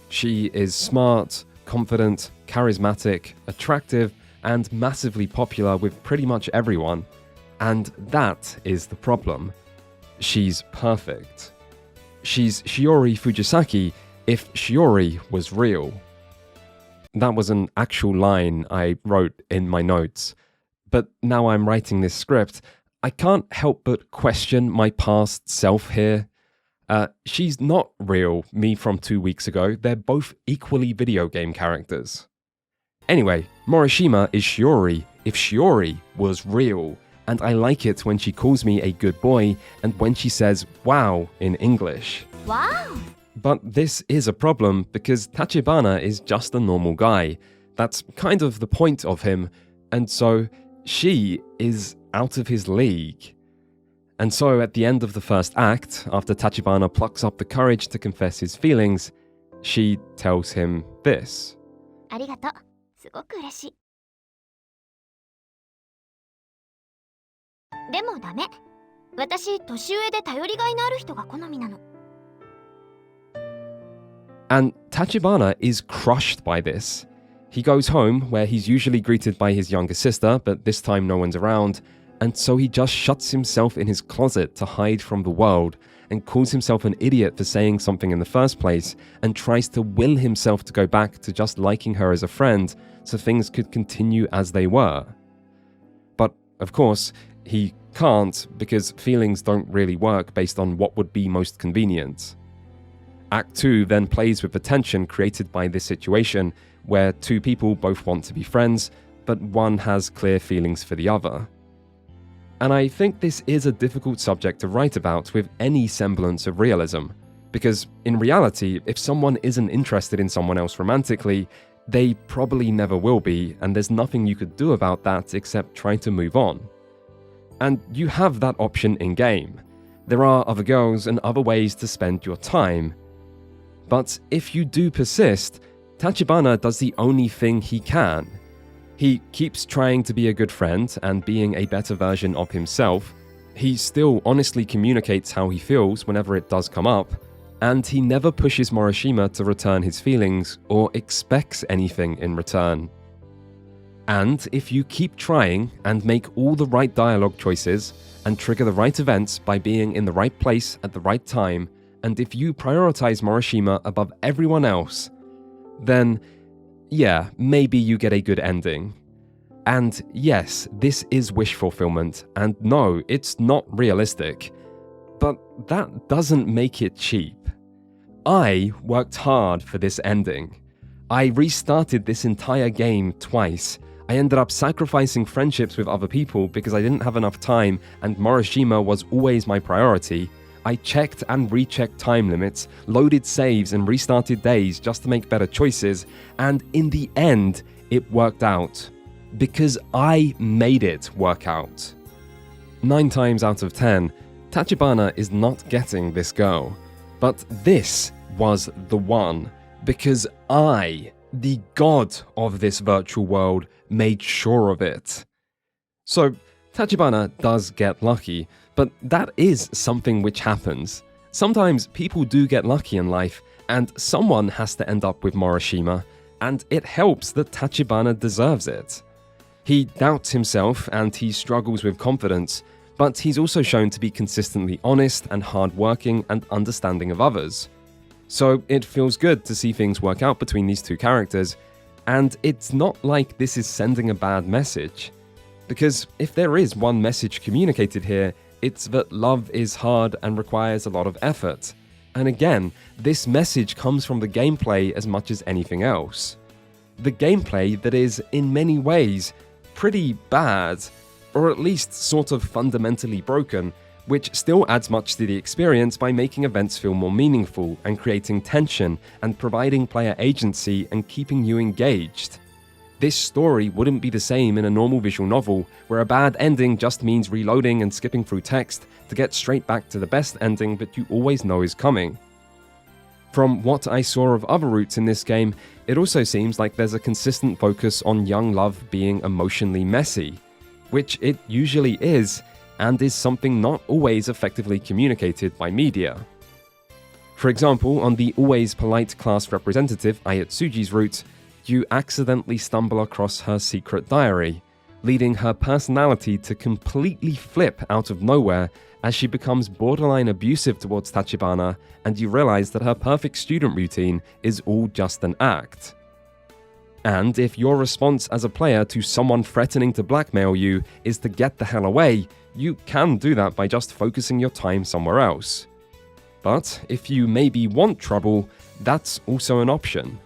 She is smart, confident, charismatic, attractive, and massively popular with pretty much everyone. And that is the problem. She's perfect. She's Shiori Fujisaki if Shiori was real. That was an actual line I wrote in my notes. But now I'm writing this script, I can't help but question my past self here. She's not real me from 2 weeks ago. They're both equally video game characters. Anyway, Morishima is Shiori if Shiori was real. And I like it when she calls me a good boy and when she says wow in English. Wow! But this is a problem because Tachibana is just a normal guy. That's kind of the point of him. And so she is out of his league. And so at the end of the first act, after Tachibana plucks up the courage to confess his feelings, she tells him this. ありがとう。すごく嬉しい。でもダメ。私、年上で頼りがいのある人が好みなの。And Tachibana is crushed by this. He goes home, where he's usually greeted by his younger sister, but this time no one's around, and so he just shuts himself in his closet to hide from the world, and calls himself an idiot for saying something in the first place, and tries to will himself to go back to just liking her as a friend, so things could continue as they were. But, of course, he can't, because feelings don't really work based on what would be most convenient. Act 2 then plays with the tension created by this situation, where two people both want to be friends, but one has clear feelings for the other. And I think this is a difficult subject to write about with any semblance of realism, because in reality, if someone isn't interested in someone else romantically, they probably never will be, and there's nothing you could do about that except try to move on. And you have that option in-game. There are other girls and other ways to spend your time. But if you do persist, Tachibana does the only thing he can. He keeps trying to be a good friend and being a better version of himself. He still honestly communicates how he feels whenever it does come up, and he never pushes Morishima to return his feelings or expects anything in return. And if you keep trying and make all the right dialogue choices and trigger the right events by being in the right place at the right time, and if you prioritize Morishima above everyone else, then yeah, maybe you get a good ending. And yes, this is wish fulfillment, and no, it's not realistic. But that doesn't make it cheap. I worked hard for this ending. I restarted this entire game twice. I ended up sacrificing friendships with other people because I didn't have enough time and Morishima was always my priority. I checked and rechecked time limits, loaded saves and restarted days just to make better choices, and in the end, it worked out. Because I made it work out. 9 times out of 10, Tachibana is not getting this girl, but this was the one, because I, the god of this virtual world, made sure of it. So, Tachibana does get lucky, but that is something which happens. Sometimes people do get lucky in life, and someone has to end up with Morishima, and it helps that Tachibana deserves it. He doubts himself and he struggles with confidence, but he's also shown to be consistently honest and hardworking and understanding of others. So it feels good to see things work out between these two characters, and it's not like this is sending a bad message. Because if there is one message communicated here, it's that love is hard and requires a lot of effort. And again, this message comes from the gameplay as much as anything else. The gameplay that is, in many ways, pretty bad, or at least sort of fundamentally broken, which still adds much to the experience by making events feel more meaningful and creating tension and providing player agency and keeping you engaged. This story wouldn't be the same in a normal visual novel, where a bad ending just means reloading and skipping through text to get straight back to the best ending that you always know is coming. From what I saw of other routes in this game, it also seems like there's a consistent focus on young love being emotionally messy, which it usually is, and is something not always effectively communicated by media. For example, on the always polite class representative Ayatsuji's route, you accidentally stumble across her secret diary, leading her personality to completely flip out of nowhere as she becomes borderline abusive towards Tachibana, and you realize that her perfect student routine is all just an act. And if your response as a player to someone threatening to blackmail you is to get the hell away, you can do that by just focusing your time somewhere else. But if you maybe want trouble, that's also an option.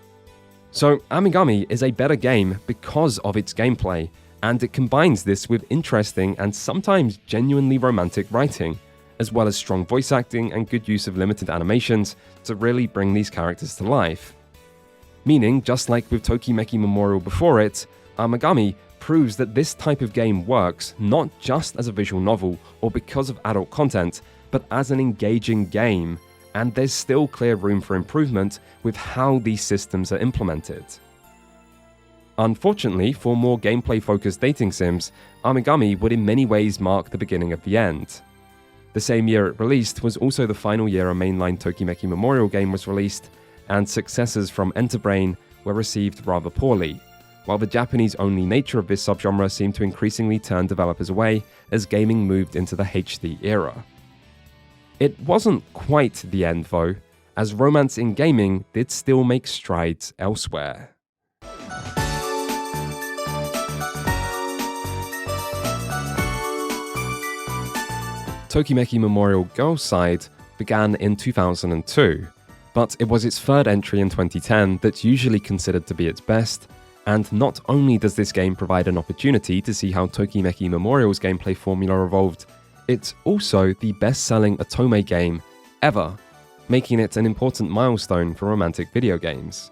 So Amagami is a better game because of its gameplay, and it combines this with interesting and sometimes genuinely romantic writing, as well as strong voice acting and good use of limited animations to really bring these characters to life. Meaning, just like with Tokimeki Memorial before it, Amagami proves that this type of game works not just as a visual novel or because of adult content, but as an engaging game, and there's still clear room for improvement with how these systems are implemented. Unfortunately, for more gameplay-focused dating sims, Amagami would in many ways mark the beginning of the end. The same year it released was also the final year a mainline Tokimeki Memorial game was released, and successors from Enterbrain were received rather poorly, while the Japanese-only nature of this subgenre seemed to increasingly turn developers away as gaming moved into the HD era. It wasn't quite the end though, as romance in gaming did still make strides elsewhere. Tokimeki Memorial Girls' Side began in 2002, but it was its third entry in 2010 that's usually considered to be its best, and not only does this game provide an opportunity to see how Tokimeki Memorial's gameplay formula evolved, it's also the best-selling otome game ever, making it an important milestone for romantic video games.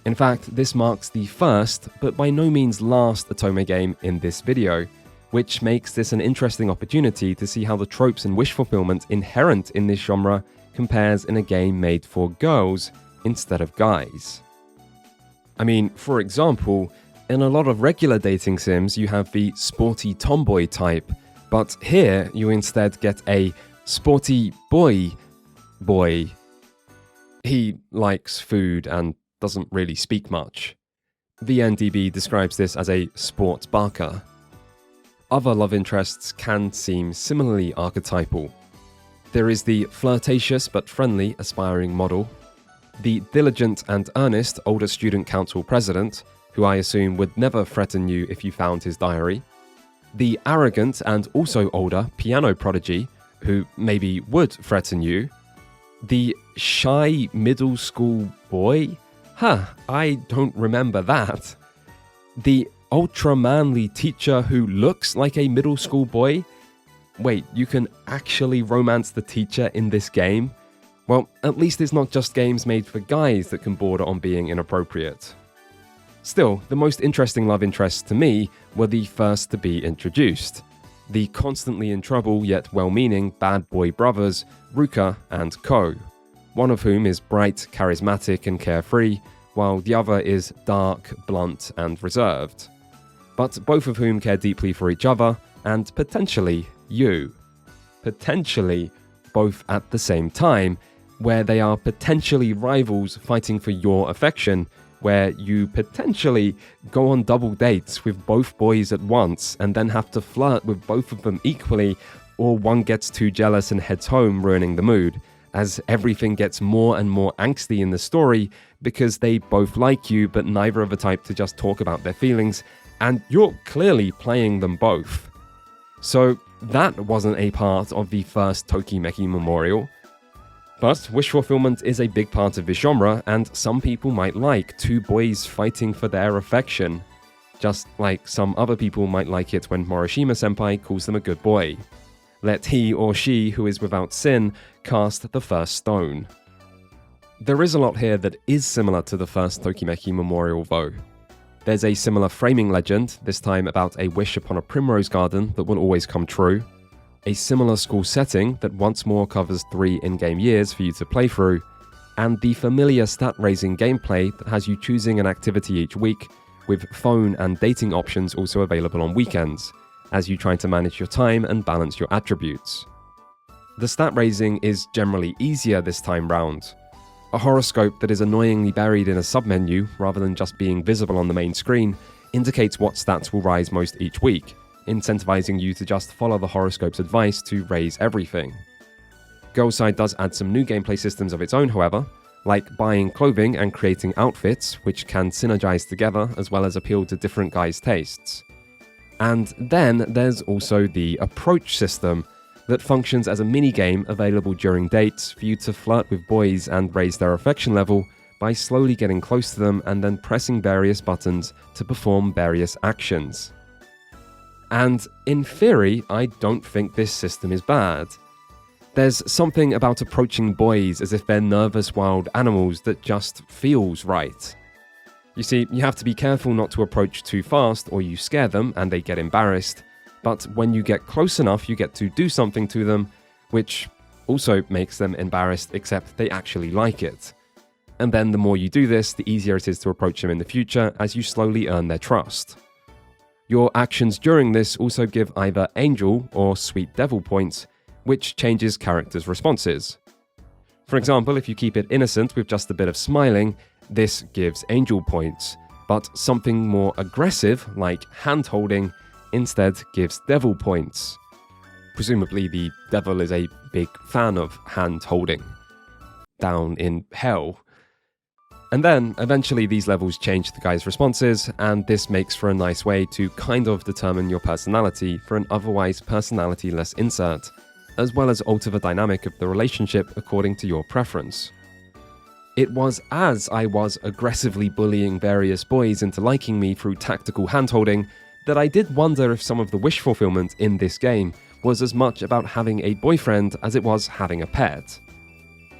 In fact, this marks the first, but by no means last otome game in this video, which makes this an interesting opportunity to see how the tropes and wish fulfillment inherent in this genre compares in a game made for girls instead of guys. I mean, for example, in a lot of regular dating sims you have the sporty tomboy type, but here you instead get a sporty boy. He likes food and doesn't really speak much. VNDB describes this as a sports barker. Other love interests can seem similarly archetypal. There is the flirtatious but friendly aspiring model, the diligent and earnest older student council president, who I assume would never threaten you if you found his diary, the arrogant and also older piano prodigy, who maybe would threaten you, the shy middle school boy? I don't remember that. The ultra-manly teacher who looks like a middle school boy? Wait, you can actually romance the teacher in this game? Well, at least it's not just games made for guys that can border on being inappropriate. Still, the most interesting love interests to me were the first to be introduced. the constantly in trouble yet well-meaning bad boy brothers Ruka and Ko, one of whom is bright, charismatic and carefree, while the other is dark, blunt and reserved. But both of whom care deeply for each other and potentially you. Potentially both at the same time, where they are potentially rivals fighting for your affection, where you potentially go on double dates with both boys at once and then have to flirt with both of them equally, or one gets too jealous and heads home, ruining the mood, as everything gets more and more angsty in the story because they both like you but neither are the type to just talk about their feelings, and you're clearly playing them both. So that wasn't a part of the first Tokimeki Memorial. But wish fulfillment is a big part of this genre, and some people might like two boys fighting for their affection, just like some other people might like it when Morishima-senpai calls them a good boy. Let he or she who is without sin cast the first stone. There is a lot here that is similar to the first Tokimeki Memorial though. There's a similar framing legend, this time about a wish upon a primrose garden that will always come true, a similar school setting that once more covers 3 in-game years for you to play through, and the familiar stat-raising gameplay that has you choosing an activity each week, with phone and dating options also available on weekends, as you try to manage your time and balance your attributes. The stat-raising is generally easier this time round. A horoscope that is annoyingly buried in a submenu rather than just being visible on the main screen indicates what stats will rise most each week, incentivizing you to just follow the horoscope's advice to raise everything. Girls' Side does add some new gameplay systems of its own, however, like buying clothing and creating outfits, which can synergize together as well as appeal to different guys' tastes. And then there's also the approach system that functions as a mini-game available during dates for you to flirt with boys and raise their affection level by slowly getting close to them and then pressing various buttons to perform various actions. And in theory, I don't think this system is bad. There's something about approaching boys as if they're nervous wild animals that just feels right. You see, you have to be careful not to approach too fast or you scare them and they get embarrassed, but when you get close enough you get to do something to them, which also makes them embarrassed except they actually like it. And then the more you do this, the easier it is to approach them in the future as you slowly earn their trust. Your actions during this also give either Angel or Sweet Devil points, which changes characters' responses. For example, if you keep it innocent with just a bit of smiling, this gives Angel points, but something more aggressive, like hand-holding, instead gives Devil points. Presumably the devil is a big fan of hand-holding. Down in hell. And then, eventually these levels change the guy's responses, and this makes for a nice way to kind of determine your personality for an otherwise personality-less insert, as well as alter the dynamic of the relationship according to your preference. It was as I was aggressively bullying various boys into liking me through tactical handholding that I did wonder if some of the wish fulfillment in this game was as much about having a boyfriend as it was having a pet.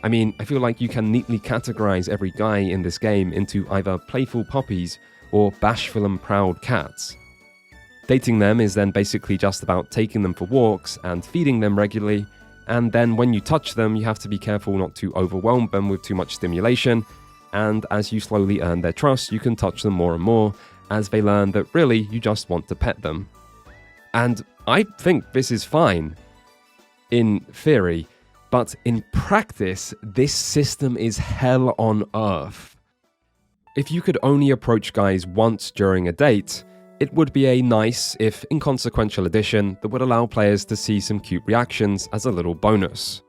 I mean, I feel like you can neatly categorize every guy in this game into either playful puppies or bashful and proud cats. Dating them is then basically just about taking them for walks and feeding them regularly, and then when you touch them you have to be careful not to overwhelm them with too much stimulation, and as you slowly earn their trust you can touch them more and more as they learn that really you just want to pet them. And I think this is fine, in theory, but in practice this system is hell on earth. If you could only approach guys once during a date, it would be a nice, if inconsequential addition that would allow players to see some cute reactions as a little bonus.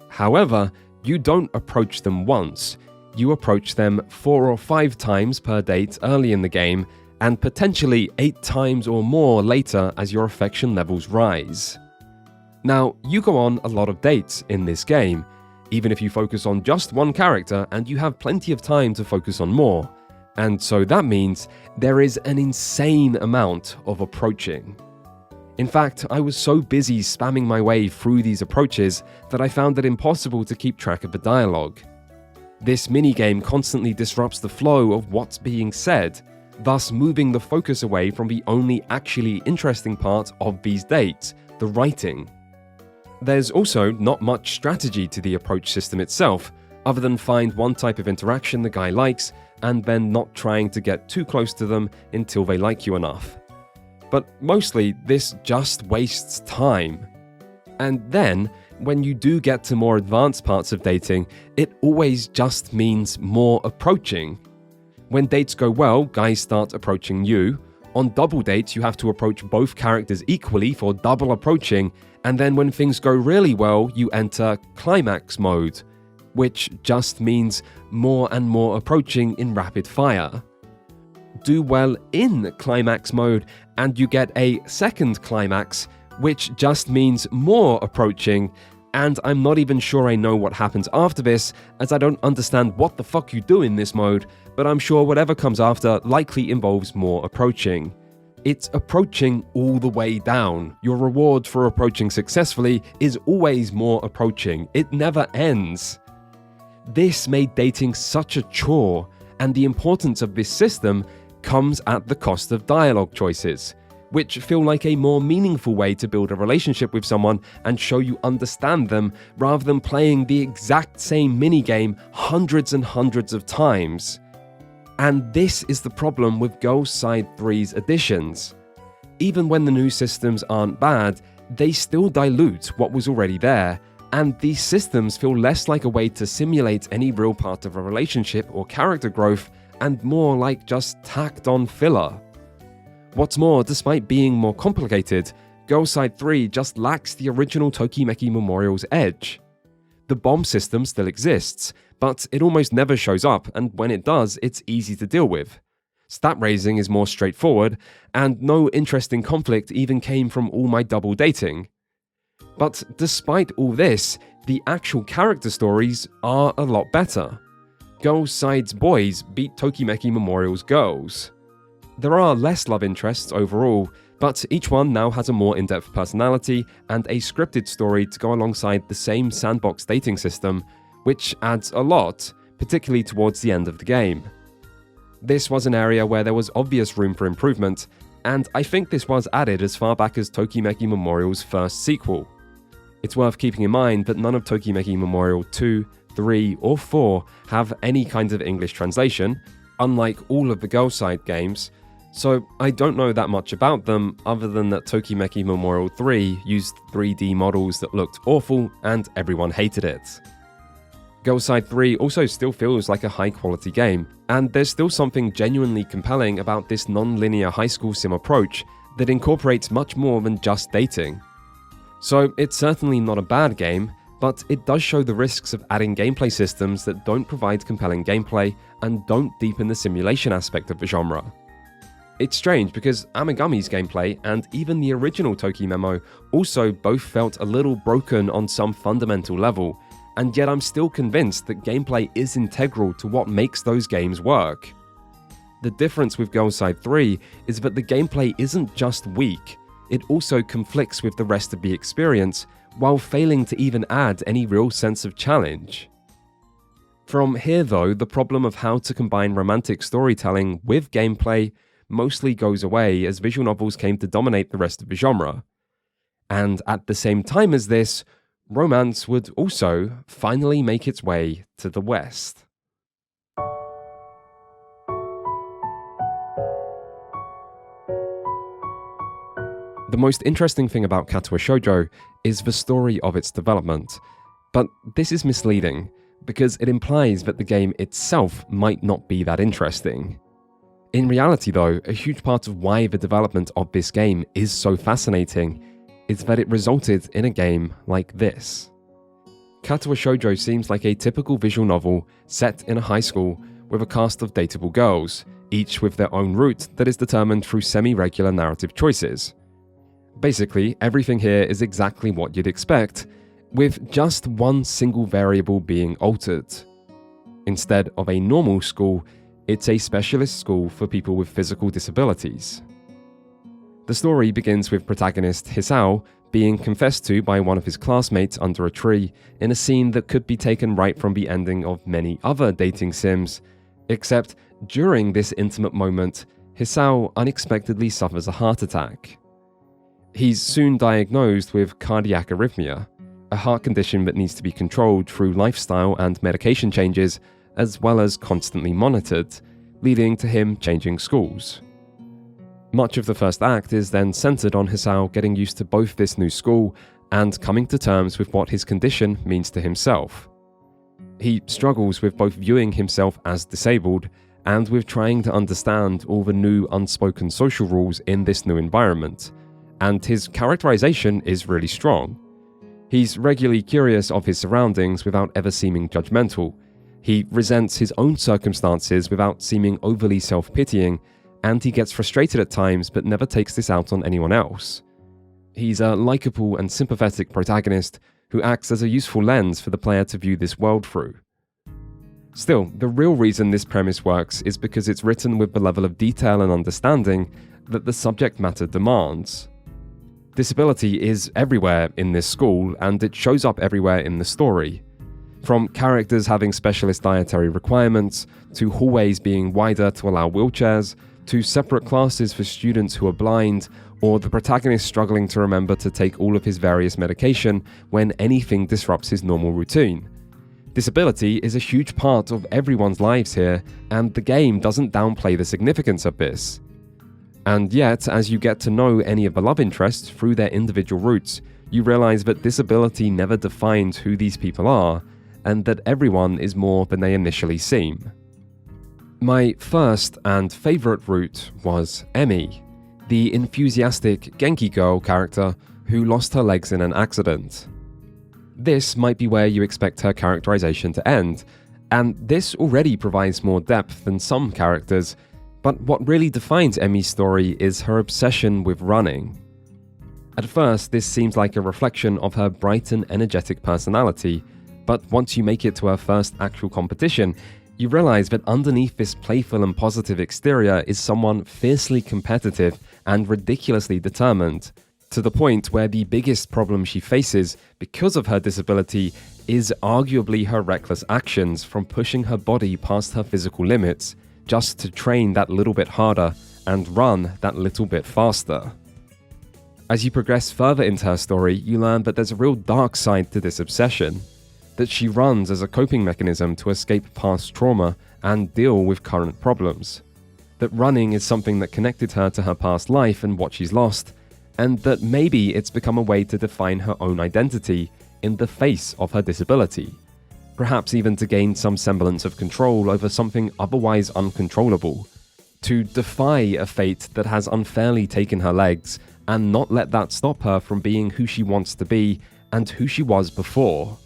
However, you don't approach them once, you approach them 4 or 5 times per date early in the game, and potentially 8 times or more later as your affection levels rise. Now, you go on a lot of dates in this game, even if you focus on just one character and you have plenty of time to focus on more. And so that means there is an insane amount of approaching. In fact, I was so busy spamming my way through these approaches that I found it impossible to keep track of the dialogue. This minigame constantly disrupts the flow of what's being said, thus moving the focus away from the only actually interesting part of these dates, the writing. There's also not much strategy to the approach system itself, other than find one type of interaction the guy likes, and then not trying to get too close to them until they like you enough. But mostly, this just wastes time. And then, when you do get to more advanced parts of dating, it always just means more approaching. When dates go well, guys start approaching you. On double dates, you have to approach both characters equally for double approaching, and then when things go really well, you enter climax mode, which just means more and more approaching in rapid fire. Do well in climax mode, and you get a second climax, which just means more approaching, and I'm not even sure I know what happens after this, as I don't understand what the fuck you do in this mode, but I'm sure whatever comes after likely involves more approaching. It's approaching all the way down. Your reward for approaching successfully is always more approaching. It never ends. This made dating such a chore, and the importance of this system comes at the cost of dialogue choices, which feel like a more meaningful way to build a relationship with someone and show you understand them, rather than playing the exact same minigame hundreds and hundreds of times. And this is the problem with Girls' Side 3's additions. Even when the new systems aren't bad, they still dilute what was already there, and these systems feel less like a way to simulate any real part of a relationship or character growth, and more like just tacked on filler. What's more, despite being more complicated, Girls' Side 3 just lacks the original Tokimeki Memorial's edge. The bomb system still exists, but it almost never shows up, and when it does, it's easy to deal with. Stat raising is more straightforward, and no interesting conflict even came from all my double dating. But despite all this, the actual character stories are a lot better. Girls' Side's boys beat Tokimeki Memorial's girls. There are less love interests overall, but each one now has a more in-depth personality and a scripted story to go alongside the same sandbox dating system, which adds a lot, particularly towards the end of the game. This was an area where there was obvious room for improvement, and I think this was added as far back as Tokimeki Memorial's first sequel. It's worth keeping in mind that none of Tokimeki Memorial 2, 3, or 4 have any kind of English translation, unlike all of the Girls' Side games, so I don't know that much about them other than that Tokimeki Memorial 3 used 3D models that looked awful and everyone hated it. Girls' Side 3 also still feels like a high-quality game, and there's still something genuinely compelling about this non-linear high school sim approach that incorporates much more than just dating. So it's certainly not a bad game, but it does show the risks of adding gameplay systems that don't provide compelling gameplay and don't deepen the simulation aspect of the genre. It's strange because Amagami's gameplay and even the original Tokimemo also both felt a little broken on some fundamental level, and yet I'm still convinced that gameplay is integral to what makes those games work. The difference with Girls' Side 3 is that the gameplay isn't just weak, it also conflicts with the rest of the experience, while failing to even add any real sense of challenge. From here though, the problem of how to combine romantic storytelling with gameplay mostly goes away as visual novels came to dominate the rest of the genre. And at the same time as this, romance would also finally make its way to the West. The most interesting thing about Katawa Shoujo is the story of its development, but this is misleading because it implies that the game itself might not be that interesting. In reality though, a huge part of why the development of this game is so fascinating is that it resulted in a game like this. Katawa Shoujo seems like a typical visual novel set in a high school with a cast of dateable girls, each with their own route that is determined through semi-regular narrative choices. Basically, everything here is exactly what you'd expect, with just one single variable being altered. Instead of a normal school, it's a specialist school for people with physical disabilities. The story begins with protagonist Hisao being confessed to by one of his classmates under a tree in a scene that could be taken right from the ending of many other dating sims, except during this intimate moment, Hisao unexpectedly suffers a heart attack. He's soon diagnosed with cardiac arrhythmia, a heart condition that needs to be controlled through lifestyle and medication changes, as well as constantly monitored, leading to him changing schools. Much of the first act is then centered on Hisao getting used to both this new school and coming to terms with what his condition means to himself. He struggles with both viewing himself as disabled and with trying to understand all the new unspoken social rules in this new environment, and his characterization is really strong. He's regularly curious of his surroundings without ever seeming judgmental. He resents his own circumstances without seeming overly self-pitying, and he gets frustrated at times but never takes this out on anyone else. He's a likable and sympathetic protagonist who acts as a useful lens for the player to view this world through. Still, the real reason this premise works is because it's written with the level of detail and understanding that the subject matter demands. Disability is everywhere in this school, and it shows up everywhere in the story. From characters having specialist dietary requirements, to hallways being wider to allow wheelchairs, to separate classes for students who are blind, or the protagonist struggling to remember to take all of his various medication when anything disrupts his normal routine. Disability is a huge part of everyone's lives here, and the game doesn't downplay the significance of this. And yet, as you get to know any of the love interests through their individual roots, you realize that disability never defines who these people are, and that everyone is more than they initially seem. My first and favorite route was Emi, the enthusiastic Genki girl character who lost her legs in an accident. This might be where you expect her characterization to end, and this already provides more depth than some characters, but what really defines Emi's story is her obsession with running. At first, this seems like a reflection of her bright and energetic personality, but once you make it to her first actual competition, you realize that underneath this playful and positive exterior is someone fiercely competitive and ridiculously determined, to the point where the biggest problem she faces because of her disability is arguably her reckless actions from pushing her body past her physical limits just to train that little bit harder and run that little bit faster. As you progress further into her story, you learn that there's a real dark side to this obsession, that she runs as a coping mechanism to escape past trauma and deal with current problems, that running is something that connected her to her past life and what she's lost, and that maybe it's become a way to define her own identity in the face of her disability, perhaps even to gain some semblance of control over something otherwise uncontrollable, to defy a fate that has unfairly taken her legs and not let that stop her from being who she wants to be and who she was before.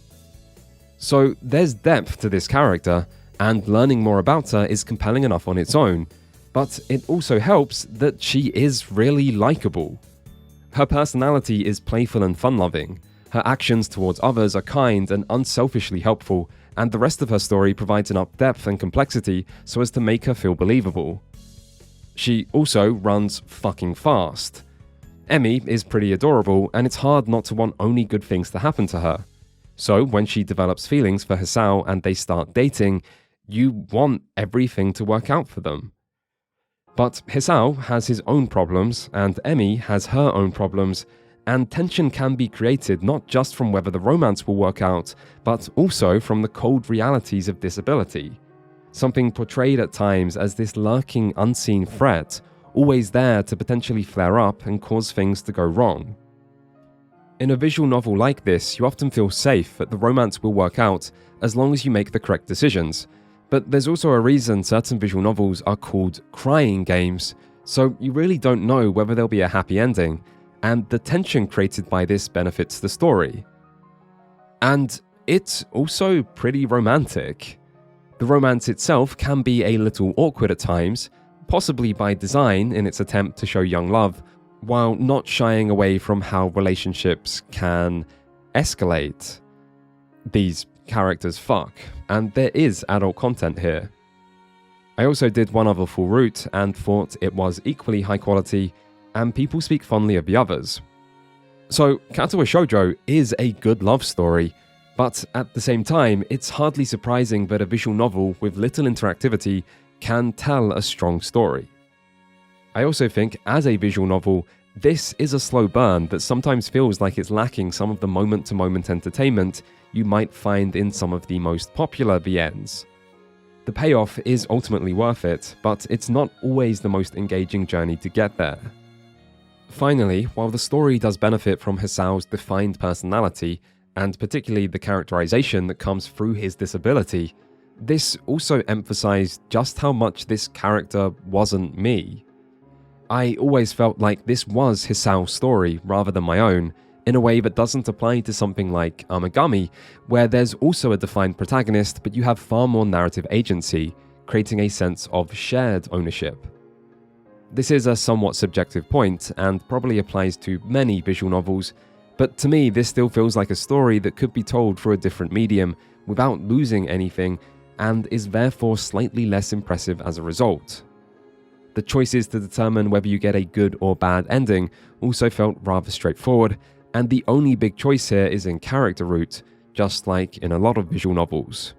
So there's depth to this character, and learning more about her is compelling enough on its own, but it also helps that she is really likable. Her personality is playful and fun-loving, her actions towards others are kind and unselfishly helpful, and the rest of her story provides enough depth and complexity so as to make her feel believable. She also runs fucking fast. Emi is pretty adorable, and it's hard not to want only good things to happen to her. So when she develops feelings for Hisao and they start dating, you want everything to work out for them. But Hisao has his own problems, and Emi has her own problems, and tension can be created not just from whether the romance will work out, but also from the cold realities of disability. Something portrayed at times as this lurking unseen threat, always there to potentially flare up and cause things to go wrong. In a visual novel like this, you often feel safe that the romance will work out as long as you make the correct decisions, but there's also a reason certain visual novels are called crying games, so you really don't know whether there'll be a happy ending, and the tension created by this benefits the story. And it's also pretty romantic. The romance itself can be a little awkward at times, possibly by design in its attempt to show young love, while not shying away from how relationships can escalate. These characters fuck, and there is adult content here. I also did one other full route and thought it was equally high quality, and people speak fondly of the others. So Katawa Shoujo is a good love story, but at the same time, it's hardly surprising that a visual novel with little interactivity can tell a strong story. I also think, as a visual novel, this is a slow burn that sometimes feels like it's lacking some of the moment-to-moment entertainment you might find in some of the most popular VNs. The payoff is ultimately worth it, but it's not always the most engaging journey to get there. Finally, while the story does benefit from Hisao's defined personality, and particularly the characterization that comes through his disability, this also emphasized just how much this character wasn't me. I always felt like this was Hisao's story rather than my own, in a way that doesn't apply to something like Amagami, where there's also a defined protagonist but you have far more narrative agency, creating a sense of shared ownership. This is a somewhat subjective point and probably applies to many visual novels, but to me this still feels like a story that could be told through a different medium without losing anything, and is therefore slightly less impressive as a result. The choices to determine whether you get a good or bad ending also felt rather straightforward, and the only big choice here is in character route, just like in a lot of visual novels.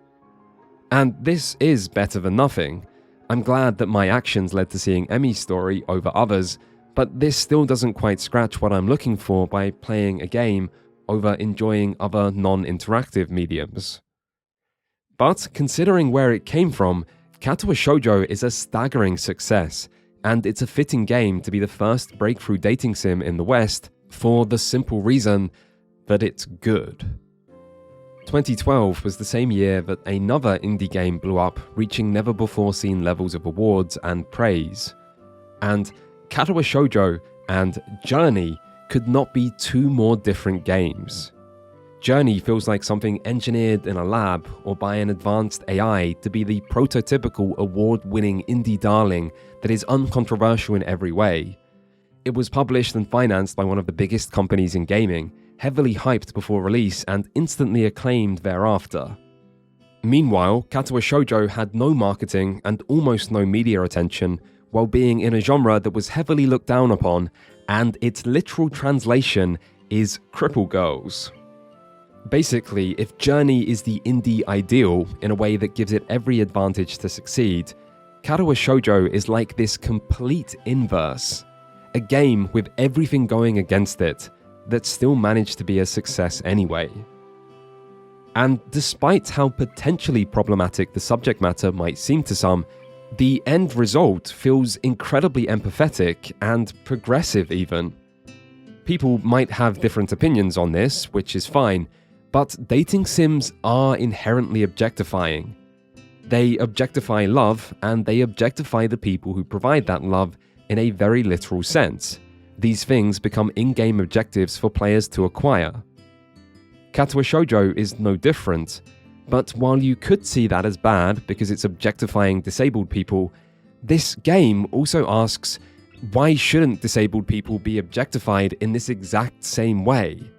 And this is better than nothing. I'm glad that my actions led to seeing Emi's story over others, but this still doesn't quite scratch what I'm looking for by playing a game over enjoying other non-interactive mediums. But considering where it came from, Katawa Shoujo is a staggering success, and it's a fitting game to be the first breakthrough dating sim in the West for the simple reason that it's good. 2012 was the same year that another indie game blew up, reaching never-before-seen levels of awards and praise. And Katawa Shoujo and Journey could not be two more different games. Journey feels like something engineered in a lab or by an advanced AI to be the prototypical award-winning indie darling that is uncontroversial in every way. It was published and financed by one of the biggest companies in gaming, heavily hyped before release and instantly acclaimed thereafter. Meanwhile, Katawa Shoujo had no marketing and almost no media attention, while being in a genre that was heavily looked down upon, and its literal translation is cripple girls. Basically, if Journey is the indie ideal in a way that gives it every advantage to succeed, Katawa Shoujo is like this complete inverse. A game with everything going against it that still managed to be a success anyway. And despite how potentially problematic the subject matter might seem to some, the end result feels incredibly empathetic and progressive even. People might have different opinions on this, which is fine, but dating sims are inherently objectifying. They objectify love, and they objectify the people who provide that love in a very literal sense. These things become in-game objectives for players to acquire. Katawa Shoujo is no different, but while you could see that as bad because it's objectifying disabled people, this game also asks, why shouldn't disabled people be objectified in this exact same way?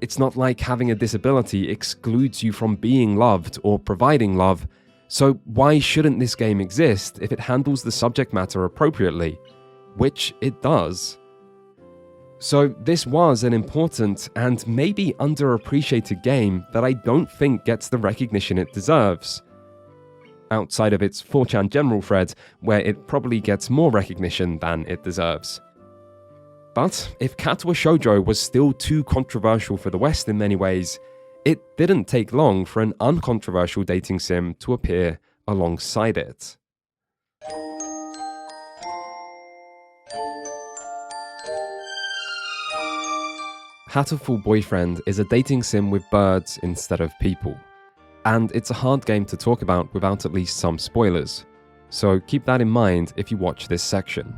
It's not like having a disability excludes you from being loved or providing love, so why shouldn't this game exist if it handles the subject matter appropriately? Which it does. So this was an important and maybe underappreciated game that I don't think gets the recognition it deserves. Outside of its 4chan general thread, where it probably gets more recognition than it deserves. But if Katawa Shoujo was still too controversial for the West in many ways, it didn't take long for an uncontroversial dating sim to appear alongside it. Hatoful Boyfriend is a dating sim with birds instead of people, and it's a hard game to talk about without at least some spoilers, so keep that in mind if you watch this section.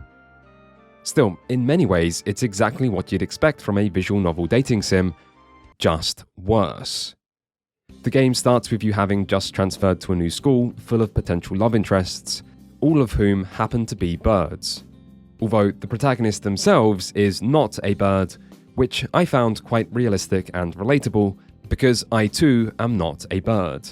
Still, in many ways, it's exactly what you'd expect from a visual novel dating sim, just worse. The game starts with you having just transferred to a new school full of potential love interests, all of whom happen to be birds. Although the protagonist themselves is not a bird, which I found quite realistic and relatable, because I too am not a bird.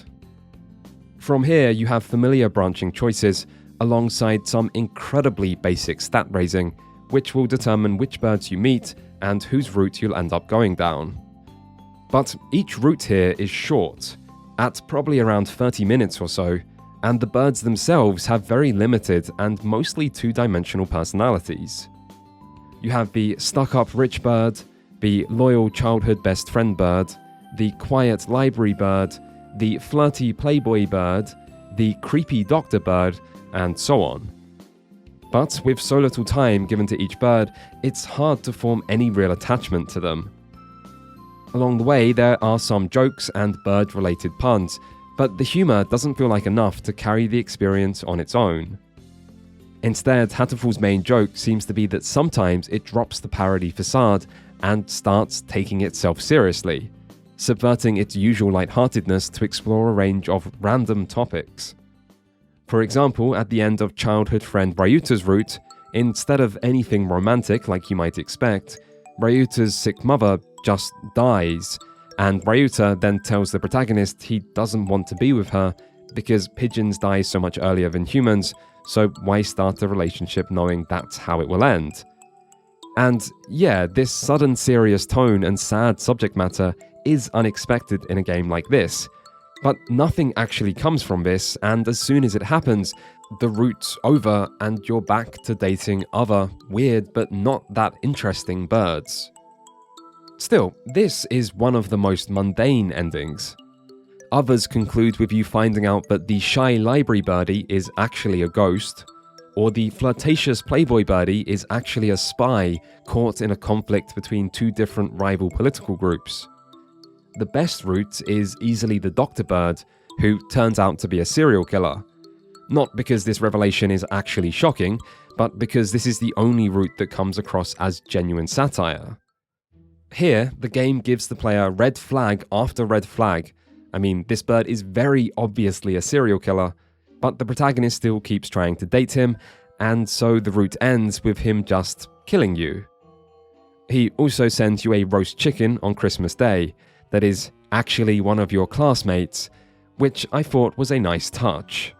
From here, you have familiar branching choices, alongside some incredibly basic stat raising, which will determine which birds you meet and whose route you'll end up going down. But each route here is short, at probably around 30 minutes or so, and the birds themselves have very limited and mostly two-dimensional personalities. You have the stuck-up rich bird, the loyal childhood best friend bird, the quiet library bird, the flirty playboy bird, the creepy doctor bird, and so on. But with so little time given to each bird, it's hard to form any real attachment to them. Along the way, there are some jokes and bird-related puns, but the humour doesn't feel like enough to carry the experience on its own. Instead, Hatoful's main joke seems to be that sometimes it drops the parody facade and starts taking itself seriously, subverting its usual lightheartedness to explore a range of random topics. For example, at the end of childhood friend Ryuta's route, instead of anything romantic like you might expect, Ryuta's sick mother just dies, and Ryuta then tells the protagonist he doesn't want to be with her because pigeons die so much earlier than humans, so why start a relationship knowing that's how it will end? And yeah, this sudden serious tone and sad subject matter is unexpected in a game like this, but nothing actually comes from this, and as soon as it happens, the route's over and you're back to dating other weird but not that interesting birds. Still, this is one of the most mundane endings. Others conclude with you finding out that the shy library birdie is actually a ghost, or the flirtatious playboy birdie is actually a spy caught in a conflict between two different rival political groups. The best route is easily the doctor bird, who turns out to be a serial killer. Not because this revelation is actually shocking, but because this is the only route that comes across as genuine satire. Here, the game gives the player red flag after red flag. I mean, this bird is very obviously a serial killer, but the protagonist still keeps trying to date him, and so the route ends with him just killing you. He also sends you a roast chicken on Christmas Day that is actually one of your classmates, which I thought was a nice touch.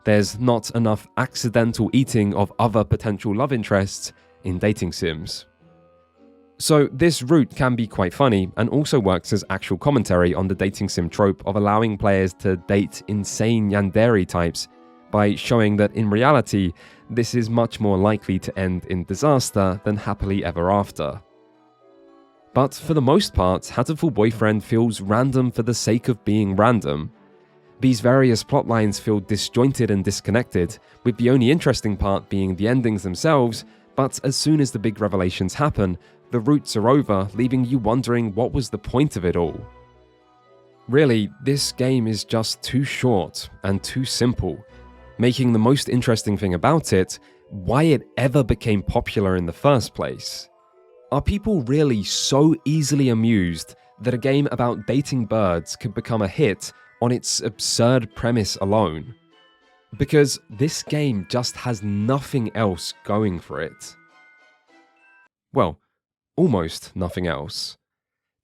There's not enough accidental eating of other potential love interests in dating sims. So this route can be quite funny and also works as actual commentary on the dating sim trope of allowing players to date insane yandere types by showing that in reality, this is much more likely to end in disaster than happily ever after. But for the most part, Hatoful Boyfriend feels random for the sake of being random. These various plotlines feel disjointed and disconnected, with the only interesting part being the endings themselves, but as soon as the big revelations happen, the routes are over, leaving you wondering what was the point of it all. Really, this game is just too short and too simple, making the most interesting thing about it why it ever became popular in the first place. Are people really so easily amused that a game about dating birds could become a hit on its absurd premise alone? Because this game just has nothing else going for it. Well, almost nothing else.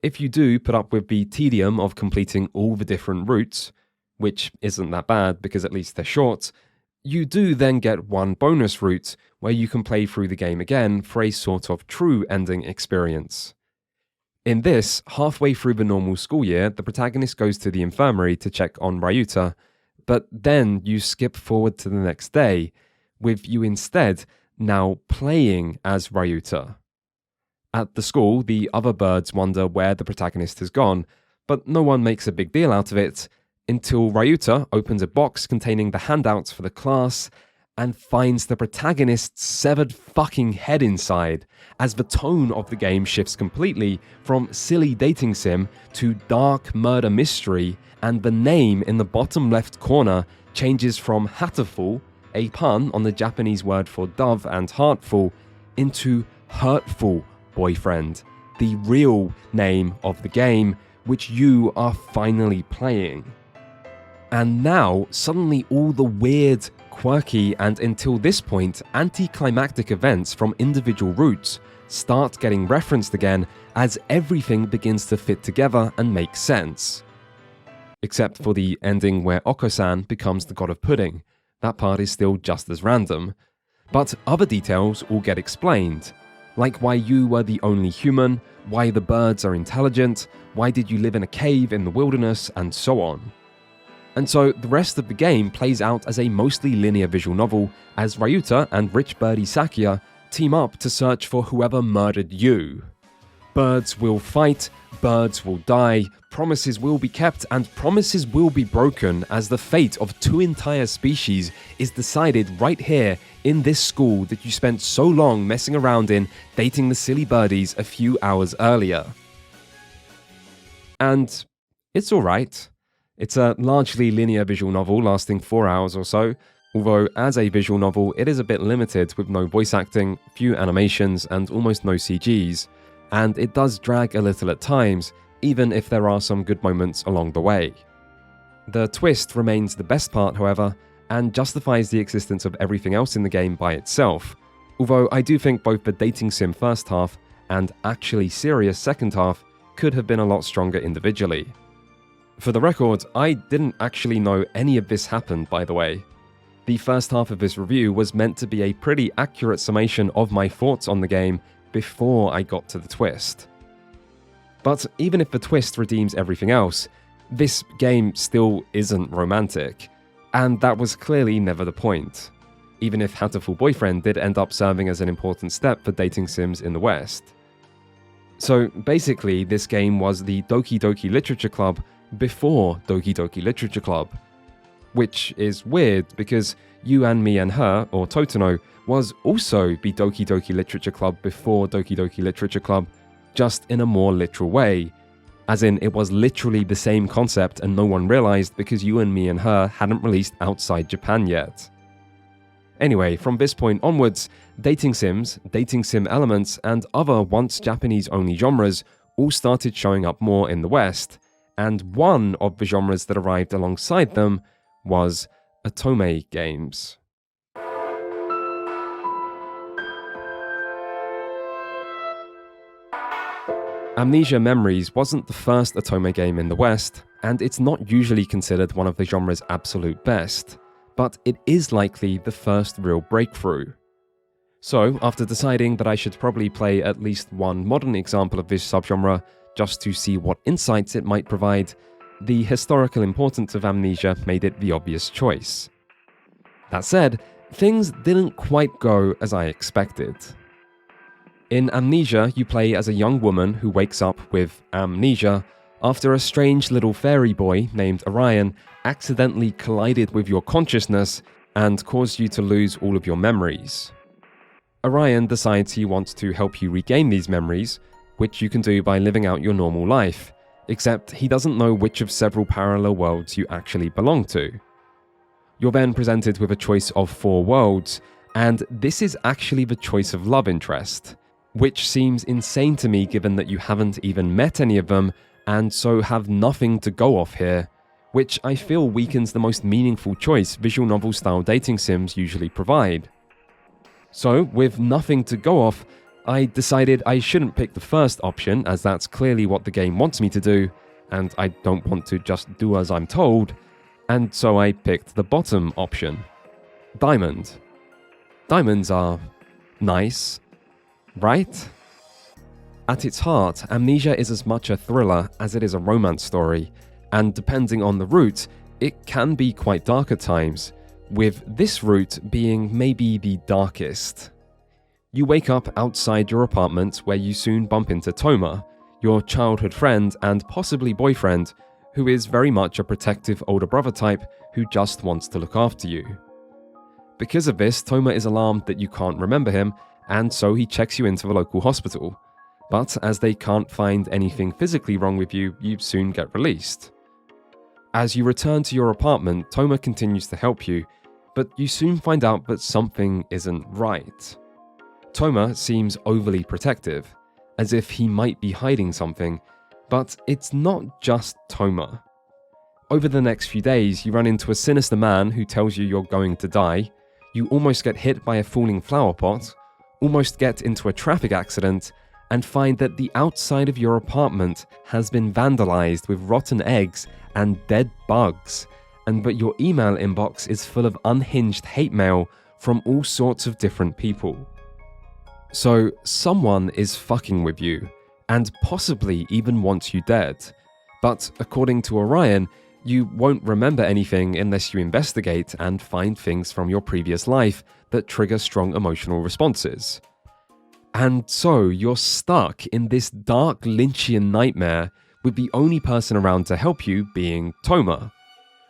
If you do put up with the tedium of completing all the different routes, which isn't that bad because at least they're short, you do then get one bonus route where you can play through the game again for a sort of true ending experience. In this, halfway through the normal school year, the protagonist goes to the infirmary to check on Ryuta, but then you skip forward to the next day, with you instead now playing as Ryuta. At the school, the other birds wonder where the protagonist has gone, but no one makes a big deal out of it, until Ryuta opens a box containing the handouts for the class and finds the protagonist's severed fucking head inside, as the tone of the game shifts completely from silly dating sim to dark murder mystery, and the name in the bottom left corner changes from Hatoful, a pun on the Japanese word for dove and heartful, into Hurtful Boyfriend, the real name of the game, which you are finally playing. And now, suddenly all the weird, quirky, and until this point, anticlimactic events from individual routes start getting referenced again as everything begins to fit together and make sense. Except for the ending where Oko-san becomes the god of pudding. That part is still just as random. But other details all get explained, like why you were the only human, why the birds are intelligent, why did you live in a cave in the wilderness, and so on. And so the rest of the game plays out as a mostly linear visual novel as Ryuta and Rich Birdie Sakia team up to search for whoever murdered you. Birds will fight, birds will die, promises will be kept, and promises will be broken as the fate of 2 entire species is decided right here in this school that you spent so long messing around in, dating the silly birdies a few hours earlier. And it's alright. It's a largely linear visual novel lasting 4 hours or so, although as a visual novel it is a bit limited with no voice acting, few animations, and almost no CGs, and it does drag a little at times, even if there are some good moments along the way. The twist remains the best part, however, and justifies the existence of everything else in the game by itself, although I do think both the dating sim first half and actually serious second half could have been a lot stronger individually. For the record, I didn't actually know any of this happened, by the way. The first half of this review was meant to be a pretty accurate summation of my thoughts on the game before I got to the twist. But even if the twist redeems everything else, this game still isn't romantic, and that was clearly never the point, even if Hatoful Boyfriend did end up serving as an important step for dating sims in the West. So basically, this game was the Doki Doki Literature Club before Doki Doki Literature Club. Which is weird because You and Me and Her, or Totono, was also the Doki Doki Literature Club before Doki Doki Literature Club, just in a more literal way. As in, it was literally the same concept and no one realized because You and Me and Her hadn't released outside Japan yet. Anyway, from this point onwards, dating sims, dating sim elements, and other once Japanese-only genres all started showing up more in the West, and one of the genres that arrived alongside them was otome games. Amnesia Memories wasn't the first otome game in the West, and it's not usually considered one of the genre's absolute best, but it is likely the first real breakthrough. So, after deciding that I should probably play at least one modern example of this subgenre just to see what insights it might provide, the historical importance of Amnesia made it the obvious choice. That said, things didn't quite go as I expected. In Amnesia, you play as a young woman who wakes up with amnesia after a strange little fairy boy named Orion accidentally collided with your consciousness and caused you to lose all of your memories. Orion decides he wants to help you regain these memories, which you can do by living out your normal life, except he doesn't know which of several parallel worlds you actually belong to. You're then presented with a choice of 4 worlds, and this is actually the choice of love interest, which seems insane to me given that you haven't even met any of them, and so have nothing to go off here, which I feel weakens the most meaningful choice visual novel-style dating sims usually provide. So, with nothing to go off, I decided I shouldn't pick the first option, as that's clearly what the game wants me to do, and I don't want to just do as I'm told, and so I picked the bottom option. Diamond. Diamonds are nice, right? At its heart, Amnesia is as much a thriller as it is a romance story, and depending on the route, it can be quite dark at times, with this route being maybe the darkest. You wake up outside your apartment where you soon bump into Toma, your childhood friend and possibly boyfriend, who is very much a protective older brother type who just wants to look after you. Because of this, Toma is alarmed that you can't remember him, and so he checks you into the local hospital. But as they can't find anything physically wrong with you, you soon get released. As you return to your apartment, Toma continues to help you, but you soon find out that something isn't right. Toma seems overly protective, as if he might be hiding something, but it's not just Toma. Over the next few days, you run into a sinister man who tells you you're going to die, you almost get hit by a falling flower pot, almost get into a traffic accident, and find that the outside of your apartment has been vandalized with rotten eggs and dead bugs, and that your email inbox is full of unhinged hate mail from all sorts of different people. So, someone is fucking with you, and possibly even wants you dead. But according to Orion, You won't remember anything unless you investigate and find things from your previous life that trigger strong emotional responses. And so you're stuck in this dark Lynchian nightmare with the only person around to help you being Toma.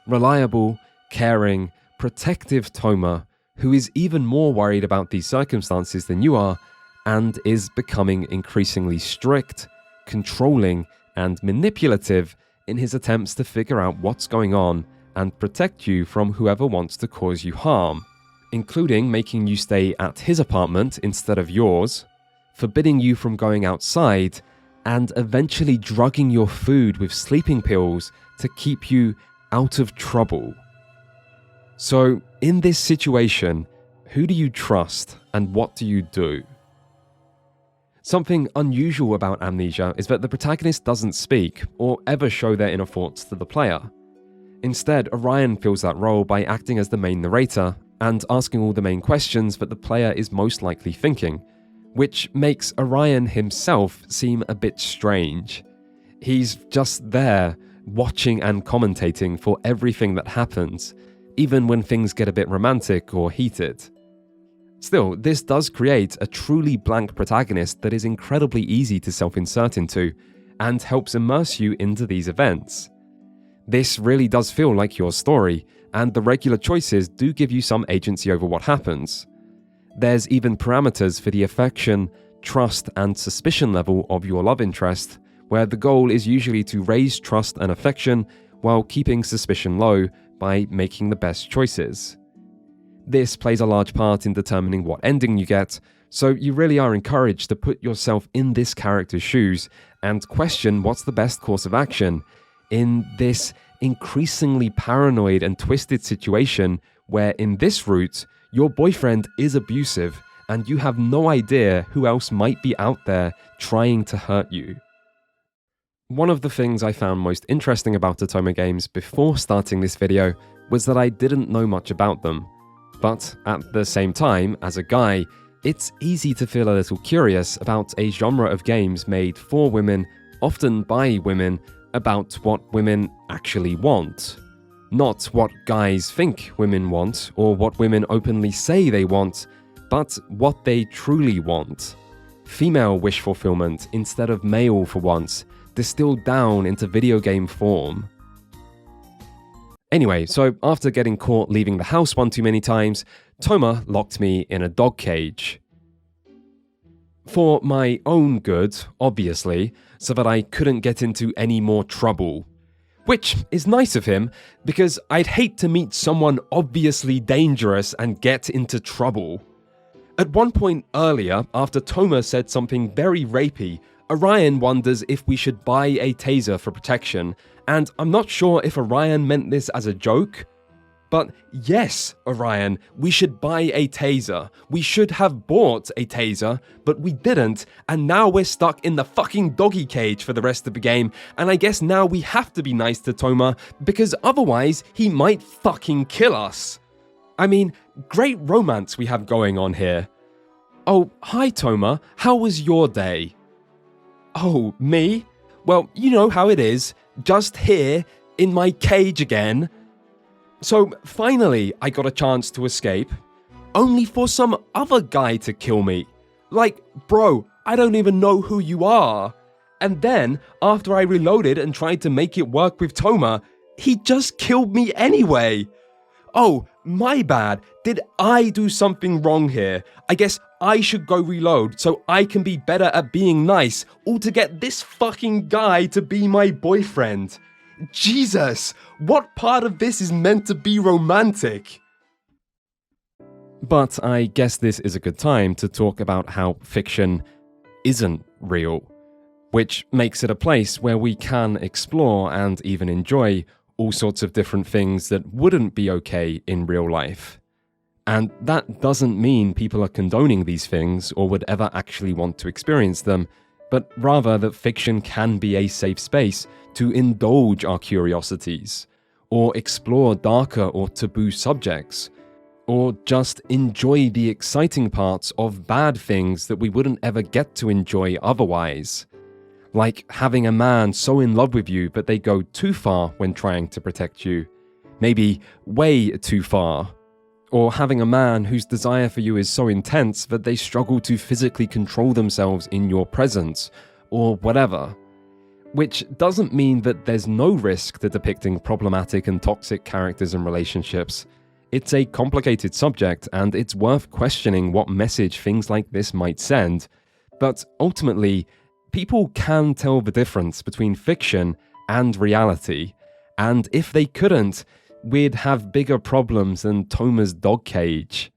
Reliable, caring, protective Toma, who is even more worried about these circumstances than you are, and is becoming increasingly strict, controlling, and manipulative in his attempts to figure out what's going on and protect you from whoever wants to cause you harm, including making you stay at his apartment instead of yours, forbidding you from going outside, and eventually drugging your food with sleeping pills to keep you out of trouble. So, in this situation, who do you trust and what do you do? Something unusual about Amnesia is that the protagonist doesn't speak or ever show their inner thoughts to the player. Instead, Orion fills that role by acting as the main narrator and asking all the main questions that the player is most likely thinking, which makes Orion himself seem a bit strange. He's just there, watching and commentating for everything that happens, even when things get a bit romantic or heated. Still, this does create a truly blank protagonist that is incredibly easy to self-insert into, and helps immerse you into these events. This really does feel like your story, and the regular choices do give you some agency over what happens. There's even parameters for the affection, trust, and suspicion level of your love interest, where the goal is usually to raise trust and affection while keeping suspicion low by making the best choices. This plays a large part in determining what ending you get, so you really are encouraged to put yourself in this character's shoes and question what's the best course of action in this increasingly paranoid and twisted situation where in this route, your boyfriend is abusive and you have no idea who else might be out there trying to hurt you. One of the things I found most interesting about Otome games before starting this video was that I didn't know much about them. But at the same time, as a guy, it's easy to feel a little curious about a genre of games made for women, often by women, about what women actually want. Not what guys think women want, or what women openly say they want, but what they truly want. Female wish fulfillment instead of male for once, distilled down into video game form. Anyway, so after getting caught leaving the house one too many times, Toma locked me in a dog cage. For my own good, obviously, so that I couldn't get into any more trouble. Which is nice of him, because I'd hate to meet someone obviously dangerous and get into trouble. At one point earlier, after Toma said something very rapey, Orion wonders if we should buy a taser for protection, and I'm not sure if Orion meant this as a joke. But yes, Orion, we should buy a taser. We should have bought a taser, but we didn't, and now we're stuck in the fucking doggy cage for the rest of the game, and I guess now we have to be nice to Toma, because otherwise he might fucking kill us. I mean, great romance we have going on here. Oh, hi Toma, how was your day? Oh, me? Well, you know how it is, just here, in my cage again. So finally I got a chance to escape, only for some other guy to kill me. Like, bro, I don't even know who you are. And then, after I reloaded and tried to make it work with Toma, he just killed me anyway. Oh, my bad. Did I do something wrong here? I guess I should go reload so I can be better at being nice, all to get this fucking guy to be my boyfriend. Jesus, what part of this is meant to be romantic? But I guess this is a good time to talk about how fiction isn't real, which makes it a place where we can explore and even enjoy all sorts of different things that wouldn't be okay in real life. And that doesn't mean people are condoning these things or would ever actually want to experience them, but rather that fiction can be a safe space to indulge our curiosities, or explore darker or taboo subjects, or just enjoy the exciting parts of bad things that we wouldn't ever get to enjoy otherwise. like having a man so in love with you that they go too far when trying to protect you, maybe way too far, or having a man whose desire for you is so intense that they struggle to physically control themselves in your presence, or whatever. Which doesn't mean that there's no risk to depicting problematic and toxic characters and relationships. It's a complicated subject, and it's worth questioning what message things like this might send. But ultimately, people can tell the difference between fiction and reality, and if they couldn't, we'd have bigger problems than Toma's dog cage.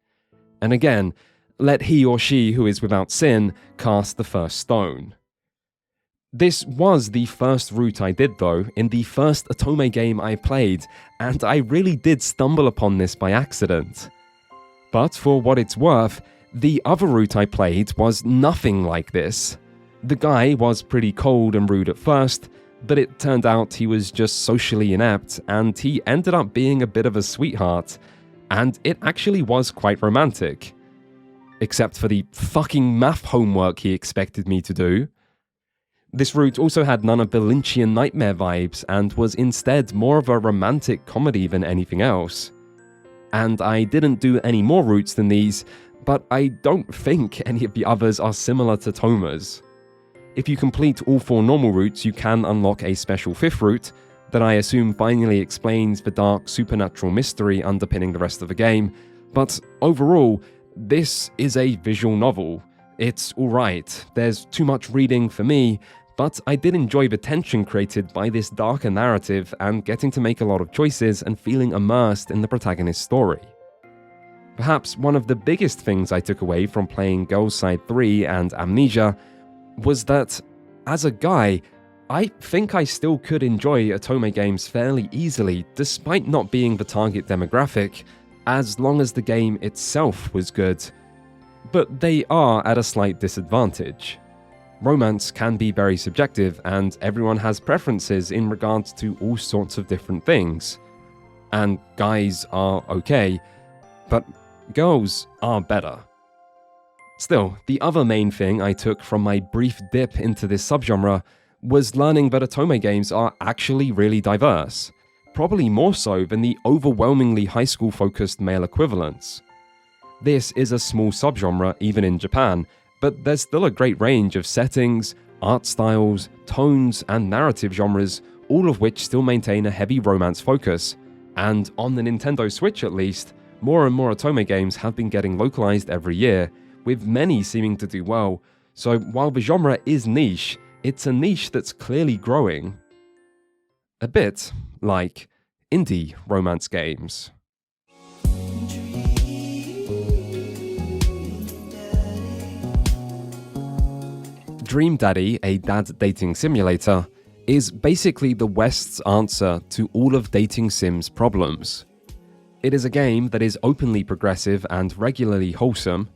And again, let he or she who is without sin cast the first stone. This was the first route I did though, in the first Otome game I played, and I really did stumble upon this by accident. But for what it's worth, the other route I played was nothing like this. The guy was pretty cold and rude at first, but it turned out he was just socially inept, and he ended up being a bit of a sweetheart, and it actually was quite romantic. Except for the fucking math homework he expected me to do. This route also had none of the Lynchian nightmare vibes and was instead more of a romantic comedy than anything else. And I didn't do any more routes than these, but I don't think any of the others are similar to Toma's. If you complete all 4 normal routes, you can unlock a special 5th route that I assume finally explains the dark supernatural mystery underpinning the rest of the game, but overall, this is a visual novel. It's alright, there's too much reading for me, but I did enjoy the tension created by this darker narrative and getting to make a lot of choices and feeling immersed in the protagonist's story. Perhaps one of the biggest things I took away from playing Girls' Side 3 and Amnesia was that, as a guy, I think I still could enjoy Otome games fairly easily despite not being the target demographic, as long as the game itself was good. But they are at a slight disadvantage. Romance can be very subjective, and everyone has preferences in regards to all sorts of different things. And guys are okay, but girls are better. Still, the other main thing I took from my brief dip into this subgenre was learning that Otome games are actually really diverse, probably more so than the overwhelmingly high school focused male equivalents. This is a small subgenre even in Japan, but there's still a great range of settings, art styles, tones, and narrative genres, all of which still maintain a heavy romance focus. And on the Nintendo Switch at least, more and more Otome games have been getting localized every year, with many seeming to do well, so while the genre is niche, it's a niche that's clearly growing. A bit like indie romance games. Dream Daddy, a dad dating simulator, is basically the West's answer to all of dating sims' problems. It is a game that is openly progressive and regularly wholesome.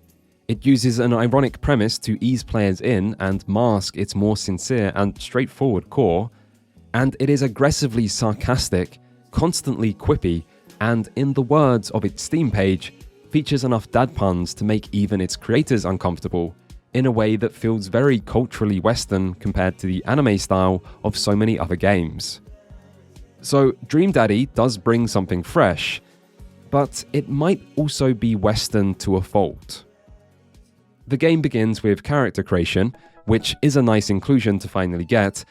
It uses an ironic premise to ease players in and mask its more sincere and straightforward core, and it is aggressively sarcastic, constantly quippy, and in the words of its Steam page, features enough dad puns to make even its creators uncomfortable, in a way that feels very culturally Western compared to the anime style of so many other games. So Dream Daddy does bring something fresh, but it might also be Western to a fault. The game begins with character creation, which is a nice inclusion to finally get,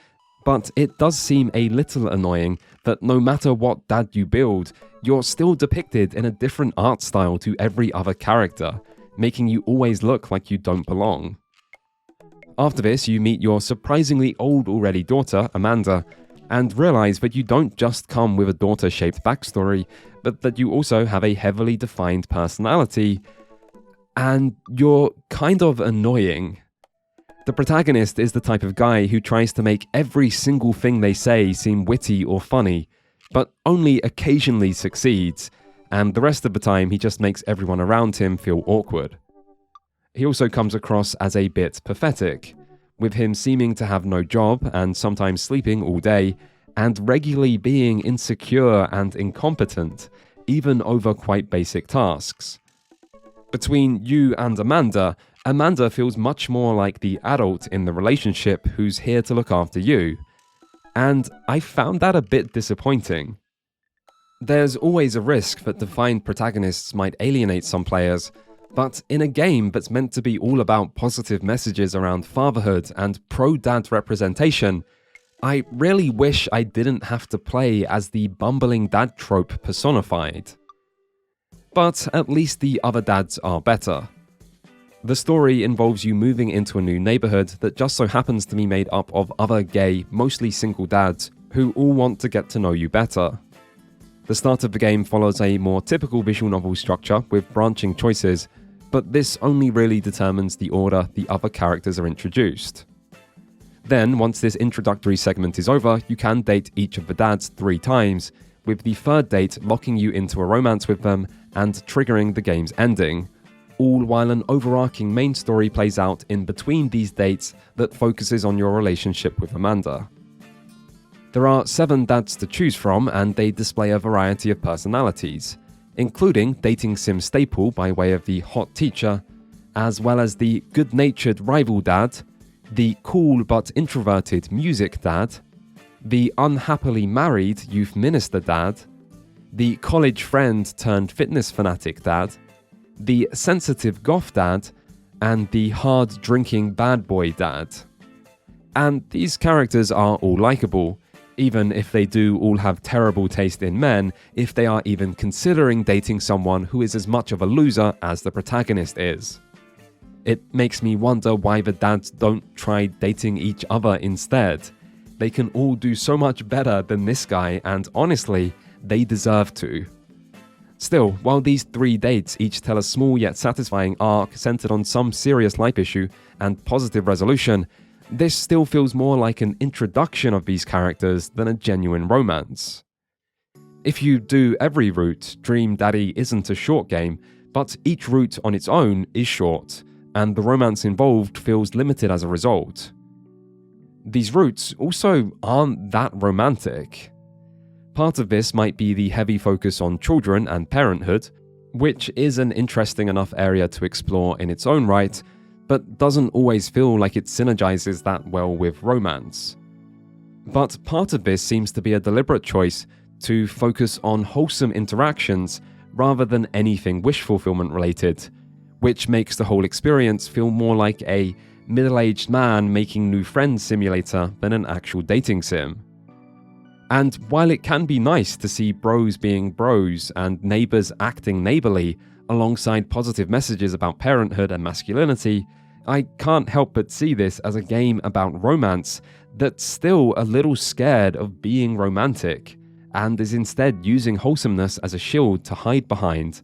but it does seem a little annoying that no matter what dad you build, you're still depicted in a different art style to every other character, making you always look like you don't belong. After this, you meet your surprisingly old already daughter, Amanda, and realize that you don't just come with a daughter-shaped backstory, but that you also have a heavily defined personality, and you're kind of annoying. The protagonist is the type of guy who tries to make every single thing they say seem witty or funny, but only occasionally succeeds, and the rest of the time he just makes everyone around him feel awkward. He also comes across as a bit pathetic, with him seeming to have no job and sometimes sleeping all day, and regularly being insecure and incompetent, even over quite basic tasks. Between you and Amanda, Amanda feels much more like the adult in the relationship who's here to look after you, and I found that a bit disappointing. There's always a risk that defined protagonists might alienate some players, but in a game that's meant to be all about positive messages around fatherhood and pro-dad representation, I really wish I didn't have to play as the bumbling dad trope personified. But at least the other dads are better. The story involves you moving into a new neighborhood that just so happens to be made up of other gay, mostly single dads who all want to get to know you better. The start of the game follows a more typical visual novel structure with branching choices, but this only really determines the order the other characters are introduced. Then, once this introductory segment is over, you can date each of the dads 3 times, with the third date locking you into a romance with them and triggering the game's ending, all while an overarching main story plays out in between these dates that focuses on your relationship with Amanda. There are 7 dads to choose from, and they display a variety of personalities, including dating sim staple by way of the hot teacher, as well as the good-natured rival dad, the cool but introverted music dad, the unhappily married youth minister dad, the college friend turned fitness fanatic dad, the sensitive goth dad, and the hard-drinking bad boy dad. And these characters are all likable, even if they do all have terrible taste in men, if they are even considering dating someone who is as much of a loser as the protagonist is. It makes me wonder why the dads don't try dating each other instead. They can all do so much better than this guy, and honestly, they deserve to. Still, while these 3 dates each tell a small yet satisfying arc centered on some serious life issue and positive resolution, this still feels more like an introduction of these characters than a genuine romance. If you do every route, Dream Daddy isn't a short game, but each route on its own is short, and the romance involved feels limited as a result. These routes also aren't that romantic. Part of this might be the heavy focus on children and parenthood, which is an interesting enough area to explore in its own right, but doesn't always feel like it synergizes that well with romance. But part of this seems to be a deliberate choice to focus on wholesome interactions rather than anything wish fulfillment related, which makes the whole experience feel more like a middle-aged man making new friends simulator than an actual dating sim. And while it can be nice to see bros being bros and neighbors acting neighborly alongside positive messages about parenthood and masculinity, I can't help but see this as a game about romance that's still a little scared of being romantic, and is instead using wholesomeness as a shield to hide behind.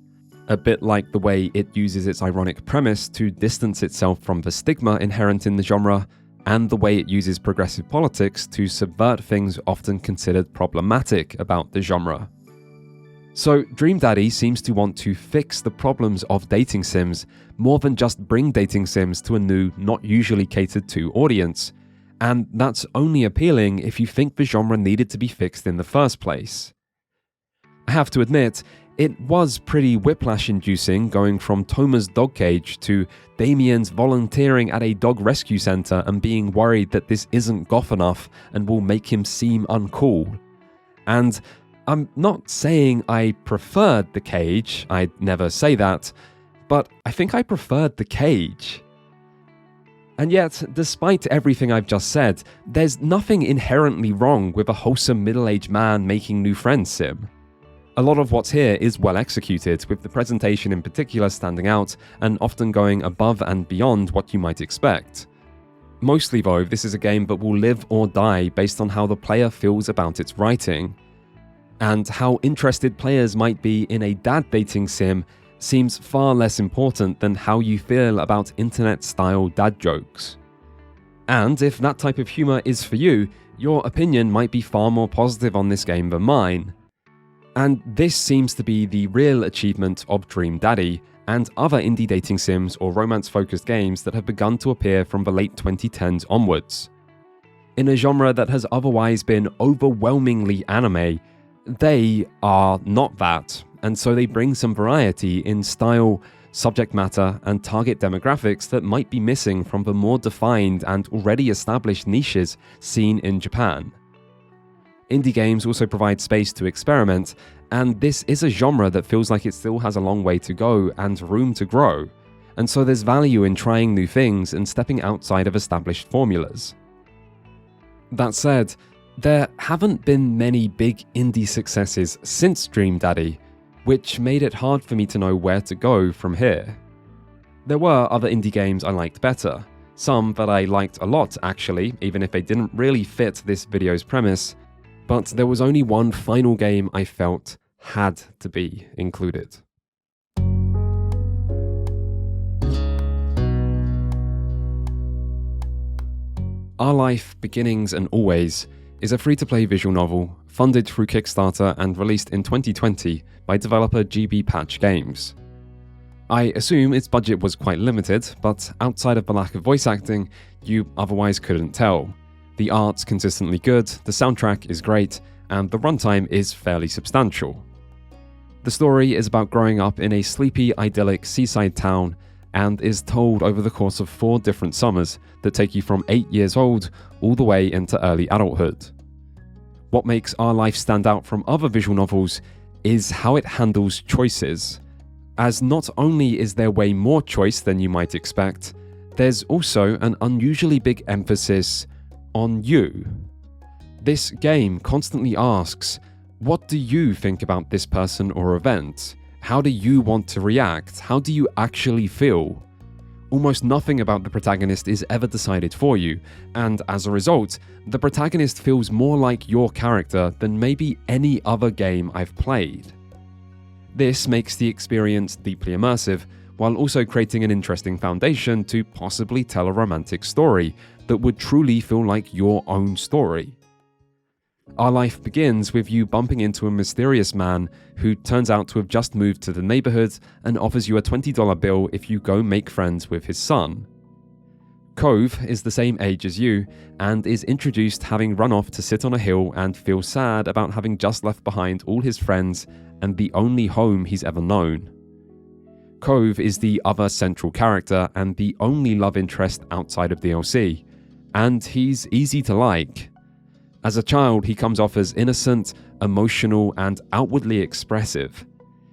A bit like the way it uses its ironic premise to distance itself from the stigma inherent in the genre, and the way it uses progressive politics to subvert things often considered problematic about the genre. So Dream Daddy seems to want to fix the problems of dating sims more than just bring dating sims to a new, not usually catered to audience, and that's only appealing if you think the genre needed to be fixed in the first place. I have to admit, it was pretty whiplash-inducing going from Toma's dog cage to Damien's volunteering at a dog rescue center and being worried that this isn't goth enough and will make him seem uncool. And I'm not saying I preferred the cage, I'd never say that, but I think I preferred the cage. And yet, despite everything I've just said, there's nothing inherently wrong with a wholesome middle-aged man making new friends sim. A lot of what's here is well executed, with the presentation in particular standing out and often going above and beyond what you might expect. Mostly though, this is a game that will live or die based on how the player feels about its writing. And how interested players might be in a dad dating sim seems far less important than how you feel about internet-style dad jokes. And if that type of humor is for you, your opinion might be far more positive on this game than mine. And this seems to be the real achievement of Dream Daddy and other indie dating sims or romance-focused games that have begun to appear from the late 2010s onwards. In a genre that has otherwise been overwhelmingly anime, they are not that, and so they bring some variety in style subject matter, and target demographics that might be missing from the more defined and already established niches seen in Japan. Indie games also provide space to experiment, and this is a genre that feels like it still has a long way to go and room to grow, and so there's value in trying new things and stepping outside of established formulas. That said, there haven't been many big indie successes since Dream Daddy, which made it hard for me to know where to go from here. There were other indie games I liked better, some that I liked a lot actually, even if they didn't really fit this video's premise, but there was only one final game I felt had to be included. Our Life, Beginnings and Always is a free-to-play visual novel funded through Kickstarter and released in 2020 by developer GB Patch Games. I assume its budget was quite limited, but outside of the lack of voice acting, you otherwise couldn't tell. The art's consistently good, the soundtrack is great, and the runtime is fairly substantial. The story is about growing up in a sleepy, idyllic seaside town and is told over the course of 4 different summers that take you from 8 years old all the way into early adulthood. What makes Our Life stand out from other visual novels is how it handles choices, as not only is there way more choice than you might expect, there's also an unusually big emphasis on you. This game constantly asks, what do you think about this person or event? How do you want to react? How do you actually feel? Almost nothing about the protagonist is ever decided for you, and as a result, the protagonist feels more like your character than maybe any other game I've played. This makes the experience deeply immersive, while also creating an interesting foundation to possibly tell a romantic story that would truly feel like your own story. Our Life begins with you bumping into a mysterious man who turns out to have just moved to the neighborhood and offers you a $20 bill if you go make friends with his son. Cove is the same age as you and is introduced having run off to sit on a hill and feel sad about having just left behind all his friends and the only home he's ever known. Cove is the other central character and the only love interest outside of DLC, and he's easy to like. As a child, he comes off as innocent, emotional, and outwardly expressive.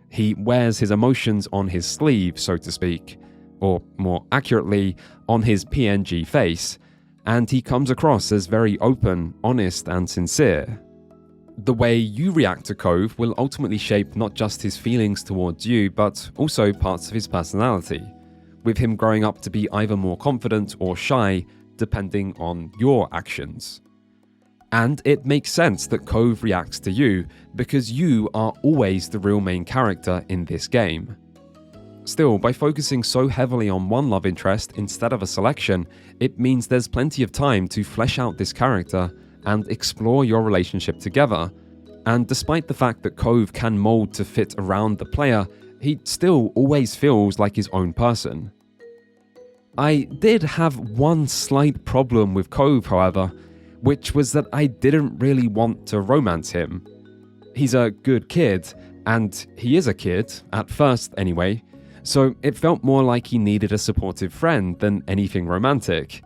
He wears his emotions on his sleeve, so to speak, or more accurately, on his PNG face, and he comes across as very open, honest, and sincere. The way you react to Cove will ultimately shape not just his feelings towards you, but also parts of his personality, with him growing up to be either more confident or shy, depending on your actions. And it makes sense that Cove reacts to you, because you are always the real main character in this game. Still, by focusing so heavily on one love interest instead of a selection, it means there's plenty of time to flesh out this character and explore your relationship together. And despite the fact that Cove can mold to fit around the player, he still always feels like his own person. I did have one slight problem with Cove, however, which was that I didn't really want to romance him. He's a good kid, and he is a kid, at first anyway, so it felt more like he needed a supportive friend than anything romantic.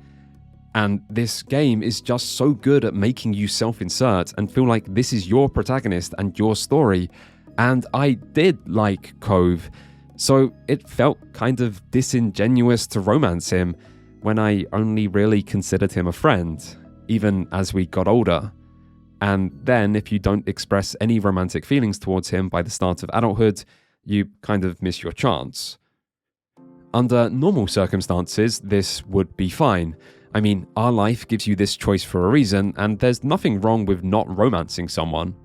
And this game is just so good at making you self-insert and feel like this is your protagonist and your story, and I did like Cove, so it felt kind of disingenuous to romance him when I only really considered him a friend, even as we got older. And then if you don't express any romantic feelings towards him by the start of adulthood, you kind of miss your chance. Under normal circumstances, this would be fine. I mean, Our Life gives you this choice for a reason, and there's nothing wrong with not romancing someone.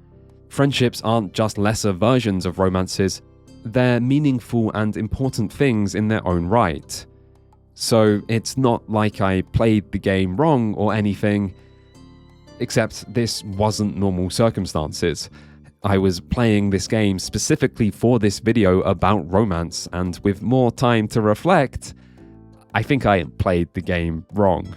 Friendships aren't just lesser versions of romances, they're meaningful and important things in their own right. So it's not like I played the game wrong or anything, except this wasn't normal circumstances. I was playing this game specifically for this video about romance, and with more time to reflect, I think I played the game wrong.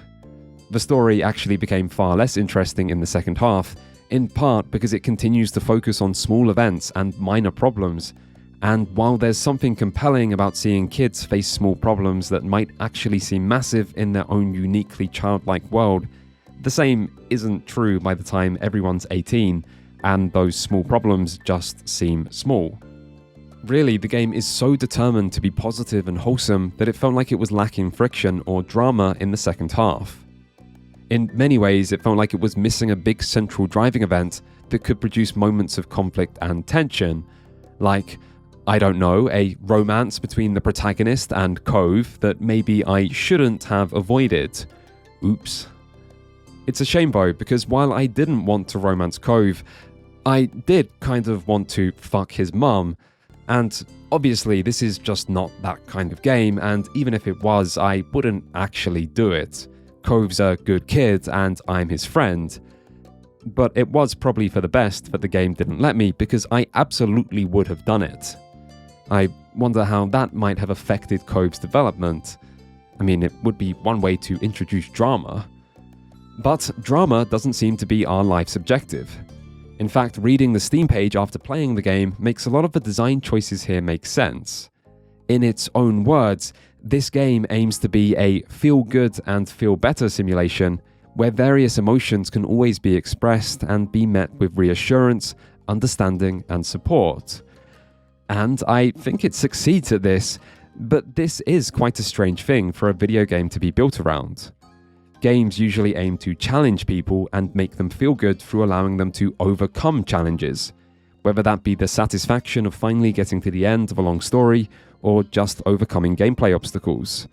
The story actually became far less interesting in the second half, in part because it continues to focus on small events and minor problems, And while there's something compelling about seeing kids face small problems that might actually seem massive in their own uniquely childlike world, the same isn't true by the time everyone's 18, and those small problems just seem small. Really, the game is so determined to be positive and wholesome that it felt like it was lacking friction or drama in the second half. In many ways, it felt like it was missing a big central driving event that could produce moments of conflict and tension, like, I don't know, a romance between the protagonist and Cove that maybe I shouldn't have avoided. Oops. It's a shame though, because while I didn't want to romance Cove, I did kind of want to fuck his mum, and obviously this is just not that kind of game, and even if it was, I wouldn't actually do it. Cove's a good kid and I'm his friend. But it was probably for the best that the game didn't let me, because I absolutely would have done it. I wonder how that might have affected Cove's development. I mean, it would be one way to introduce drama. But drama doesn't seem to be our life's objective. In fact, reading the Steam page after playing the game makes a lot of the design choices here make sense. In its own words, this game aims to be a feel-good and feel-better simulation where various emotions can always be expressed and be met with reassurance, understanding, and support. And I think it succeeds at this, but this is quite a strange thing for a video game to be built around. Games usually aim to challenge people and make them feel good through allowing them to overcome challenges, whether that be the satisfaction of finally getting to the end of a long story or just overcoming gameplay obstacles.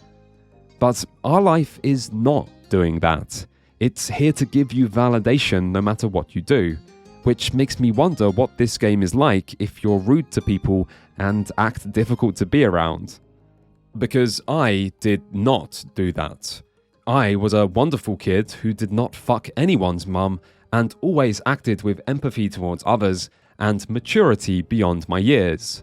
But Our Life is not doing that. It's here to give you validation no matter what you do, which makes me wonder what this game is like if you're rude to people and act difficult to be around. Because I did not do that. I was a wonderful kid who did not fuck anyone's mum and always acted with empathy towards others and maturity beyond my years.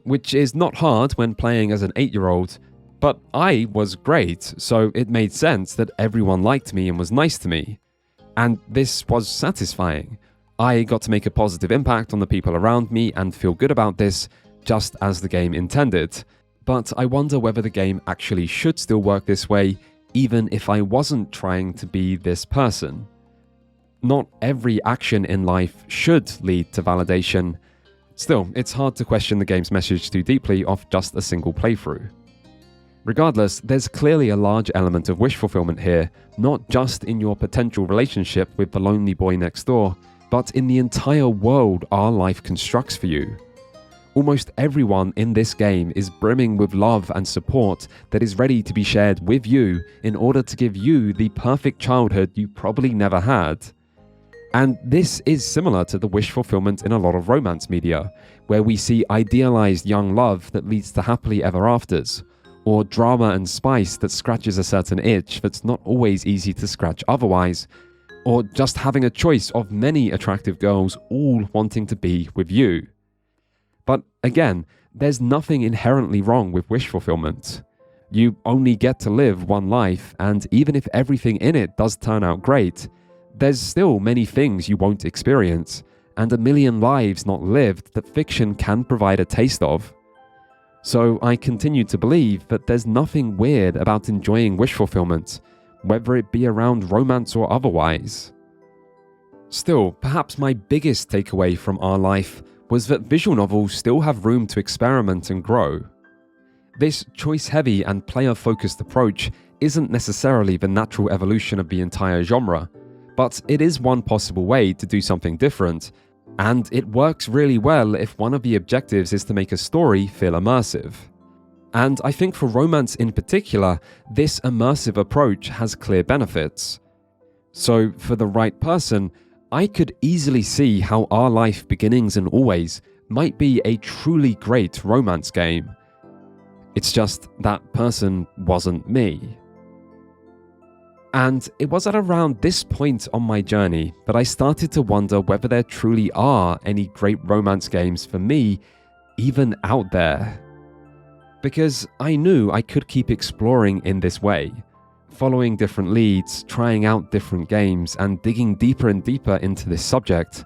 Which is not hard when playing as an 8-year-old, but I was great, so it made sense that everyone liked me and was nice to me. And this was satisfying. I got to make a positive impact on the people around me and feel good about this, just as the game intended. But I wonder whether the game actually should still work this way, even if I wasn't trying to be this person. Not every action in life should lead to validation. Still, it's hard to question the game's message too deeply off just a single playthrough. Regardless, there's clearly a large element of wish fulfillment here, not just in your potential relationship with the lonely boy next door, but in the entire world Our Life constructs for you. Almost everyone in this game is brimming with love and support that is ready to be shared with you in order to give you the perfect childhood you probably never had. And this is similar to the wish fulfillment in a lot of romance media, where we see idealized young love that leads to happily ever afters, or drama and spice that scratches a certain itch that's not always easy to scratch otherwise, or just having a choice of many attractive girls all wanting to be with you. But again, there's nothing inherently wrong with wish fulfillment. You only get to live one life, and even if everything in it does turn out great, there's still many things you won't experience, and a million lives not lived that fiction can provide a taste of. So I continue to believe that there's nothing weird about enjoying wish fulfillment, whether it be around romance or otherwise. Still, perhaps my biggest takeaway from Our Life was that visual novels still have room to experiment and grow. This choice-heavy and player-focused approach isn't necessarily the natural evolution of the entire genre, but it is one possible way to do something different, and it works really well if one of the objectives is to make a story feel immersive. And I think for romance in particular, this immersive approach has clear benefits. So for the right person, I could easily see how Our Life Beginnings and Always might be a truly great romance game. It's just that person wasn't me. And it was at around this point on my journey that I started to wonder whether there truly are any great romance games for me even out there. Because I knew I could keep exploring in this way, following different leads, trying out different games, and digging deeper and deeper into this subject.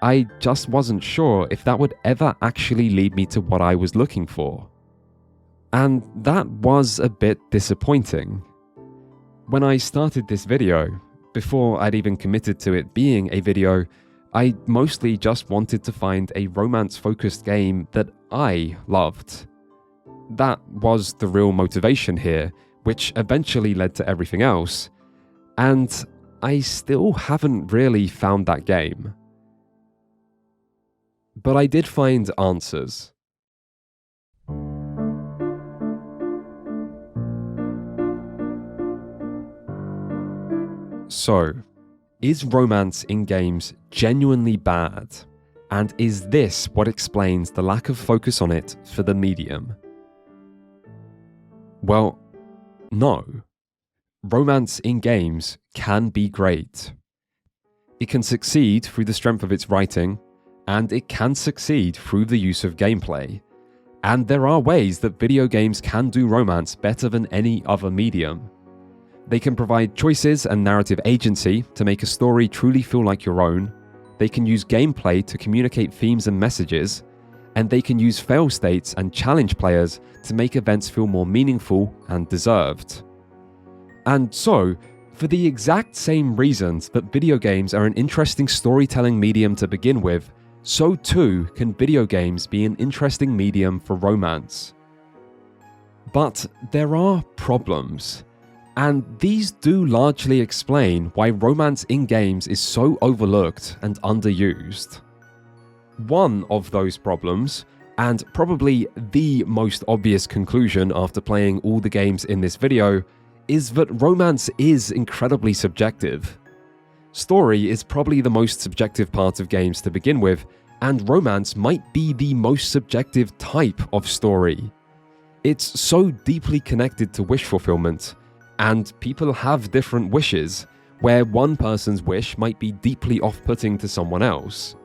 I just wasn't sure if that would ever actually lead me to what I was looking for. And that was a bit disappointing. When I started this video, before I'd even committed to it being a video, I mostly just wanted to find a romance-focused game that I loved. That was the real motivation here, which eventually led to everything else, and I still haven't really found that game. But I did find answers. So, is romance in games genuinely bad? And is this what explains the lack of focus on it for the medium? Well, no. Romance in games can be great. It can succeed through the strength of its writing, and it can succeed through the use of gameplay. And there are ways that video games can do romance better than any other medium. They can provide choices and narrative agency to make a story truly feel like your own. They can use gameplay to communicate themes and messages, and they can use fail states and challenge players to make events feel more meaningful and deserved. And so, for the exact same reasons that video games are an interesting storytelling medium to begin with, so too can video games be an interesting medium for romance. But there are problems. And these do largely explain why romance in games is so overlooked and underused. One of those problems, and probably the most obvious conclusion after playing all the games in this video, is that romance is incredibly subjective. Story is probably the most subjective part of games to begin with, and romance might be the most subjective type of story. It's so deeply connected to wish fulfillment, and people have different wishes, where one person's wish might be deeply off-putting to someone else.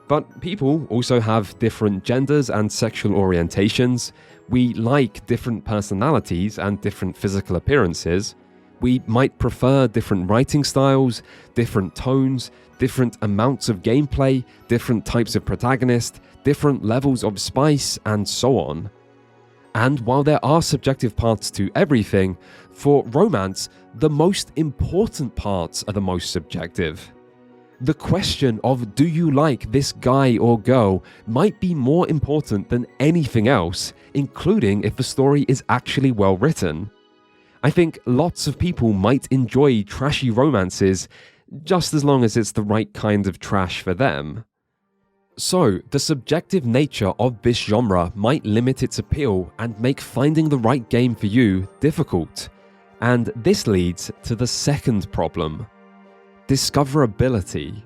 But people also have different genders and sexual orientations. We like different personalities and different physical appearances. We might prefer different writing styles, different tones, different amounts of gameplay, different types of protagonist, different levels of spice, and so on. And while there are subjective parts to everything, for romance, the most important parts are the most subjective. The question of do you like this guy or girl might be more important than anything else, including if the story is actually well written. I think lots of people might enjoy trashy romances, just as long as it's the right kind of trash for them. So, the subjective nature of this genre might limit its appeal and make finding the right game for you difficult. And this leads to the second problem: discoverability.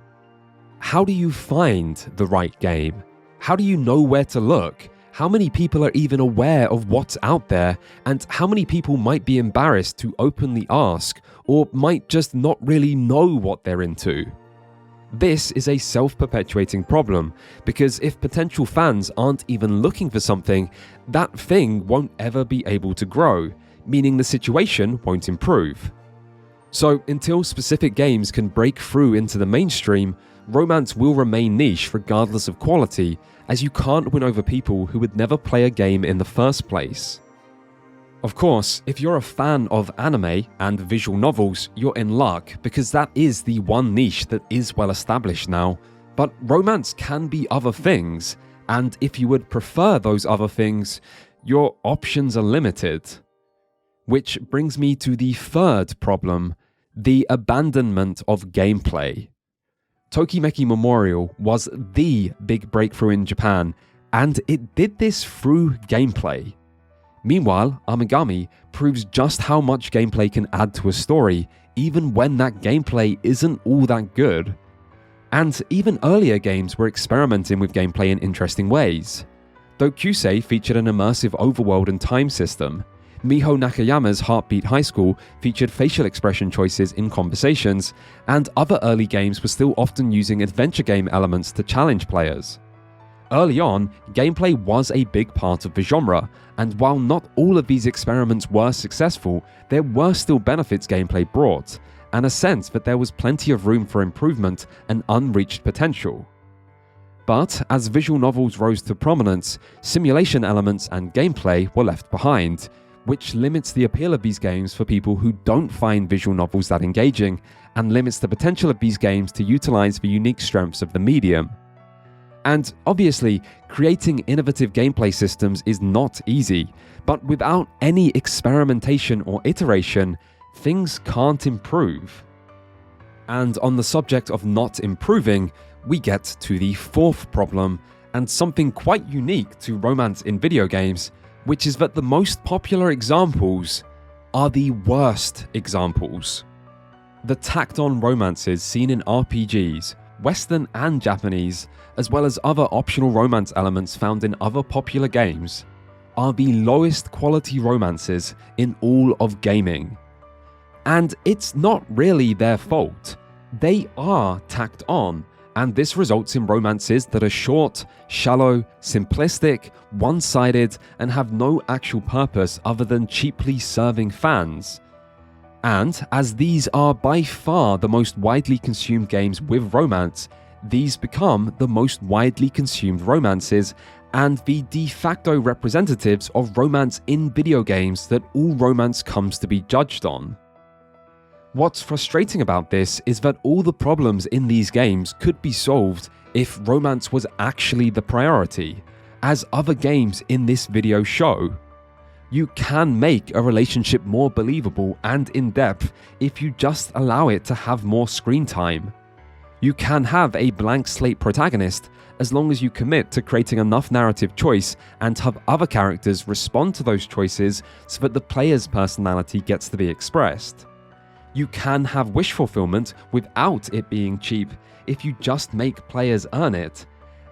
How do you find the right game? How do you know where to look? How many people are even aware of what's out there? And how many people might be embarrassed to openly ask, or might just not really know what they're into? This is a self-perpetuating problem, because if potential fans aren't even looking for something, that thing won't ever be able to grow, meaning the situation won't improve. So until specific games can break through into the mainstream, romance will remain niche regardless of quality, as you can't win over people who would never play a game in the first place. Of course, if you're a fan of anime and visual novels, you're in luck, because that is the one niche that is well established now. But romance can be other things, and if you would prefer those other things, your options are limited. Which brings me to the third problem: the abandonment of gameplay. Tokimeki Memorial was the big breakthrough in Japan, and it did this through gameplay. Meanwhile, Amagami proves just how much gameplay can add to a story, even when that gameplay isn't all that good. And even earlier games were experimenting with gameplay in interesting ways. Doukyuusei featured an immersive overworld and time system. Miho Nakayama's Heartbeat High School featured facial expression choices in conversations, and other early games were still often using adventure game elements to challenge players. Early on, gameplay was a big part of the genre, and while not all of these experiments were successful, there were still benefits gameplay brought, and a sense that there was plenty of room for improvement and unreached potential. But as visual novels rose to prominence, simulation elements and gameplay were left behind, which limits the appeal of these games for people who don't find visual novels that engaging, and limits the potential of these games to utilize the unique strengths of the medium. And obviously, creating innovative gameplay systems is not easy, but without any experimentation or iteration, things can't improve. And on the subject of not improving, we get to the fourth problem, and something quite unique to romance in video games, which is that the most popular examples are the worst examples. The tacked-on romances seen in RPGs, Western and Japanese, as well as other optional romance elements found in other popular games, are the lowest quality romances in all of gaming. And it's not really their fault. They are tacked on, and this results in romances that are short, shallow, simplistic, one-sided, and have no actual purpose other than cheaply serving fans. And as these are by far the most widely consumed games with romance, these become the most widely consumed romances and the de facto representatives of romance in video games that all romance comes to be judged on. What's frustrating about this is that all the problems in these games could be solved if romance was actually the priority, as other games in this video show. You can make a relationship more believable and in-depth if you just allow it to have more screen time. You can have a blank slate protagonist as long as you commit to creating enough narrative choice and have other characters respond to those choices so that the player's personality gets to be expressed. You can have wish fulfillment without it being cheap if you just make players earn it.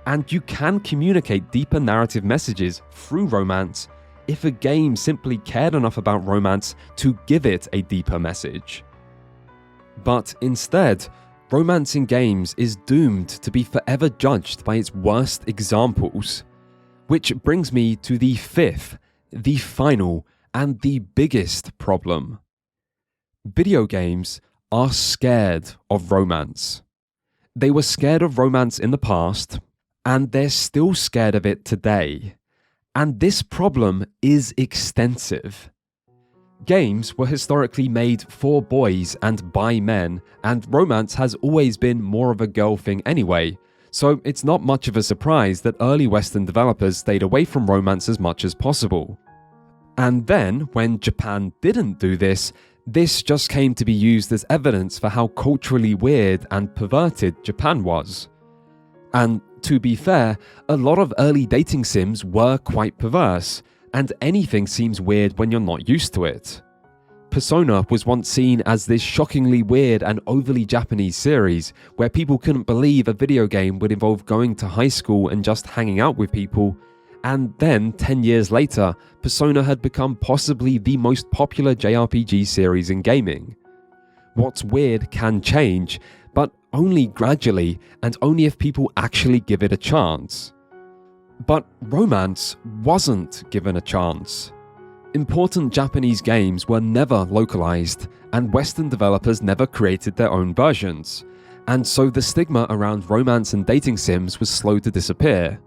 And you can communicate deeper narrative messages through romance if a game simply cared enough about romance to give it a deeper message. But instead, romance in games is doomed to be forever judged by its worst examples. Which brings me to the fifth, the final, and the biggest problem. Video games are scared of romance. They were scared of romance in the past, and they're still scared of it today. And this problem is extensive. Games were historically made for boys and by men, and romance has always been more of a girl thing anyway, so it's not much of a surprise that early Western developers stayed away from romance as much as possible. And then, when Japan didn't do this, this just came to be used as evidence for how culturally weird and perverted Japan was. And to be fair, a lot of early dating sims were quite perverse, and anything seems weird when you're not used to it. Persona was once seen as this shockingly weird and overly Japanese series where people couldn't believe a video game would involve going to high school and just hanging out with people, and then 10 years later, Persona had become possibly the most popular JRPG series in gaming. What's weird can change, but only gradually and only if people actually give it a chance. But romance wasn't given a chance. Important Japanese games were never localized, and Western developers never created their own versions, and so the stigma around romance and dating sims was slow to disappear.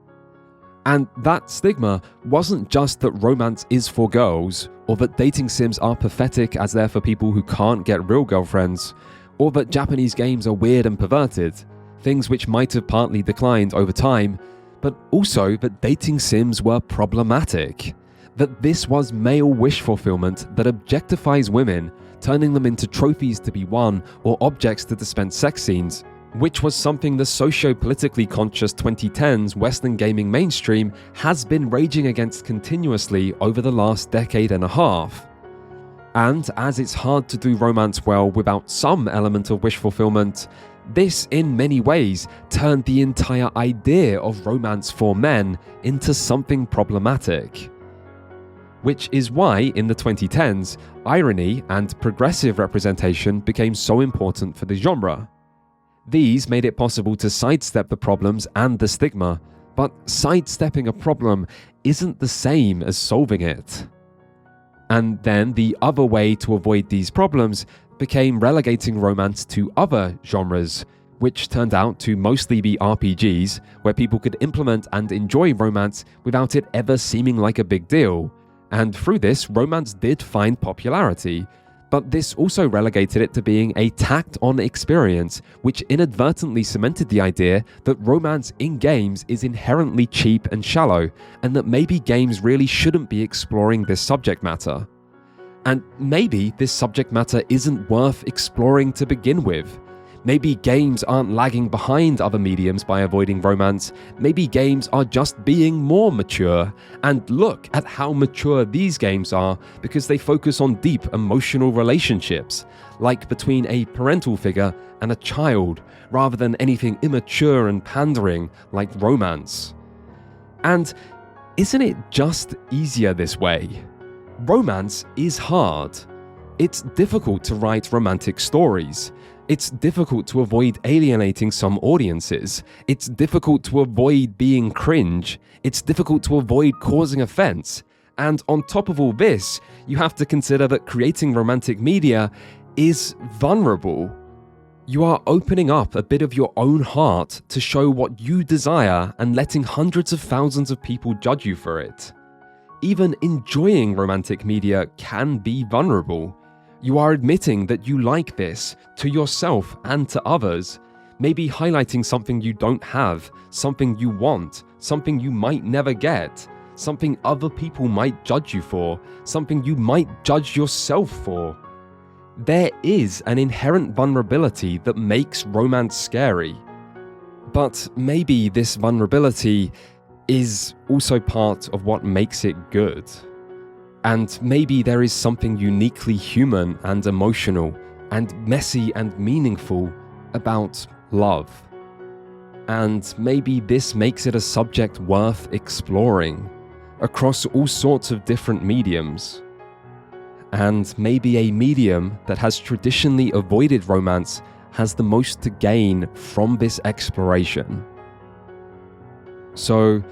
And that stigma wasn't just that romance is for girls, or that dating sims are pathetic as they're for people who can't get real girlfriends, or that Japanese games are weird and perverted, things which might have partly declined over time, but also that dating sims were problematic. That this was male wish fulfillment that objectifies women, turning them into trophies to be won or objects to dispense sex scenes, which was something the socio-politically conscious 2010s Western gaming mainstream has been raging against continuously over the last decade and a half. And as it's hard to do romance well without some element of wish fulfillment, this in many ways turned the entire idea of romance for men into something problematic. Which is why in the 2010s, irony and progressive representation became so important for the genre. These made it possible to sidestep the problems and the stigma, but sidestepping a problem isn't the same as solving it. And then the other way to avoid these problems became relegating romance to other genres, which turned out to mostly be RPGs where people could implement and enjoy romance without it ever seeming like a big deal. And through this, romance did find popularity, but this also relegated it to being a tacked-on experience, which inadvertently cemented the idea that romance in games is inherently cheap and shallow, and that maybe games really shouldn't be exploring this subject matter. And maybe this subject matter isn't worth exploring to begin with. Maybe games aren't lagging behind other mediums by avoiding romance. Maybe games are just being more mature. And look at how mature these games are because they focus on deep emotional relationships, like between a parental figure and a child, rather than anything immature and pandering like romance. And isn't it just easier this way? Romance is hard. It's difficult to write romantic stories. It's difficult to avoid alienating some audiences. It's difficult to avoid being cringe. It's difficult to avoid causing offense. And on top of all this, you have to consider that creating romantic media is vulnerable. You are opening up a bit of your own heart to show what you desire and letting hundreds of thousands of people judge you for it. Even enjoying romantic media can be vulnerable. You are admitting that you like this to yourself and to others, maybe highlighting something you don't have, something you want, something you might never get, something other people might judge you for, something you might judge yourself for. There is an inherent vulnerability that makes romance scary. But maybe this vulnerability is also part of what makes it good. And maybe there is something uniquely human and emotional and messy and meaningful about love. And maybe this makes it a subject worth exploring across all sorts of different mediums. And maybe a medium that has traditionally avoided romance has the most to gain from this exploration. So,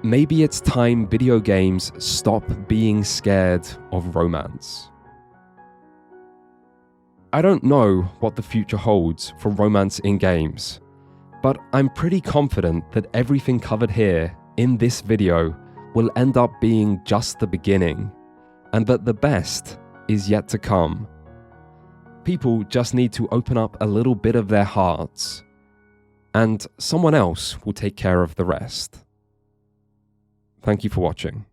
maybe it's time video games stop being scared of romance. I don't know what the future holds for romance in games, but I'm pretty confident that everything covered here in this video will end up being just the beginning, and that the best is yet to come. People just need to open up a little bit of their hearts, and someone else will take care of the rest. Thank you for watching.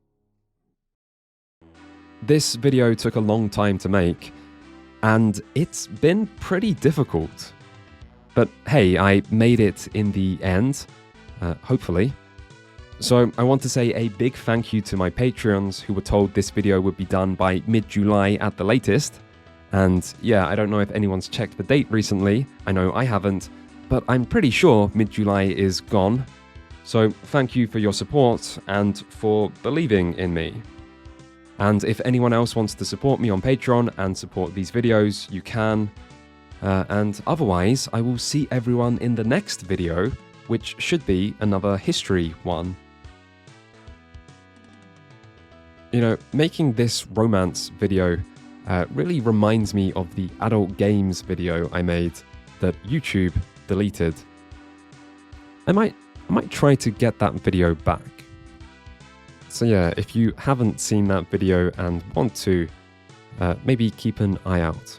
This video took a long time to make, and it's been pretty difficult. But hey, I made it in the end, hopefully. So I want to say a big thank you to my Patreons who were told this video would be done by mid-July at the latest. And yeah, I don't know if anyone's checked the date recently, I know I haven't, but I'm pretty sure mid-July is gone. So thank you for your support and for believing in me. And if anyone else wants to support me on Patreon and support these videos, you can. And otherwise, I will see everyone in the next video, which should be another history one. You know, making this romance video really reminds me of the adult games video I made that YouTube deleted. I might try to get that video back. So yeah, if you haven't seen that video and want to, maybe keep an eye out.